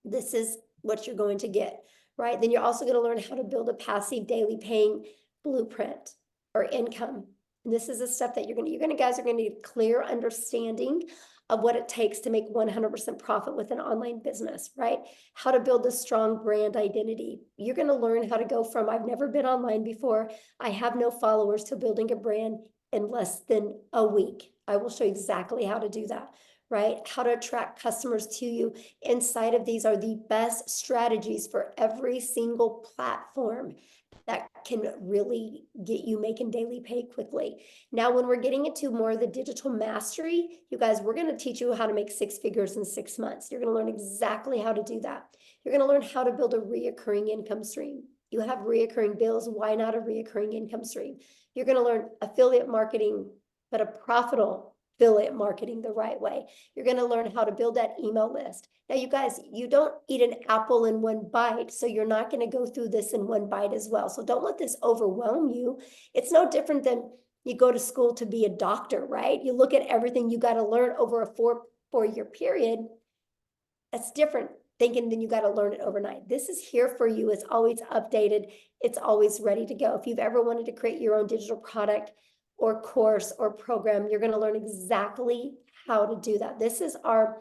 this is what you're going to get, right? Then you're also going to learn how to build a passive daily paying blueprint or income. And this is the stuff that you guys are going to need clear understanding of what it takes to make 100% profit with an online business, right? How to build a strong brand identity. You're going to learn how to go from I've never been online before, I have no followers, to building a brand in less than a week. I will show you exactly how to do that, right? How to attract customers to you. Inside of these are the best strategies for every single platform that can really get you making daily pay quickly. Now, when we're getting into more of the digital mastery, you guys, we're going to teach you how to make 6 figures in 6 months. You're going to learn exactly how to do that. You're going to learn how to build a reoccurring income stream. You have reoccurring bills. Why not a reoccurring income stream? You're going to learn affiliate marketing, but a profitable affiliate marketing the right way. You're going to learn how to build that email list. Now, you guys, you don't eat an apple in one bite, so you're not going to go through this in one bite as well. So don't let this overwhelm you. It's no different than you go to school to be a doctor, right? You look at everything you got to learn over a four-year period. That's different thinking than you got to learn it overnight. This is here for you. It's always updated. It's always ready to go. If you've ever wanted to create your own digital product or course or program, you're going to learn exactly how to do that. This is our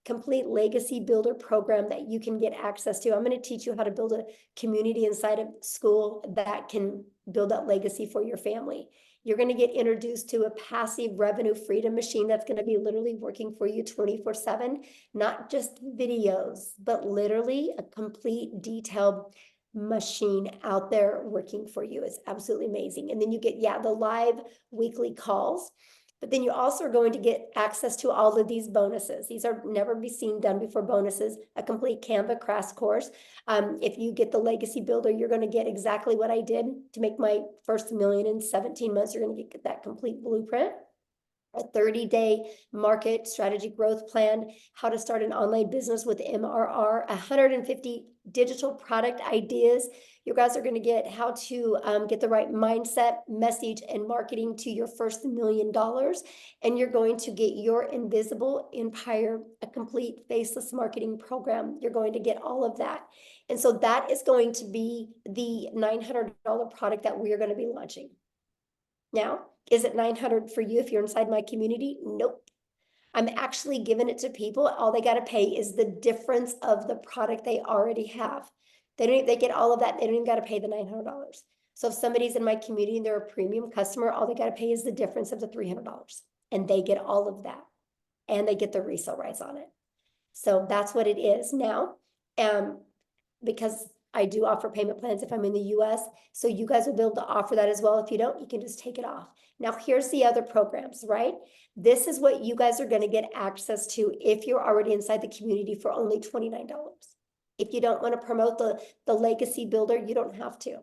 complete legacy builder program that you can get access to. I'm going to teach you how to build a community inside of school that can build that legacy for your family. You're going to get introduced to a passive revenue freedom machine that's going to be literally working for you 24/7, not just videos, but literally a complete detailed machine out there working for you. It's absolutely amazing. And then you get, the live weekly calls, but then you also are going to get access to all of these bonuses. These are never be seen done before bonuses, a complete Canva crash course. If you get the legacy builder, you're going to get exactly what I did to make my first $1 million in 17 months. You're going to get that complete blueprint. a 30-day market strategy growth plan, how to start an online business with MRR, 150 digital product ideas. You guys are going to get how to get the right mindset, message, and marketing to your first $1 million. And you're going to get your invisible empire, a complete faceless marketing program. You're going to get all of that. And so that is going to be the $900 product that we are going to be launching. Now, is it $900 for you if you're inside my community? Nope. I'm actually giving it to people. All they got to pay is the difference of the product they already have. They get all of that. They don't even got to pay the $900. So if somebody's in my community and they're a premium customer, all they got to pay is the difference of the $300. And they get all of that. And they get the resale rights on it. So that's what it is now. Because I do offer payment plans if I'm in the US. So you guys will be able to offer that as well. If you don't, you can just take it off. Now, here's the other programs, right? This is what you guys are going to get access to if you're already inside the community for only $29. If you don't want to promote the legacy builder, you don't have to,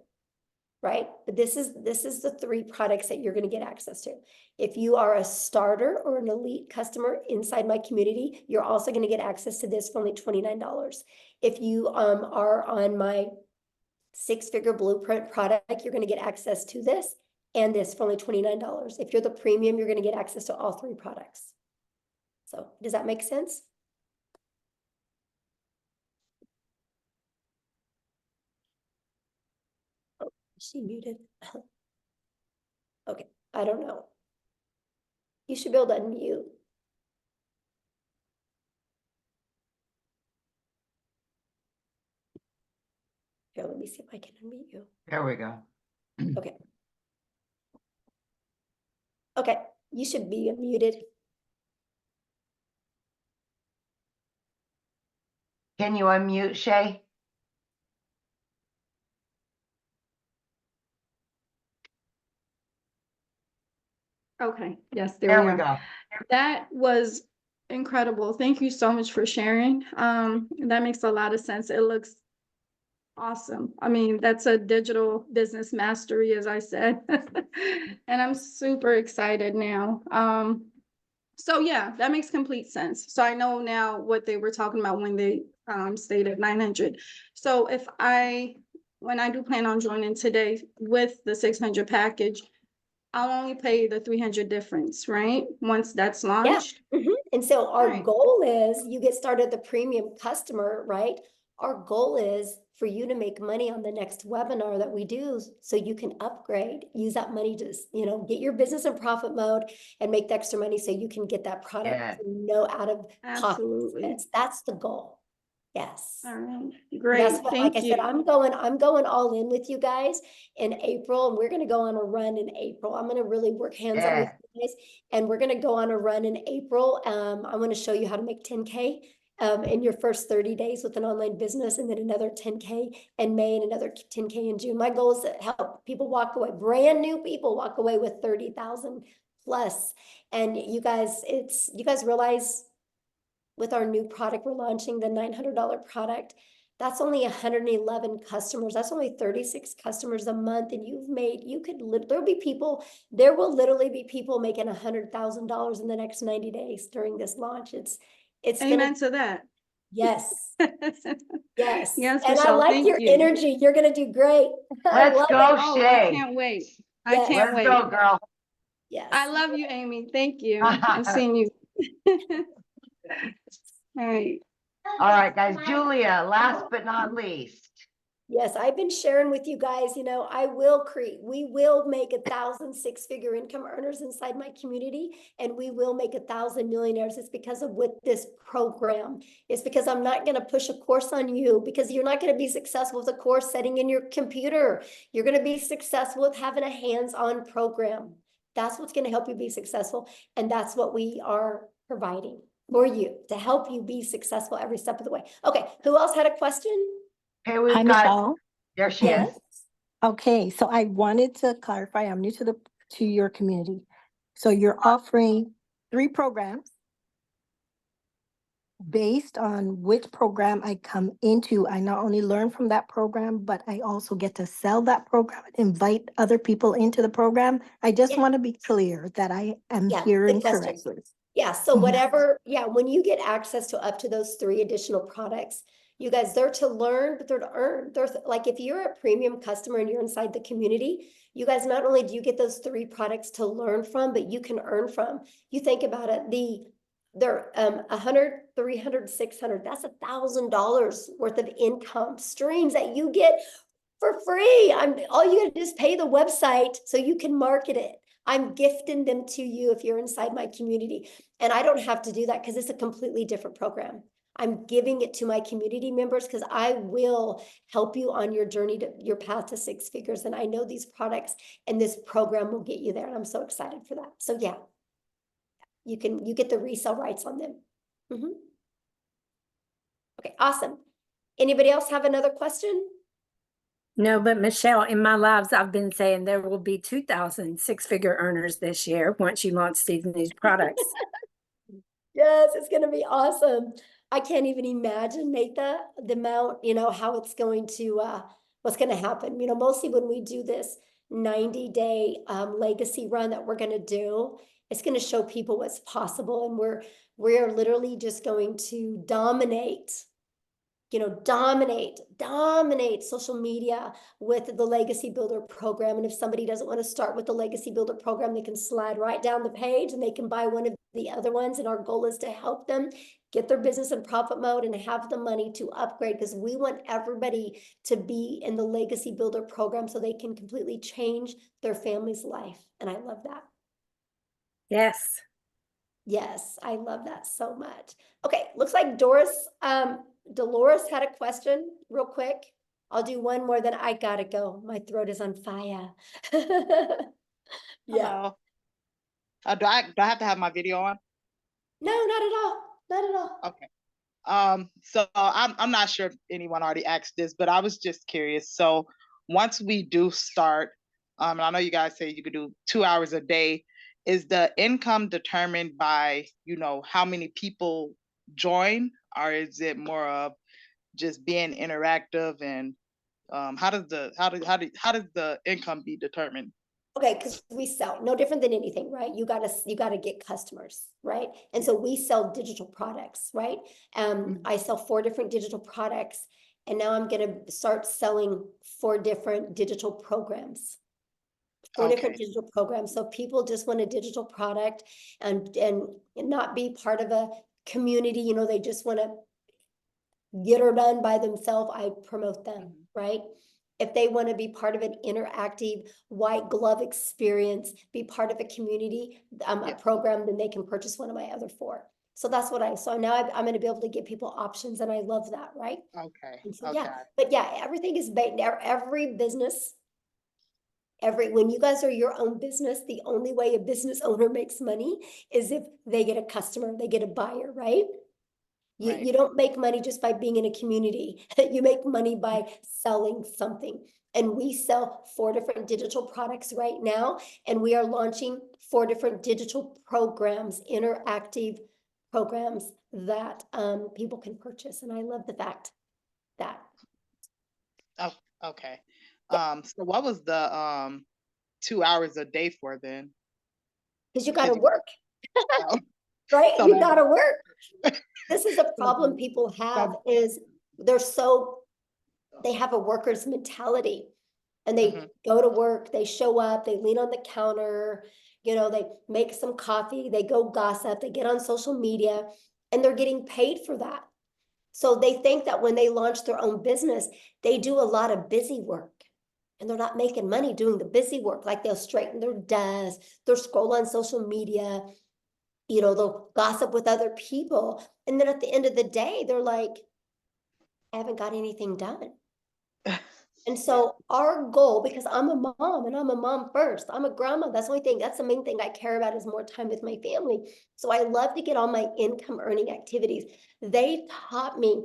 right? But this is the 3 products that you're going to get access to. If you are a starter or an elite customer inside my community, you're also going to get access to this for only $29. If you are on my 6-figure blueprint product, you're going to get access to this and this for only $29. If you're the premium, you're going to get access to all 3 products. So does that make sense? Oh, is she muted? Okay, I don't know. You should be able to unmute. Here, let me see if I can unmute you. There we go. Okay. Okay, you should be unmuted. Can you unmute, Shay? Okay, yes, There we we are. go. That was incredible. Thank you so much for sharing. That makes a lot of sense. It looks awesome. I mean, that's a digital business mastery, as I said. And I'm super excited now. So yeah, that makes complete sense. So I know now what they were talking about when they stated 900. So when I do plan on joining today with the 600 package, I'll only pay the 300 difference, right? Once that's launched. Yeah. And so our Right. goal is you get started the premium customer, right? Our goal is for you to make money on the next webinar that we do so you can upgrade, use that money to, get your business in profit mode and make the extra money so you can get that product out of pocket expense. That's the goal. Yes. All right. That's Great. what, Thank like I you. said, I'm going all in with you guys in April, and we're going to go on a run in April. I'm going to really work hands-on with you guys, and we're going to go on a run in April. I want to show you how to make 10K in your first 30 days with an online business, and then another 10K in May and another 10K in June. My goal is to help people walk away, brand new people walk away with 30,000 plus. And you guys realize with our new product, we're launching the $900 product. That's only 111 customers. That's only 36 customers a month. And there will literally be people making $100,000 in the next 90 days during this launch. It's Amen to that. Yes. Yes. Yes, And I Michelle, like thank your you. energy. You're going to do great. I Let's love go, it. Oh, Shay. I can't wait. I Yes. can't Let's wait. go, girl. Yes. I love you, Amy. Thank you. I'm seeing you. All right. All right, guys. Julia, last but not least. Yes, I've been sharing with you guys, we will make 1,000 6-figure income earners inside my community, and we will make 1,000 millionaires. It's because of with this program. It's because I'm not going to push a course on you, because you're not going to be successful with a course setting in your computer. You're going to be successful with having a hands-on program. That's what's going to help you be successful. And that's what we are providing for you to help you be successful every step of the way. Okay. Who else had a question? Hey, we've Hi, got, Michelle. there she Yes. is. Okay, so I wanted to clarify, I'm new to your community. So you're offering 3 programs. based on which program I come into, I not only learn from that program, but I also get to sell that program and invite other people into the program. I just Yeah. want to be clear that I am Yeah, hearing good question. correctly. Yeah, so Mhm. whatever, yeah, when you get access to up to those 3 additional products, you guys, they're to learn, but they're to earn. Like if you're a premium customer and you're inside the community, you guys, not only do you get those 3 products to learn from, but you can earn from. You think about it, they're 100, 300, 600, that's $1,000 worth of income streams that you get for free. All you gotta do is pay the website so you can market it. I'm gifting them to you if you're inside my community. And I don't have to do that because it's a completely different program. I'm giving it to my community members because I will help you on your journey to your path to 6 figures. And I know these products and this program will get you there. And I'm so excited for that. So yeah, you get the resale rights on them. Mhm. Okay, awesome. Anybody else have another question? No, but Michelle, in my lives, I've been saying there will be 2,000 six-figure earners this year once you launch these new products. Yes, it's gonna be awesome. I can't even imagine, Natha, the amount, how it's going to, what's gonna happen. Mostly when we do this 90-day legacy run that we're gonna do, it's gonna show people what's possible, and we're literally just going to dominate social media with the Legacy Builder program. And if somebody doesn't want to start with the Legacy Builder program, they can slide right down the page and they can buy one of the other ones. And our goal is to help them get their business in profit mode and have the money to upgrade, because we want everybody to be in the Legacy Builder program so they can completely change their family's life. And I love that. Yes. Yes, I love that so much. Okay, looks like Dolores had a question real quick. I'll do one more, then I gotta go. My throat is on fire. Yeah. Hello. Do I have to have my video on? No, not at all. Not at all. Okay. So I'm not sure if anyone already asked this, but I was just curious. So once we do start, and I know you guys say you could do 2 hours a day, is the income determined by, how many people join, or is it more of just being interactive, and how does the income be determined? Okay, because we sell no different than anything, right? You gotta get customers, right? And so we sell digital products, right? I sell 4 different digital products, and now I'm gonna start selling 4 different digital programs. 4 different digital programs. So people just want a digital product and not be part of a community, they just want to get her done by themselves. I promote them, right? If they want to be part of an interactive white glove experience, be part of a community, a program, then they can purchase one of my other 4. So that's so now I'm going to be able to give people options, and I love that, right? Okay. And so, but everything is based, every business, when you guys are your own business, the only way a business owner makes money is if they get a customer, they get a buyer, right? You don't make money just by being in a community. You make money by selling something. And we sell 4 different digital products right now, and we are launching 4 different digital programs, interactive programs that people can purchase. And I love the fact that. Oh, okay. So what was the 2 hours a day for then? Because you got to work, right? So You got to work. This is a problem people have, is they have a worker's mentality, and they go to work, they show up, they lean on the counter, they make some coffee, they go gossip, they get on social media, and they're getting paid for that. So they think that when they launch their own business, they do a lot of busy work, and they're not making money doing the busy work. Like they'll straighten their desk, they'll scroll on social media, they'll gossip with other people. And then at the end of the day, they're like, I haven't got anything done. And so our goal, because I'm a mom and I'm a mom first, I'm a grandma. That's the main thing I care about, is more time with my family. So I love to get all my income earning activities. They taught me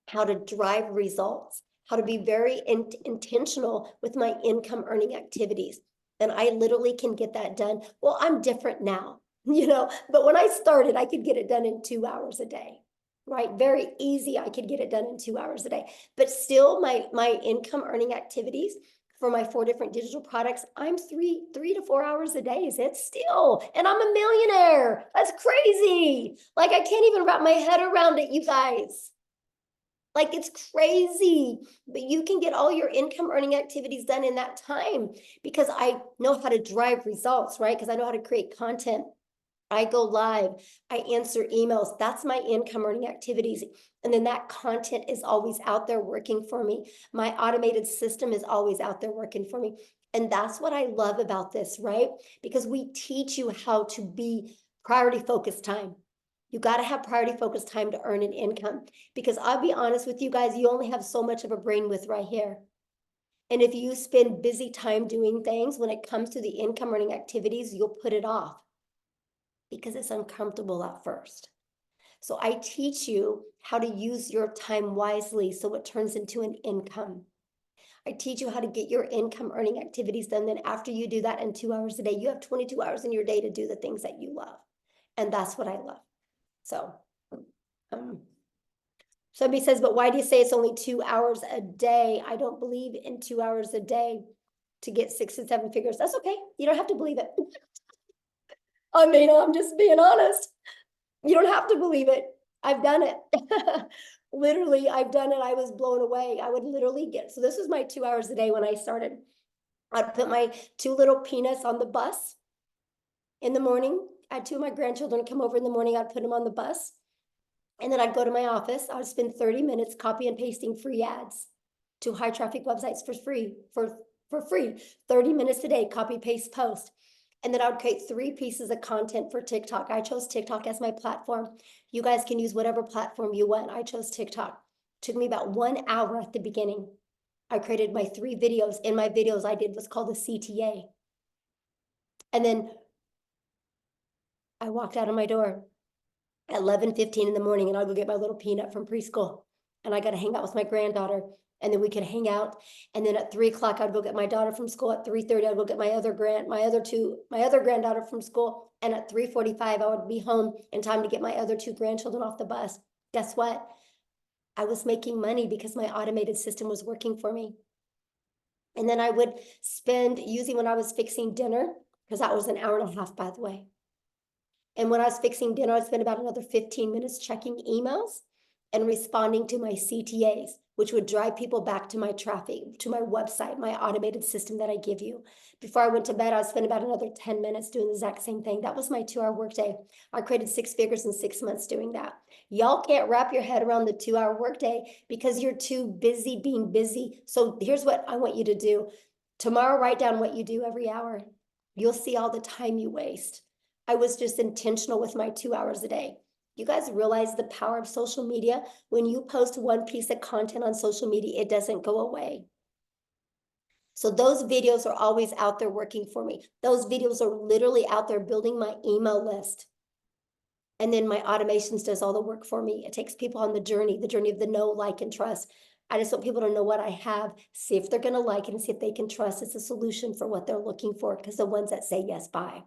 how to drive results, how to be very intentional with my income earning activities. And I literally can get that done. Well, I'm different now, but when I started, I could get it done in 2 hours a day. right? Very easy. I could get it done in 2 hours a day, but still my income earning activities for my 4 different digital products, I'm 3 to 4 hours a day. It's still, and I'm a millionaire. That's crazy. Like I can't even wrap my head around it, you guys. Like it's crazy, but you can get all your income earning activities done in that time because I know how to drive results, right? Because I know how to create content. I go live, I answer emails. That's my income earning activities. And then that content is always out there working for me. My automated system is always out there working for me. And that's what I love about this, right? Because we teach you how to be priority focused time. You got to have priority focused time to earn an income. Because I'll be honest with you guys, you only have so much of a brain width right here. And if you spend busy time doing things, when it comes to the income earning activities, you'll put it off because it's uncomfortable at first. So I teach you how to use your time wisely so it turns into an income. I teach you how to get your income earning activities done. Then after you do that in 2 hours a day, you have 22 hours in your day to do the things that you love. And that's what I love. So somebody says, but why do you say it's only 2 hours a day? I don't believe in 2 hours a day to get 6 and 7 figures. That's okay. You don't have to believe it. I mean, I'm just being honest. You don't have to believe it. I've done it. Literally, I've done it. I was blown away. I would literally so this was my 2 hours a day when I started. I'd put my 2 little peanuts on the bus in the morning. I had 2 of my grandchildren come over in the morning. I'd put them on the bus. And then I'd go to my office. I would spend 30 minutes copy and pasting free ads to high traffic websites for free, for free. 30 minutes a day, copy, paste, post. And then I would create 3 pieces of content for TikTok. I chose TikTok as my platform. You guys can use whatever platform you want. I chose TikTok. It took me about 1 hour at the beginning. I created my 3 videos. In my videos, I did what's called a CTA. And then I walked out of my door at 11:15 in the morning, and I'll go get my little peanut from preschool. And I got to hang out with my granddaughter. And then we could hang out. And then at 3 o'clock, I'd go get my daughter from school. At 3:30, I'd go get my other granddaughter from school. And at 3:45, I would be home in time to get my other 2 grandchildren off the bus. Guess what? I was making money because my automated system was working for me. And then I would spend, usually when I was fixing dinner, because that was an hour and a half, by the way. And when I was fixing dinner, I'd spend about another 15 minutes checking emails and responding to my CTAs, which would drive people back to my traffic, to my website, my automated system that I give you. Before I went to bed, I'd spend about another 10 minutes doing the exact same thing. That was my 2-hour workday. I created 6 figures in 6 months doing that. Y'all can't wrap your head around the 2-hour workday because you're too busy being busy. So here's what I want you to do. Tomorrow, write down what you do every hour. You'll see all the time you waste. I was just intentional with my 2 hours a day. You guys realize the power of social media? When you post 1 piece of content on social media, it doesn't go away. So those videos are always out there working for me. Those videos are literally out there building my email list. And then my automations does all the work for me. It takes people on the journey of the know, like, and trust. I just want people to know what I have, see if they're going to like it, and see if they can trust it's a solution for what they're looking for, because the ones that say yes, buy.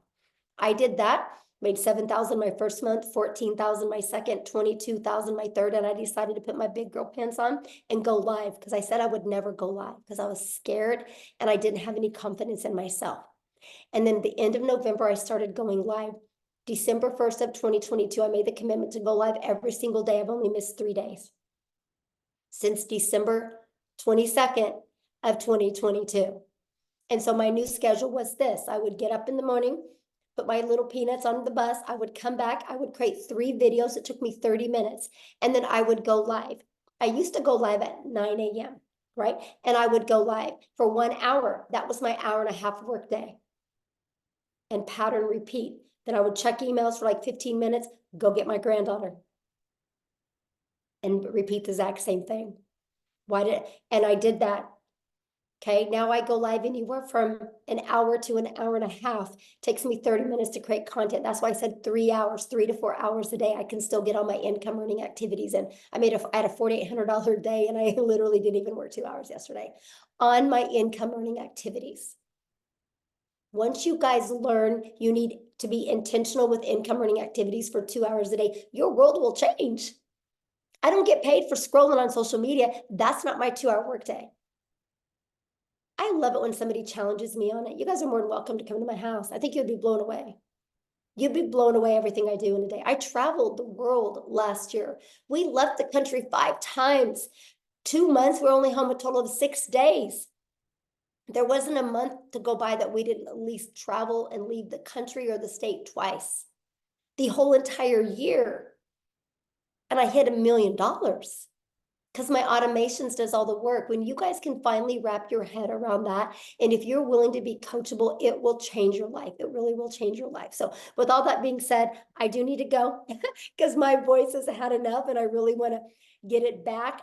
I did that, made 7,000 my first month, 14,000 my second, 22,000 my third, and I decided to put my big girl pants on and go live because I said I would never go live because I was scared and I didn't have any confidence in myself. And then the end of November, I started going live. December 1st of 2022, I made the commitment to go live every single day. I've only missed 3 days since December 22nd of 2022. And so my new schedule was this. I would get up in the morning, put my little peanuts on the bus. I would come back. I would create 3 videos. It took me 30 minutes. And then I would go live. I used to go live at 9 a.m., right? And I would go live for 1 hour. That was my hour and a half work day. And pattern repeat. Then I would check emails for like 15 minutes, go get my granddaughter. And repeat the exact same thing. And I did that. Okay, now I go live anywhere from an hour to an hour and a half. It takes me 30 minutes to create content. That's why I said 3 hours, 3 to 4 hours a day. I can still get all my income earning activities. And I had a $4,800 day, and I literally didn't even work 2 hours yesterday on my income earning activities. Once you guys learn you need to be intentional with income earning activities for 2 hours a day, your world will change. I don't get paid for scrolling on social media. That's not my 2-hour workday. I love it when somebody challenges me on it. You guys are more than welcome to come to my house. I think you'd be blown away. You'd be blown away everything I do in a day. I traveled the world last year. We left the country 5 times. 2 months, we're only home a total of 6 days. There wasn't a month to go by that we didn't at least travel and leave the country or the state twice. The whole entire year. And I hit $1 million. Because my automations does all the work. When you guys can finally wrap your head around that, and if you're willing to be coachable, it will change your life. It really will change your life. So with all that being said, I do need to go because my voice has had enough and I really want to get it back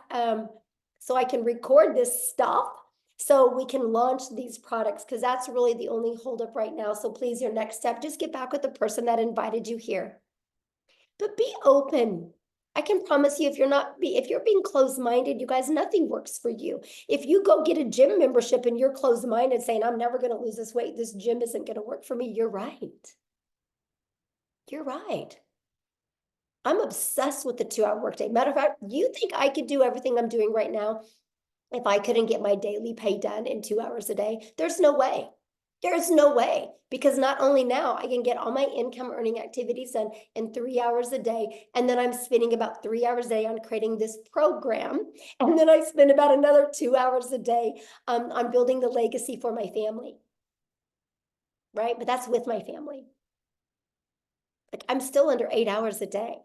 so I can record this stuff so we can launch these products, because that's really the only holdup right now. So please, your next step, just get back with the person that invited you here. But be open. I can promise you, if you're being closed-minded, you guys, nothing works for you. If you go get a gym membership and you're closed-minded saying, I'm never going to lose this weight, this gym isn't going to work for me, you're right. You're right. I'm obsessed with the 2-hour workday. Matter of fact, you think I could do everything I'm doing right now if I couldn't get my daily pay done in 2 hours a day? There's no way. There's no way, because not only now I can get all my income earning activities done in 3 hours a day, and then I'm spending about 3 hours a day on creating this program, and then I spend about another 2 hours a day on building the legacy for my family, right? But that's with my family. Like, I'm still under 8 hours a day.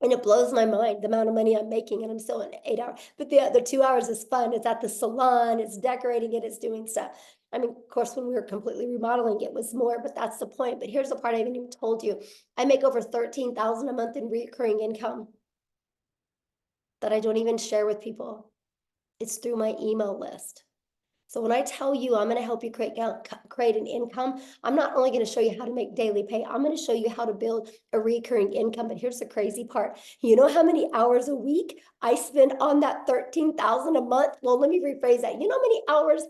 And it blows my mind the amount of money I'm making, and I'm still in 8 hours. But the 2 hours is fun. It's at the salon, it's decorating it, it's doing stuff. I mean, of course, when we were completely remodeling, it was more, but that's the point. But here's the part I haven't even told you. I make over $13,000 a month in recurring income that I don't even share with people. It's through my email list. So when I tell you I'm going to help you create an income, I'm not only going to show you how to make daily pay, I'm going to show you how to build a recurring income. But here's the crazy part. You know how many hours a week I spend on that $13,000 a month? Well, let me rephrase that. You know how many hours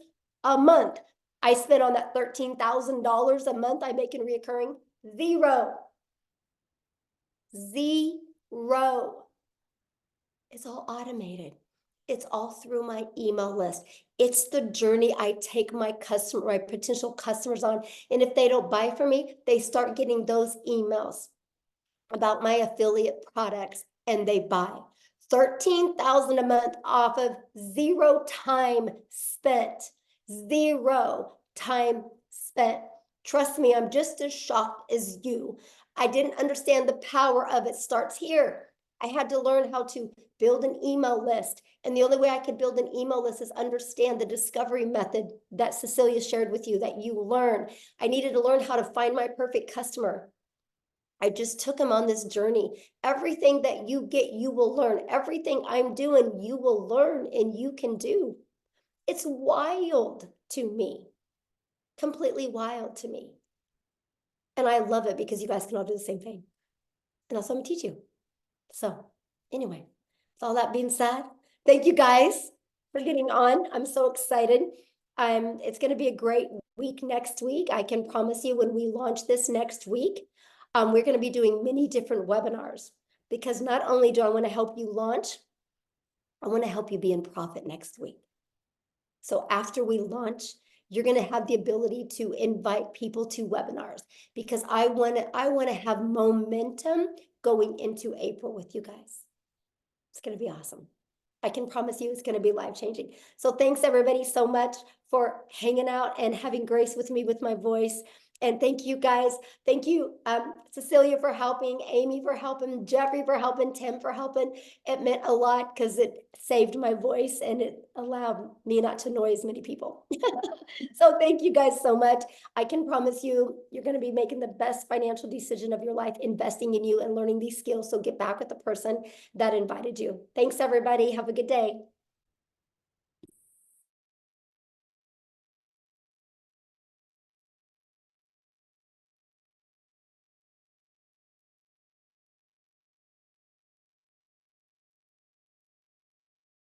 a month I spend on that $13,000 a month I make in recurring? 0. 0. It's all automated. It's all through my email list. It's the journey I take my potential customers on. And if they don't buy from me, they start getting those emails about my affiliate products and they buy. $13,000 a month off of 0 time spent. 0 time spent. Trust me, I'm just as shocked as you. I didn't understand the power of it starts here. I had to learn how to build an email list. And the only way I could build an email list is understand the discovery method that Cecilia shared with you, that you learn. I needed to learn how to find my perfect customer. I just took them on this journey. Everything that you get, you will learn. Everything I'm doing, you will learn and you can do. It's wild to me. Completely wild to me. And I love it because you guys can all do the same thing. And that's what I'm gonna teach you. So anyway, with all that being said, thank you guys for getting on. I'm so excited. It's going to be a great week next week. I can promise you when we launch this next week, we're going to be doing many different webinars, because not only do I want to help you launch, I want to help you be in profit next week. So after we launch, you're going to have the ability to invite people to webinars, because I want to have momentum going into April with you guys. It's going to be awesome. I can promise you it's going to be life-changing. So thanks everybody so much for hanging out and having grace with me with my voice. And thank you guys. Thank you, Cecilia, for helping, Amy for helping, Jeffrey for helping, Tim for helping. It meant a lot because it saved my voice and it allowed me not to annoy as many people. So thank you guys so much. I can promise you, you're going to be making the best financial decision of your life, investing in you and learning these skills. So get back with the person that invited you. Thanks, everybody. Have a good day.